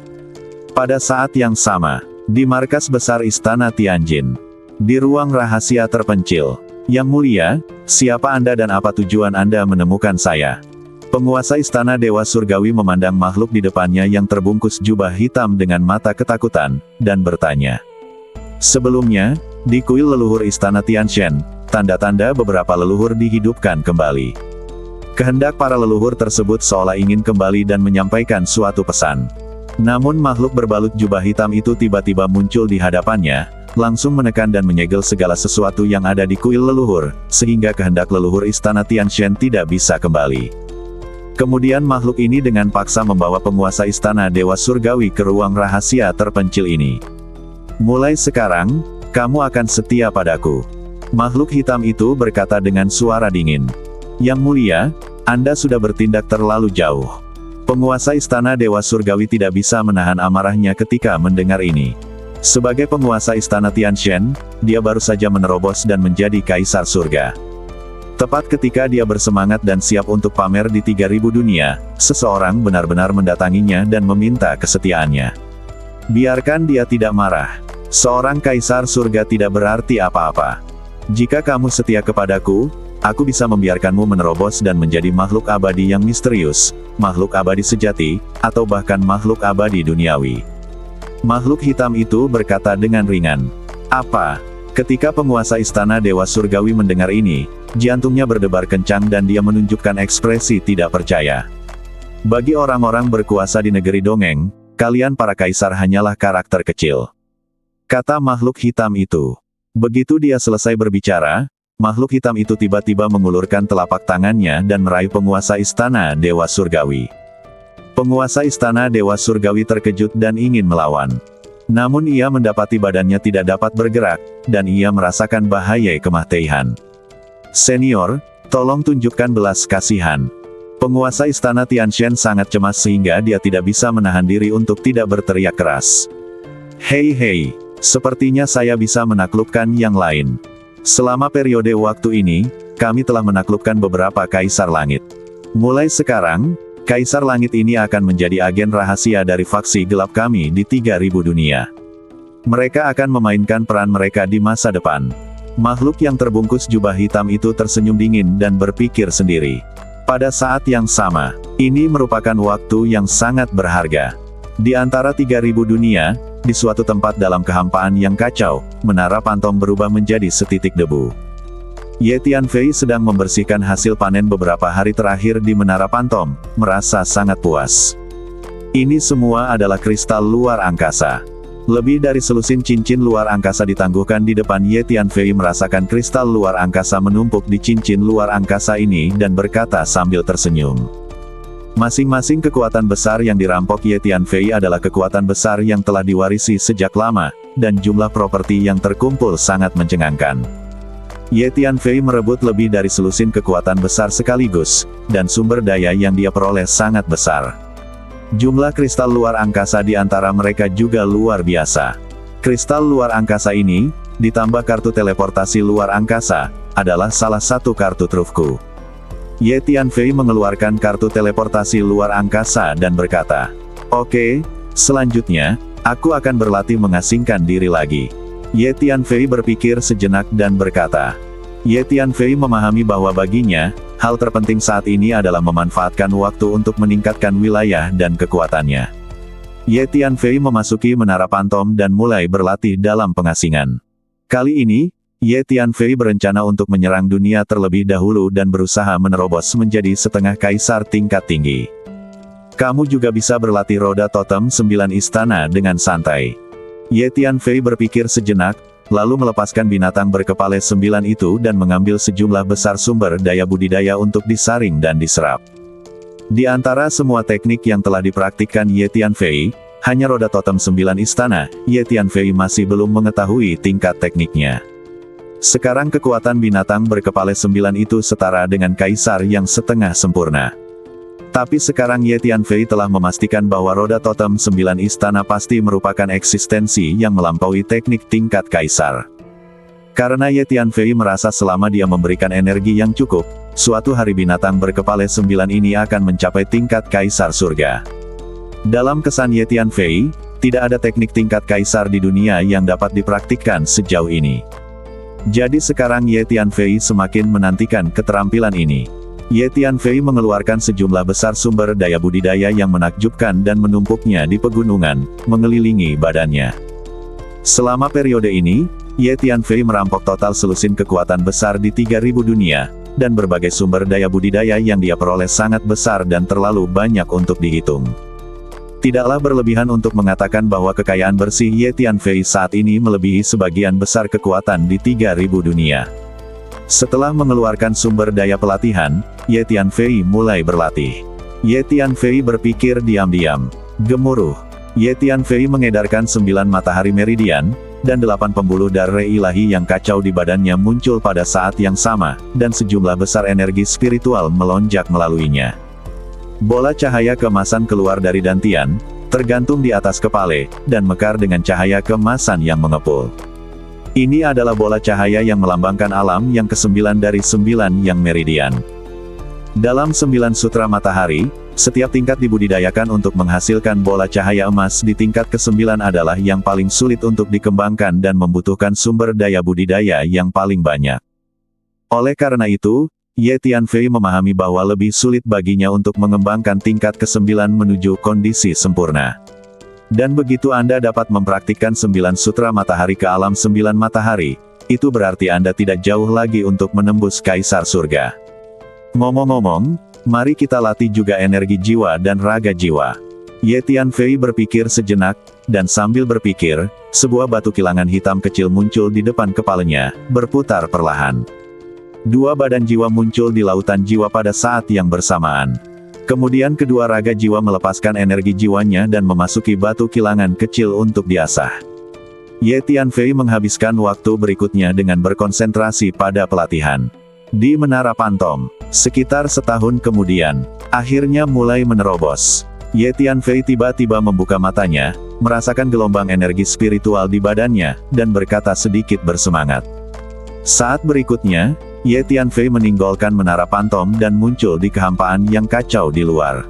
Pada saat yang sama, di markas besar Istana Tianjin, di ruang rahasia terpencil, Yang Mulia, siapa Anda dan apa tujuan Anda menemukan saya? Penguasa Istana Dewa Surgawi memandang makhluk di depannya yang terbungkus jubah hitam dengan mata ketakutan, dan bertanya. Sebelumnya, di kuil leluhur Istana Tianshan, tanda-tanda beberapa leluhur dihidupkan kembali. Kehendak para leluhur tersebut seolah ingin kembali dan menyampaikan suatu pesan. Namun makhluk berbalut jubah hitam itu tiba-tiba muncul di hadapannya, langsung menekan dan menyegel segala sesuatu yang ada di kuil leluhur, sehingga kehendak leluhur Istana Tianshan tidak bisa kembali. Kemudian makhluk ini dengan paksa membawa penguasa Istana Dewa Surgawi ke ruang rahasia terpencil ini. Mulai sekarang, kamu akan setia padaku. Makhluk hitam itu berkata dengan suara dingin. Yang Mulia, Anda sudah bertindak terlalu jauh. Penguasa Istana Dewa Surgawi tidak bisa menahan amarahnya ketika mendengar ini. Sebagai penguasa Istana Tianshan, dia baru saja menerobos dan menjadi Kaisar Surga. Tepat ketika dia bersemangat dan siap untuk pamer di 3000 dunia, seseorang benar-benar mendatanginya dan meminta kesetiaannya. Biarkan dia tidak marah. Seorang Kaisar Surga tidak berarti apa-apa. Jika kamu setia kepadaku, aku bisa membiarkanmu menerobos dan menjadi makhluk abadi yang misterius, makhluk abadi sejati, atau bahkan makhluk abadi duniawi. Makhluk hitam itu berkata dengan ringan. Apa? Ketika penguasa Istana Dewa Surgawi mendengar ini, jantungnya berdebar kencang dan dia menunjukkan ekspresi tidak percaya. Bagi orang-orang berkuasa di negeri dongeng, kalian para kaisar hanyalah karakter kecil. Kata makhluk hitam itu. Begitu dia selesai berbicara, makhluk hitam itu tiba-tiba mengulurkan telapak tangannya dan meraih penguasa Istana Dewa Surgawi. Penguasa Istana Dewa Surgawi terkejut dan ingin melawan. Namun ia mendapati badannya tidak dapat bergerak, dan ia merasakan bahaya kematian. Senior, tolong tunjukkan belas kasihan. Penguasa Istana Tianshan sangat cemas sehingga dia tidak bisa menahan diri untuk tidak berteriak keras. Hei, sepertinya saya bisa menaklukkan yang lain. Selama periode waktu ini, kami telah menaklukkan beberapa Kaisar Langit. Mulai sekarang, Kaisar Langit ini akan menjadi agen rahasia dari faksi gelap kami di 3000 dunia. Mereka akan memainkan peran mereka di masa depan. Makhluk yang terbungkus jubah hitam itu tersenyum dingin dan berpikir sendiri. Pada saat yang sama, ini merupakan waktu yang sangat berharga. Di antara 3000 dunia, di suatu tempat dalam kehampaan yang kacau, menara Pantom berubah menjadi setitik debu. Yetian Fei sedang membersihkan hasil panen beberapa hari terakhir di menara Pantom, merasa sangat puas. Ini semua adalah kristal luar angkasa. Lebih dari selusin cincin luar angkasa ditangguhkan di depan Yetian Fei merasakan kristal luar angkasa menumpuk di cincin luar angkasa ini dan berkata sambil tersenyum. Masing-masing kekuatan besar yang dirampok Ye Tianfei adalah kekuatan besar yang telah diwarisi sejak lama, dan jumlah properti yang terkumpul sangat mencengangkan. Ye Tianfei merebut lebih dari selusin kekuatan besar sekaligus, dan sumber daya yang dia peroleh sangat besar. Jumlah kristal luar angkasa di antara mereka juga luar biasa. Kristal luar angkasa ini, ditambah kartu teleportasi luar angkasa, adalah salah satu kartu trufku. Ye Tianfei mengeluarkan kartu teleportasi luar angkasa dan berkata, "Oke, selanjutnya, aku akan berlatih mengasingkan diri lagi." Ye Tianfei berpikir sejenak dan berkata, Ye Tianfei memahami bahwa baginya, hal terpenting saat ini adalah memanfaatkan waktu untuk meningkatkan wilayah dan kekuatannya. Ye Tianfei memasuki menara pantom dan mulai berlatih dalam pengasingan. Kali ini, Ye Tianfei berencana untuk menyerang dunia terlebih dahulu dan berusaha menerobos menjadi setengah kaisar tingkat tinggi. Kamu juga bisa berlatih roda totem 9 istana dengan santai. Ye Tianfei berpikir sejenak, lalu melepaskan binatang berkepala 9 itu dan mengambil sejumlah besar sumber daya budidaya untuk disaring dan diserap. Di antara semua teknik yang telah dipraktikkan Ye Tianfei, hanya roda totem 9 istana, Ye Tianfei masih belum mengetahui tingkat tekniknya. Sekarang kekuatan binatang berkepala 9 itu setara dengan kaisar yang setengah sempurna. Tapi sekarang Ye Tianfei telah memastikan bahwa roda totem 9 istana pasti merupakan eksistensi yang melampaui teknik tingkat kaisar. Karena Ye Tianfei merasa selama dia memberikan energi yang cukup, suatu hari binatang berkepala 9 ini akan mencapai tingkat kaisar surga. Dalam kesan Ye Tianfei, tidak ada teknik tingkat kaisar di dunia yang dapat dipraktikkan sejauh ini. Jadi sekarang Ye Tianfei semakin menantikan keterampilan ini. Ye Tianfei mengeluarkan sejumlah besar sumber daya budidaya yang menakjubkan dan menumpuknya di pegunungan, mengelilingi badannya. Selama periode ini, Ye Tianfei merampok total selusin kekuatan besar di 3000 dunia, dan berbagai sumber daya budidaya yang dia peroleh sangat besar dan terlalu banyak untuk dihitung. Tidaklah berlebihan untuk mengatakan bahwa kekayaan bersih Ye Tianfei saat ini melebihi sebagian besar kekuatan di 3000 dunia. Setelah mengeluarkan sumber daya pelatihan, Ye Tianfei mulai berlatih. Ye Tianfei berpikir diam-diam. Gemuruh. Ye Tianfei mengedarkan 9 matahari meridian, dan 8 pembuluh darah ilahi yang kacau di badannya muncul pada saat yang sama, dan sejumlah besar energi spiritual melonjak melaluinya. Bola cahaya keemasan keluar dari dantian, tergantung di atas kepala, dan mekar dengan cahaya keemasan yang mengepul. Ini adalah bola cahaya yang melambangkan alam yang ke-9 dari 9 yang meridian. Dalam 9 sutra matahari, setiap tingkat dibudidayakan untuk menghasilkan bola cahaya emas di tingkat ke-9 adalah yang paling sulit untuk dikembangkan dan membutuhkan sumber daya budidaya yang paling banyak. Oleh karena itu, Ye Tianfei memahami bahwa lebih sulit baginya untuk mengembangkan tingkat ke-9 menuju kondisi sempurna. Dan begitu Anda dapat mempraktikkan 9 sutra matahari ke alam 9 matahari, itu berarti Anda tidak jauh lagi untuk menembus kaisar surga. Ngomong-ngomong, mari kita latih juga energi jiwa dan raga jiwa. Ye Tianfei berpikir sejenak, dan sambil berpikir, sebuah batu kilangan hitam kecil muncul di depan kepalanya, berputar perlahan. 2 badan jiwa muncul di lautan jiwa pada saat yang bersamaan. Kemudian kedua raga jiwa melepaskan energi jiwanya dan memasuki batu kilangan kecil untuk diasah. Ye Tianfei menghabiskan waktu berikutnya dengan berkonsentrasi pada pelatihan. Di Menara Pantom, sekitar setahun kemudian, akhirnya mulai menerobos. Ye Tianfei tiba-tiba membuka matanya, merasakan gelombang energi spiritual di badannya, dan berkata sedikit bersemangat. Saat berikutnya, Ye Tianfei meninggalkan Menara Pantom dan muncul di kehampaan yang kacau di luar.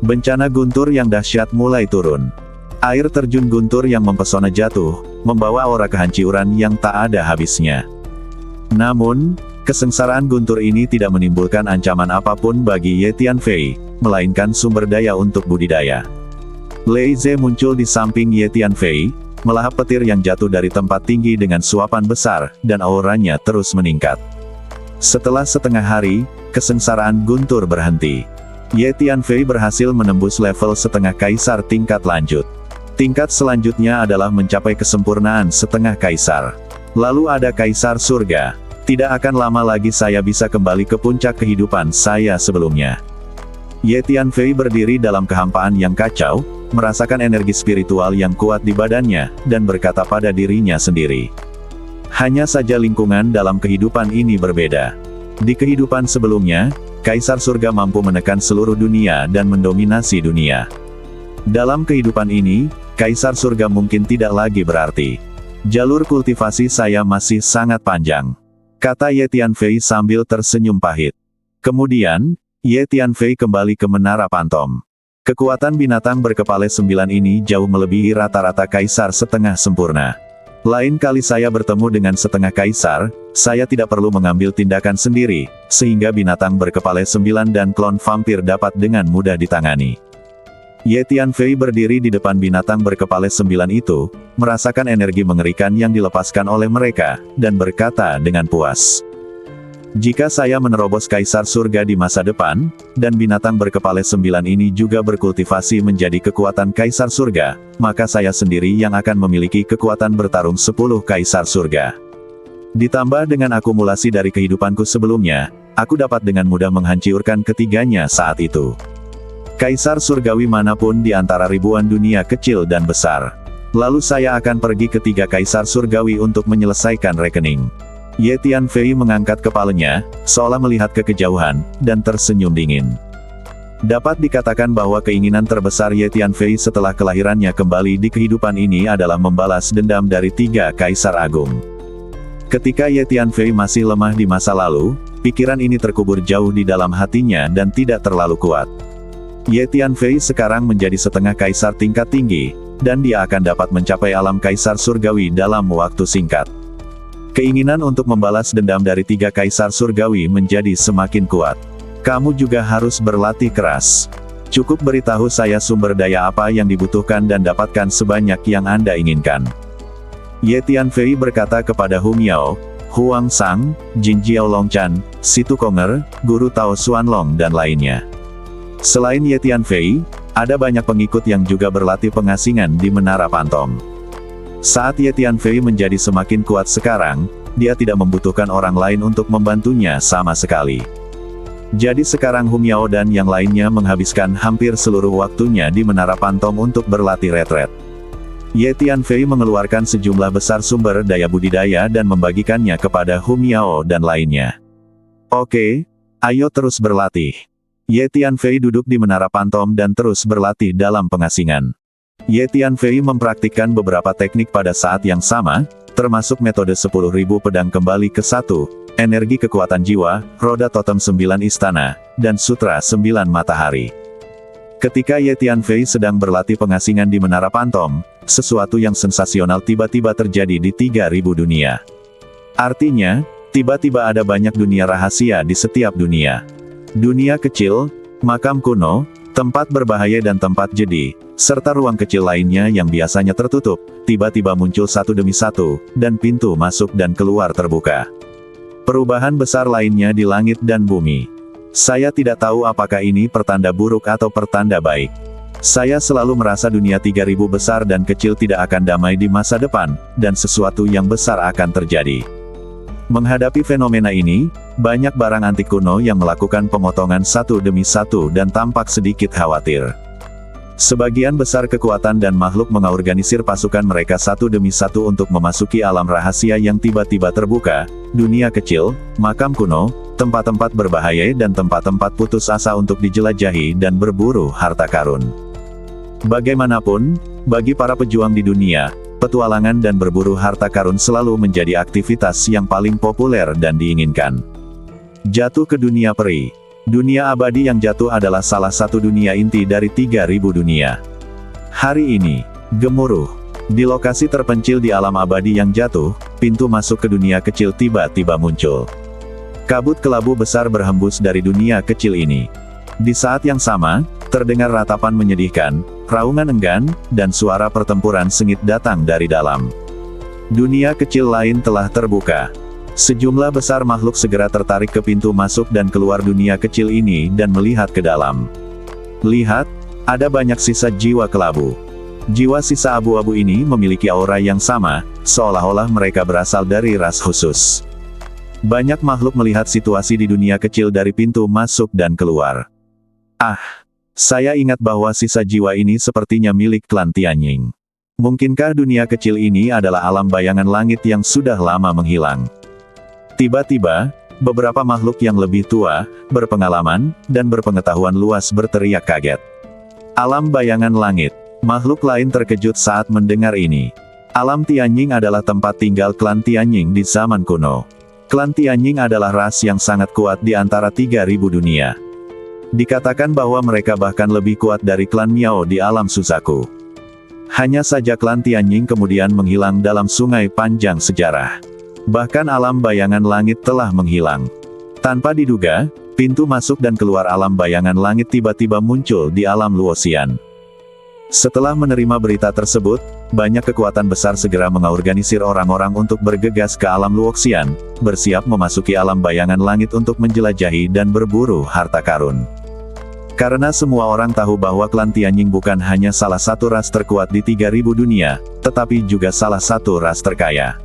Bencana guntur yang dahsyat mulai turun. Air terjun guntur yang mempesona jatuh, membawa aura kehancuran yang tak ada habisnya. Namun, kesengsaraan guntur ini tidak menimbulkan ancaman apapun bagi Ye Tianfei, melainkan sumber daya untuk budidaya. Lei Ze muncul di samping Ye Tianfei, melahap petir yang jatuh dari tempat tinggi dengan suapan besar, dan auranya terus meningkat. Setelah setengah hari, kesengsaraan guntur berhenti. Ye Tianfei berhasil menembus level setengah kaisar tingkat lanjut. Tingkat selanjutnya adalah mencapai kesempurnaan setengah kaisar. Lalu ada kaisar surga. Tidak akan lama lagi saya bisa kembali ke puncak kehidupan saya sebelumnya. Ye Tianfei berdiri dalam kehampaan yang kacau, merasakan energi spiritual yang kuat di badannya, dan berkata pada dirinya sendiri. Hanya saja lingkungan dalam kehidupan ini berbeda. Di kehidupan sebelumnya, Kaisar Surga mampu menekan seluruh dunia dan mendominasi dunia. Dalam kehidupan ini, Kaisar Surga mungkin tidak lagi berarti. Jalur kultivasi saya masih sangat panjang, kata Ye Tianfei sambil tersenyum pahit. Kemudian, Ye Tianfei kembali ke Menara Pantom. Kekuatan binatang berkepala 9 ini jauh melebihi rata-rata kaisar setengah sempurna. Lain kali saya bertemu dengan setengah kaisar, saya tidak perlu mengambil tindakan sendiri, sehingga binatang berkepala 9 dan klon vampir dapat dengan mudah ditangani. Ye Tianfei berdiri di depan binatang berkepala 9 itu, merasakan energi mengerikan yang dilepaskan oleh mereka, dan berkata dengan puas. Jika saya menerobos Kaisar Surga di masa depan, dan binatang berkepala 9 ini juga berkultivasi menjadi kekuatan Kaisar Surga, maka saya sendiri yang akan memiliki kekuatan bertarung 10 Kaisar Surga. Ditambah dengan akumulasi dari kehidupanku sebelumnya, aku dapat dengan mudah menghancurkan ketiganya saat itu. Kaisar Surgawi manapun di antara ribuan dunia kecil dan besar. Lalu saya akan pergi ke 3 Kaisar Surgawi untuk menyelesaikan rekening. Ye Tianfei mengangkat kepalanya, seolah melihat ke kejauhan, dan tersenyum dingin. Dapat dikatakan bahwa keinginan terbesar Ye Tianfei setelah kelahirannya kembali di kehidupan ini adalah membalas dendam dari 3 Kaisar Agung. Ketika Ye Tianfei masih lemah di masa lalu, pikiran ini terkubur jauh di dalam hatinya dan tidak terlalu kuat. Ye Tianfei sekarang menjadi setengah kaisar tingkat tinggi, dan dia akan dapat mencapai alam kaisar surgawi dalam waktu singkat. Keinginan untuk membalas dendam dari 3 kaisar surgawi menjadi semakin kuat. Kamu juga harus berlatih keras. Cukup beritahu saya sumber daya apa yang dibutuhkan dan dapatkan sebanyak yang Anda inginkan. Ye Tianfei berkata kepada Hu Miao, Huang Sang, Jin Jiao Longchan, Situ Konger, Guru Tao Xuanlong dan lainnya. Selain Ye Tianfei, ada banyak pengikut yang juga berlatih pengasingan di Menara Pantom. Saat Ye Tianfei menjadi semakin kuat sekarang, dia tidak membutuhkan orang lain untuk membantunya sama sekali. Jadi sekarang Hu Miao dan yang lainnya menghabiskan hampir seluruh waktunya di Menara Pantom untuk berlatih retret. Ye Tianfei mengeluarkan sejumlah besar sumber daya budidaya dan membagikannya kepada Hu Miao dan lainnya. Oke, ayo terus berlatih. Ye Tianfei duduk di Menara Pantom dan terus berlatih dalam pengasingan. Ye Tianfei mempraktikkan beberapa teknik pada saat yang sama, termasuk metode 10.000 pedang kembali ke 1, energi kekuatan jiwa, roda totem 9 istana, dan sutra 9 matahari. Ketika Ye Tianfei sedang berlatih pengasingan di Menara Pantom, sesuatu yang sensasional tiba-tiba terjadi di 3.000 dunia. Artinya, tiba-tiba ada banyak dunia rahasia di setiap dunia. Dunia kecil, makam kuno, tempat berbahaya dan tempat jedi, serta ruang kecil lainnya yang biasanya tertutup, tiba-tiba muncul satu demi satu, dan pintu masuk dan keluar terbuka. Perubahan besar lainnya di langit dan bumi. Saya tidak tahu apakah ini pertanda buruk atau pertanda baik. Saya selalu merasa dunia 3.000 besar dan kecil tidak akan damai di masa depan, dan sesuatu yang besar akan terjadi. Menghadapi fenomena ini, banyak barang antik kuno yang melakukan pemotongan satu demi satu dan tampak sedikit khawatir. Sebagian besar kekuatan dan makhluk mengorganisir pasukan mereka satu demi satu untuk memasuki alam rahasia yang tiba-tiba terbuka, dunia kecil, makam kuno, tempat-tempat berbahaya dan tempat-tempat putus asa untuk dijelajahi dan berburu harta karun. Bagaimanapun, bagi para pejuang di dunia, petualangan dan berburu harta karun selalu menjadi aktivitas yang paling populer dan diinginkan. Jatuh ke dunia peri. Dunia abadi yang jatuh adalah salah satu dunia inti dari 3.000 dunia. Hari ini, gemuruh. Di lokasi terpencil di alam abadi yang jatuh, pintu masuk ke dunia kecil tiba-tiba muncul. Kabut kelabu besar berhembus dari dunia kecil ini. Di saat yang sama, terdengar ratapan menyedihkan, raungan enggan, dan suara pertempuran sengit datang dari dalam. Dunia kecil lain telah terbuka. Sejumlah besar makhluk segera tertarik ke pintu masuk dan keluar dunia kecil ini dan melihat ke dalam. Lihat, ada banyak sisa jiwa kelabu. Jiwa sisa abu-abu ini memiliki aura yang sama, seolah-olah mereka berasal dari ras khusus. Banyak makhluk melihat situasi di dunia kecil dari pintu masuk dan keluar. Ah, saya ingat bahwa sisa jiwa ini sepertinya milik klan Tianying. Mungkinkah dunia kecil ini adalah alam bayangan langit yang sudah lama menghilang? Tiba-tiba, beberapa makhluk yang lebih tua, berpengalaman, dan berpengetahuan luas berteriak kaget. Alam bayangan langit. Makhluk lain terkejut saat mendengar ini. Alam Tianying adalah tempat tinggal klan Tianying di zaman kuno. Klan Tianying adalah ras yang sangat kuat di antara 3.000 dunia. Dikatakan bahwa mereka bahkan lebih kuat dari klan Miao di alam Suzaku. Hanya saja klan Tianying kemudian menghilang dalam sungai panjang sejarah. Bahkan alam bayangan langit telah menghilang. Tanpa diduga, pintu masuk dan keluar alam bayangan langit tiba-tiba muncul di alam Luoxian. Setelah menerima berita tersebut, banyak kekuatan besar segera mengorganisir orang-orang untuk bergegas ke alam Luoxian, bersiap memasuki alam bayangan langit untuk menjelajahi dan berburu harta karun. Karena semua orang tahu bahwa klan Tianying bukan hanya salah satu ras terkuat di 3.000 dunia, tetapi juga salah satu ras terkaya.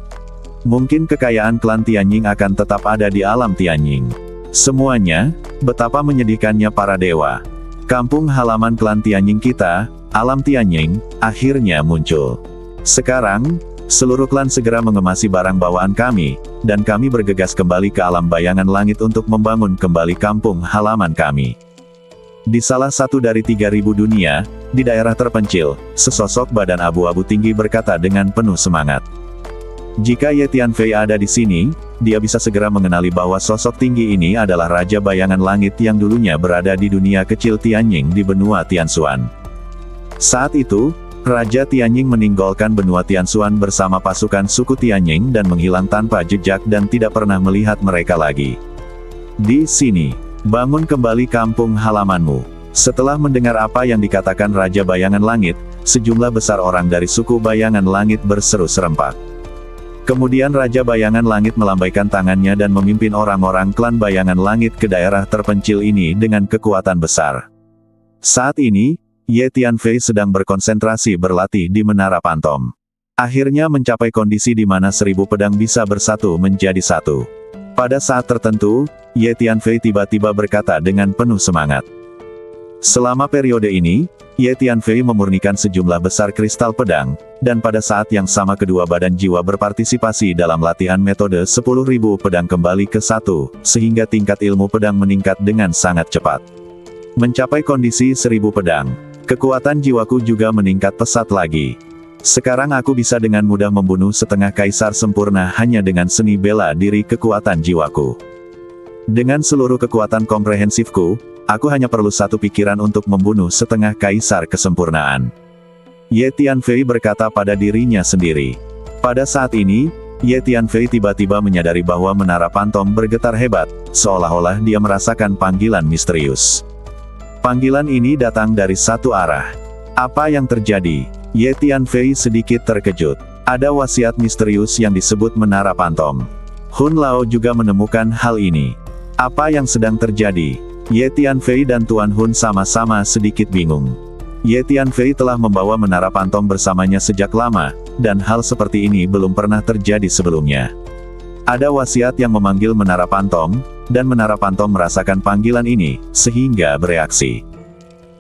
Mungkin kekayaan klan Tianying akan tetap ada di alam Tianying. Semuanya, betapa menyedihkannya para dewa. Kampung halaman klan Tianying kita, alam Tianying, akhirnya muncul. Sekarang, seluruh klan segera mengemasi barang bawaan kami, dan kami bergegas kembali ke alam bayangan langit untuk membangun kembali kampung halaman kami. Di salah satu dari 3.000 dunia, di daerah terpencil, sesosok badan abu-abu tinggi berkata dengan penuh semangat. Jika Ye Tianfei ada di sini, dia bisa segera mengenali bahwa sosok tinggi ini adalah Raja Bayangan Langit yang dulunya berada di dunia kecil Tianying di benua Tianshuan. Saat itu, Raja Tianying meninggalkan benua Tianshuan bersama pasukan suku Tianying dan menghilang tanpa jejak dan tidak pernah melihat mereka lagi. Di sini, bangun kembali kampung halamanmu. Setelah mendengar apa yang dikatakan Raja Bayangan Langit, sejumlah besar orang dari suku Bayangan Langit berseru serempak. Kemudian Raja Bayangan Langit melambaikan tangannya dan memimpin orang-orang klan Bayangan Langit ke daerah terpencil ini dengan kekuatan besar. Saat ini, Ye Tianfei sedang berkonsentrasi berlatih di Menara Pantom. Akhirnya mencapai kondisi di mana 1.000 pedang bisa bersatu menjadi satu. Pada saat tertentu, Ye Tianfei tiba-tiba berkata dengan penuh semangat. Selama periode ini, Ye Tianfei memurnikan sejumlah besar kristal pedang, dan pada saat yang sama kedua badan jiwa berpartisipasi dalam latihan metode 10.000 pedang kembali ke satu, sehingga tingkat ilmu pedang meningkat dengan sangat cepat. Mencapai kondisi 1.000 pedang, kekuatan jiwaku juga meningkat pesat lagi. Sekarang aku bisa dengan mudah membunuh setengah kaisar sempurna hanya dengan seni bela diri kekuatan jiwaku. Dengan seluruh kekuatan komprehensifku, aku hanya perlu satu pikiran untuk membunuh setengah kaisar kesempurnaan. Ye Tianfei berkata pada dirinya sendiri. Pada saat ini, Ye Tianfei tiba-tiba menyadari bahwa Menara Pantom bergetar hebat, seolah-olah dia merasakan panggilan misterius. Panggilan ini datang dari satu arah. Apa yang terjadi? Ye Tianfei sedikit terkejut. Ada wasiat misterius yang disebut Menara Pantom. Hun Lao juga menemukan hal ini. Apa yang sedang terjadi? Ye Tianfei dan Tuan Hun sama-sama sedikit bingung. Ye Tianfei telah membawa Menara Pantom bersamanya sejak lama, dan hal seperti ini belum pernah terjadi sebelumnya. Ada wasiat yang memanggil Menara Pantom, dan Menara Pantom merasakan panggilan ini, sehingga bereaksi.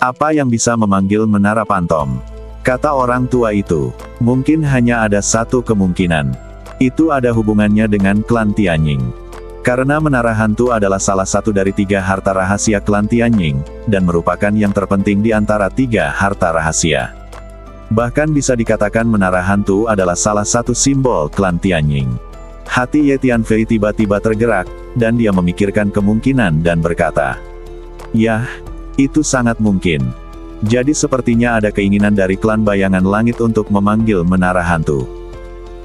Apa yang bisa memanggil Menara Pantom? Kata orang tua itu, mungkin hanya ada satu kemungkinan. Itu ada hubungannya dengan klan Tianying. Karena Menara Hantu adalah salah satu dari 3 harta rahasia klan Tianying, dan merupakan yang terpenting di antara 3 harta rahasia. Bahkan bisa dikatakan Menara Hantu adalah salah satu simbol klan Tianying. Hati Ye Tianfei tiba-tiba tergerak, dan dia memikirkan kemungkinan dan berkata, "Yah, itu sangat mungkin. Jadi sepertinya ada keinginan dari klan Bayangan Langit untuk memanggil Menara Hantu."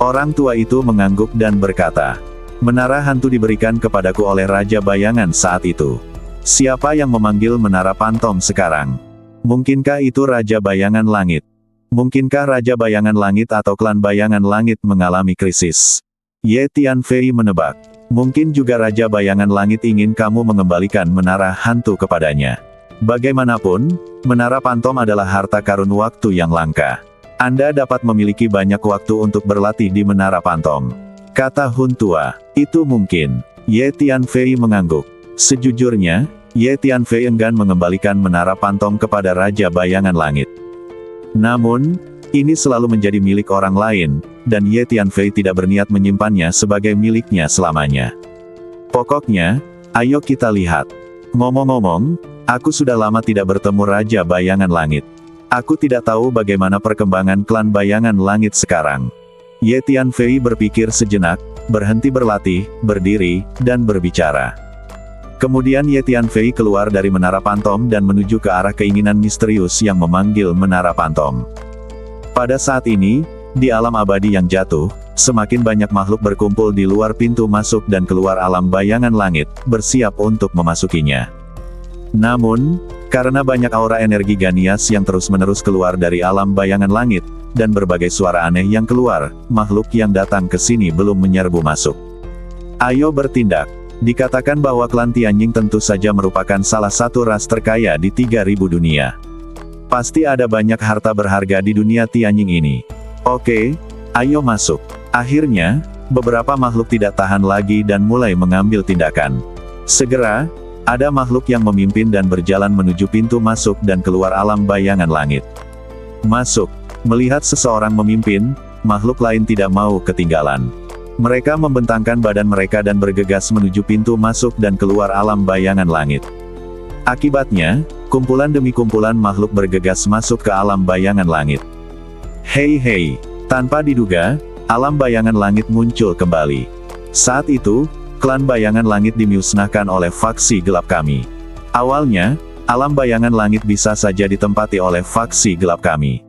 Orang tua itu mengangguk dan berkata, "Menara Hantu diberikan kepadaku oleh Raja Bayangan saat itu. Siapa yang memanggil Menara Pantom sekarang? Mungkinkah itu Raja Bayangan Langit? Mungkinkah Raja Bayangan Langit atau klan Bayangan Langit mengalami krisis?" Ye Tianfei menebak. Mungkin juga Raja Bayangan Langit ingin kamu mengembalikan Menara Hantu kepadanya. Bagaimanapun, Menara Pantom adalah harta karun waktu yang langka. Anda dapat memiliki banyak waktu untuk berlatih di Menara Pantom. Kata Hun tua, itu mungkin. Ye Tianfei mengangguk. Sejujurnya, Ye Tianfei enggan mengembalikan menara pantong kepada Raja Bayangan Langit. Namun, ini selalu menjadi milik orang lain, dan Ye Tianfei tidak berniat menyimpannya sebagai miliknya selamanya. Pokoknya, ayo kita lihat. Ngomong-ngomong, aku sudah lama tidak bertemu Raja Bayangan Langit. Aku tidak tahu bagaimana perkembangan klan Bayangan Langit sekarang. Ye Tianfei berpikir sejenak, berhenti berlatih, berdiri, dan berbicara. Kemudian Ye Tianfei keluar dari Menara Pantom dan menuju ke arah keinginan misterius yang memanggil Menara Pantom. Pada saat ini, di alam abadi yang jatuh, semakin banyak makhluk berkumpul di luar pintu masuk dan keluar alam bayangan langit, bersiap untuk memasukinya. Namun, karena banyak aura energi Ganias yang terus-menerus keluar dari alam bayangan langit, dan berbagai suara aneh yang keluar, makhluk yang datang ke sini belum menyerbu masuk. Ayo bertindak. Dikatakan bahwa klan Tianjing tentu saja merupakan salah satu ras terkaya di 3000 dunia. Pasti ada banyak harta berharga di dunia Tianjing ini. Oke, ayo masuk. Akhirnya, beberapa makhluk tidak tahan lagi dan mulai mengambil tindakan. Segera, ada makhluk yang memimpin dan berjalan menuju pintu masuk dan keluar alam bayangan langit. Masuk. Melihat seseorang memimpin, makhluk lain tidak mau ketinggalan. Mereka membentangkan badan mereka dan bergegas menuju pintu masuk dan keluar alam bayangan langit. Akibatnya, kumpulan demi kumpulan makhluk bergegas masuk ke alam bayangan langit. Hei, tanpa diduga, alam bayangan langit muncul kembali. Saat itu, klan bayangan langit dimusnahkan oleh faksi gelap kami. Awalnya, alam bayangan langit bisa saja ditempati oleh faksi gelap kami.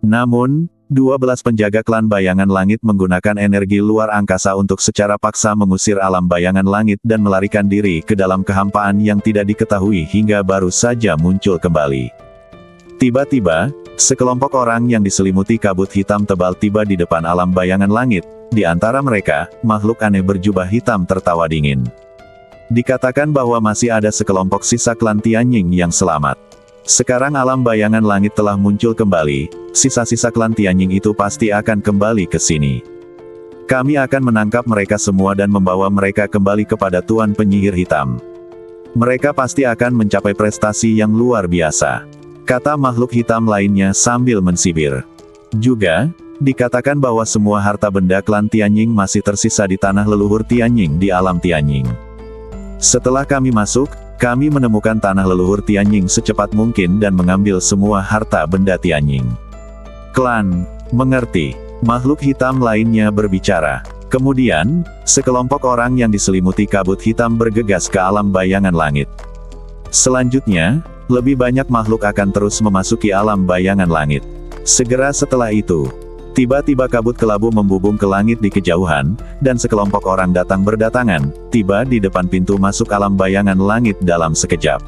Namun, 12 penjaga klan bayangan langit menggunakan energi luar angkasa untuk secara paksa mengusir alam bayangan langit dan melarikan diri ke dalam kehampaan yang tidak diketahui hingga baru saja muncul kembali. Tiba-tiba, sekelompok orang yang diselimuti kabut hitam tebal tiba di depan alam bayangan langit. Di antara mereka, makhluk aneh berjubah hitam tertawa dingin. Dikatakan bahwa masih ada sekelompok sisa klan Tianjing yang selamat. Sekarang alam bayangan langit telah muncul kembali, sisa-sisa klan Tianjing itu pasti akan kembali ke sini. Kami akan menangkap mereka semua dan membawa mereka kembali kepada Tuan Penyihir Hitam. Mereka pasti akan mencapai prestasi yang luar biasa, kata makhluk hitam lainnya sambil mensibir. Juga, dikatakan bahwa semua harta benda klan Tianjing masih tersisa di tanah leluhur Tianjing di alam Tianjing. Setelah kami masuk, kami menemukan tanah leluhur Tianjing secepat mungkin dan mengambil semua harta benda Tianjing. Klan, mengerti. Makhluk hitam lainnya berbicara. Kemudian, sekelompok orang yang diselimuti kabut hitam bergegas ke alam bayangan langit. Selanjutnya, lebih banyak makhluk akan terus memasuki alam bayangan langit. Segera setelah itu, tiba-tiba kabut kelabu membubung ke langit di kejauhan, dan sekelompok orang datang berdatangan, tiba di depan pintu masuk alam bayangan langit dalam sekejap.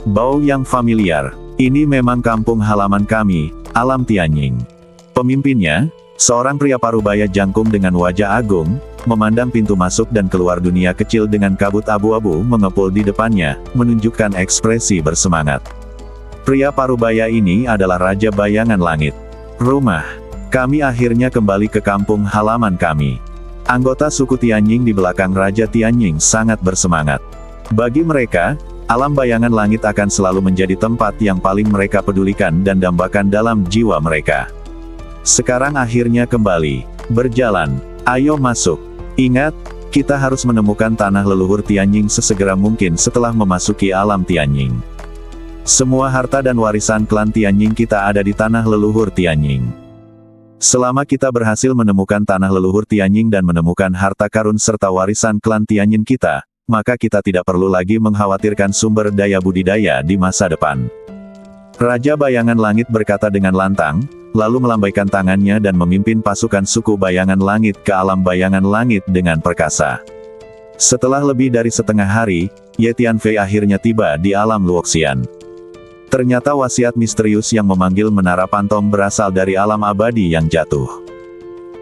Bau yang familiar. Ini memang kampung halaman kami, alam Tianjing. Pemimpinnya, seorang pria parubaya jangkung dengan wajah agung, memandang pintu masuk dan keluar dunia kecil dengan kabut abu-abu mengepul di depannya, menunjukkan ekspresi bersemangat. Pria parubaya ini adalah Raja Bayangan Langit. Rumah. Kami akhirnya kembali ke kampung halaman kami. Anggota suku Tianjing di belakang Raja Tianjing sangat bersemangat. Bagi mereka, alam bayangan langit akan selalu menjadi tempat yang paling mereka pedulikan dan dambakan dalam jiwa mereka. Sekarang akhirnya kembali berjalan. Ayo masuk. Ingat, kita harus menemukan tanah leluhur Tianjing sesegera mungkin setelah memasuki alam Tianjing. Semua harta dan warisan klan Tianjing kita ada di tanah leluhur Tianjing. Selama kita berhasil menemukan tanah leluhur Tianjing dan menemukan harta karun serta warisan klan Tianjin kita, maka kita tidak perlu lagi mengkhawatirkan sumber daya budidaya di masa depan. Raja Bayangan Langit berkata dengan lantang, lalu melambaikan tangannya dan memimpin pasukan suku Bayangan Langit ke alam Bayangan Langit dengan perkasa. Setelah lebih dari setengah hari, Ye Tianfei akhirnya tiba di alam Luoxian. Ternyata wasiat misterius yang memanggil Menara Pantom berasal dari alam abadi yang jatuh.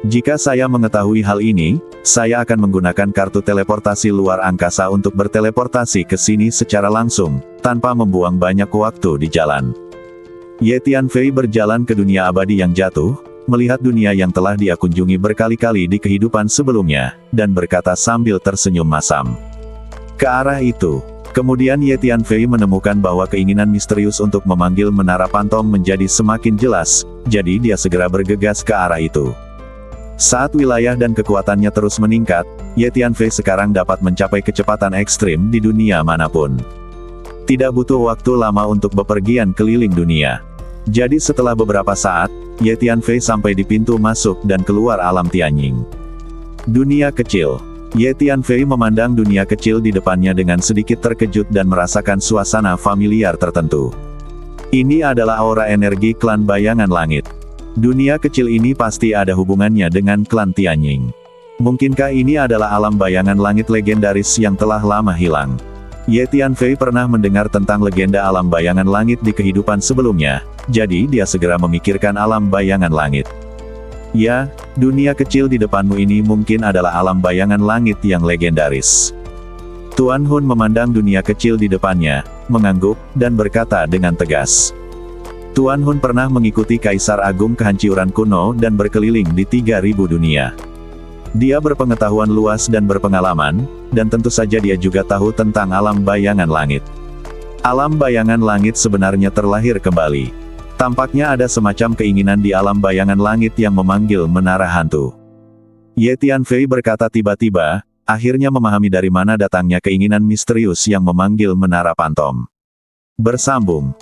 Jika saya mengetahui hal ini, saya akan menggunakan kartu teleportasi luar angkasa untuk berteleportasi ke sini secara langsung, tanpa membuang banyak waktu di jalan. Ye Tianfei berjalan ke dunia abadi yang jatuh, melihat dunia yang telah dia kunjungi berkali-kali di kehidupan sebelumnya, dan berkata sambil tersenyum masam. Ke arah itu. Kemudian Ye Tianfei menemukan bahwa keinginan misterius untuk memanggil Menara Pantom menjadi semakin jelas, jadi dia segera bergegas ke arah itu. Saat wilayah dan kekuatannya terus meningkat, Ye Tianfei sekarang dapat mencapai kecepatan ekstrim di dunia manapun. Tidak butuh waktu lama untuk bepergian keliling dunia. Jadi setelah beberapa saat, Ye Tianfei sampai di pintu masuk dan keluar alam Tianying. Dunia kecil. Ye Tianfei memandang dunia kecil di depannya dengan sedikit terkejut dan merasakan suasana familiar tertentu. Ini adalah aura energi klan bayangan langit. Dunia kecil ini pasti ada hubungannya dengan klan Tianying. Mungkinkah ini adalah alam bayangan langit legendaris yang telah lama hilang? Ye Tianfei pernah mendengar tentang legenda alam bayangan langit di kehidupan sebelumnya, jadi dia segera memikirkan alam bayangan langit. Ya, dunia kecil di depanmu ini mungkin adalah alam bayangan langit yang legendaris. Tuan Hun memandang dunia kecil di depannya, mengangguk, dan berkata dengan tegas. Tuan Hun pernah mengikuti Kaisar Agung Kehancuran Kuno dan berkeliling di 3000 dunia. Dia berpengetahuan luas dan berpengalaman, dan tentu saja dia juga tahu tentang alam bayangan langit. Alam bayangan langit sebenarnya terlahir kembali. Tampaknya ada semacam keinginan di alam bayangan langit yang memanggil menara hantu. Ye Tianfei berkata tiba-tiba, akhirnya memahami dari mana datangnya keinginan misterius yang memanggil Menara Pantom. Bersambung.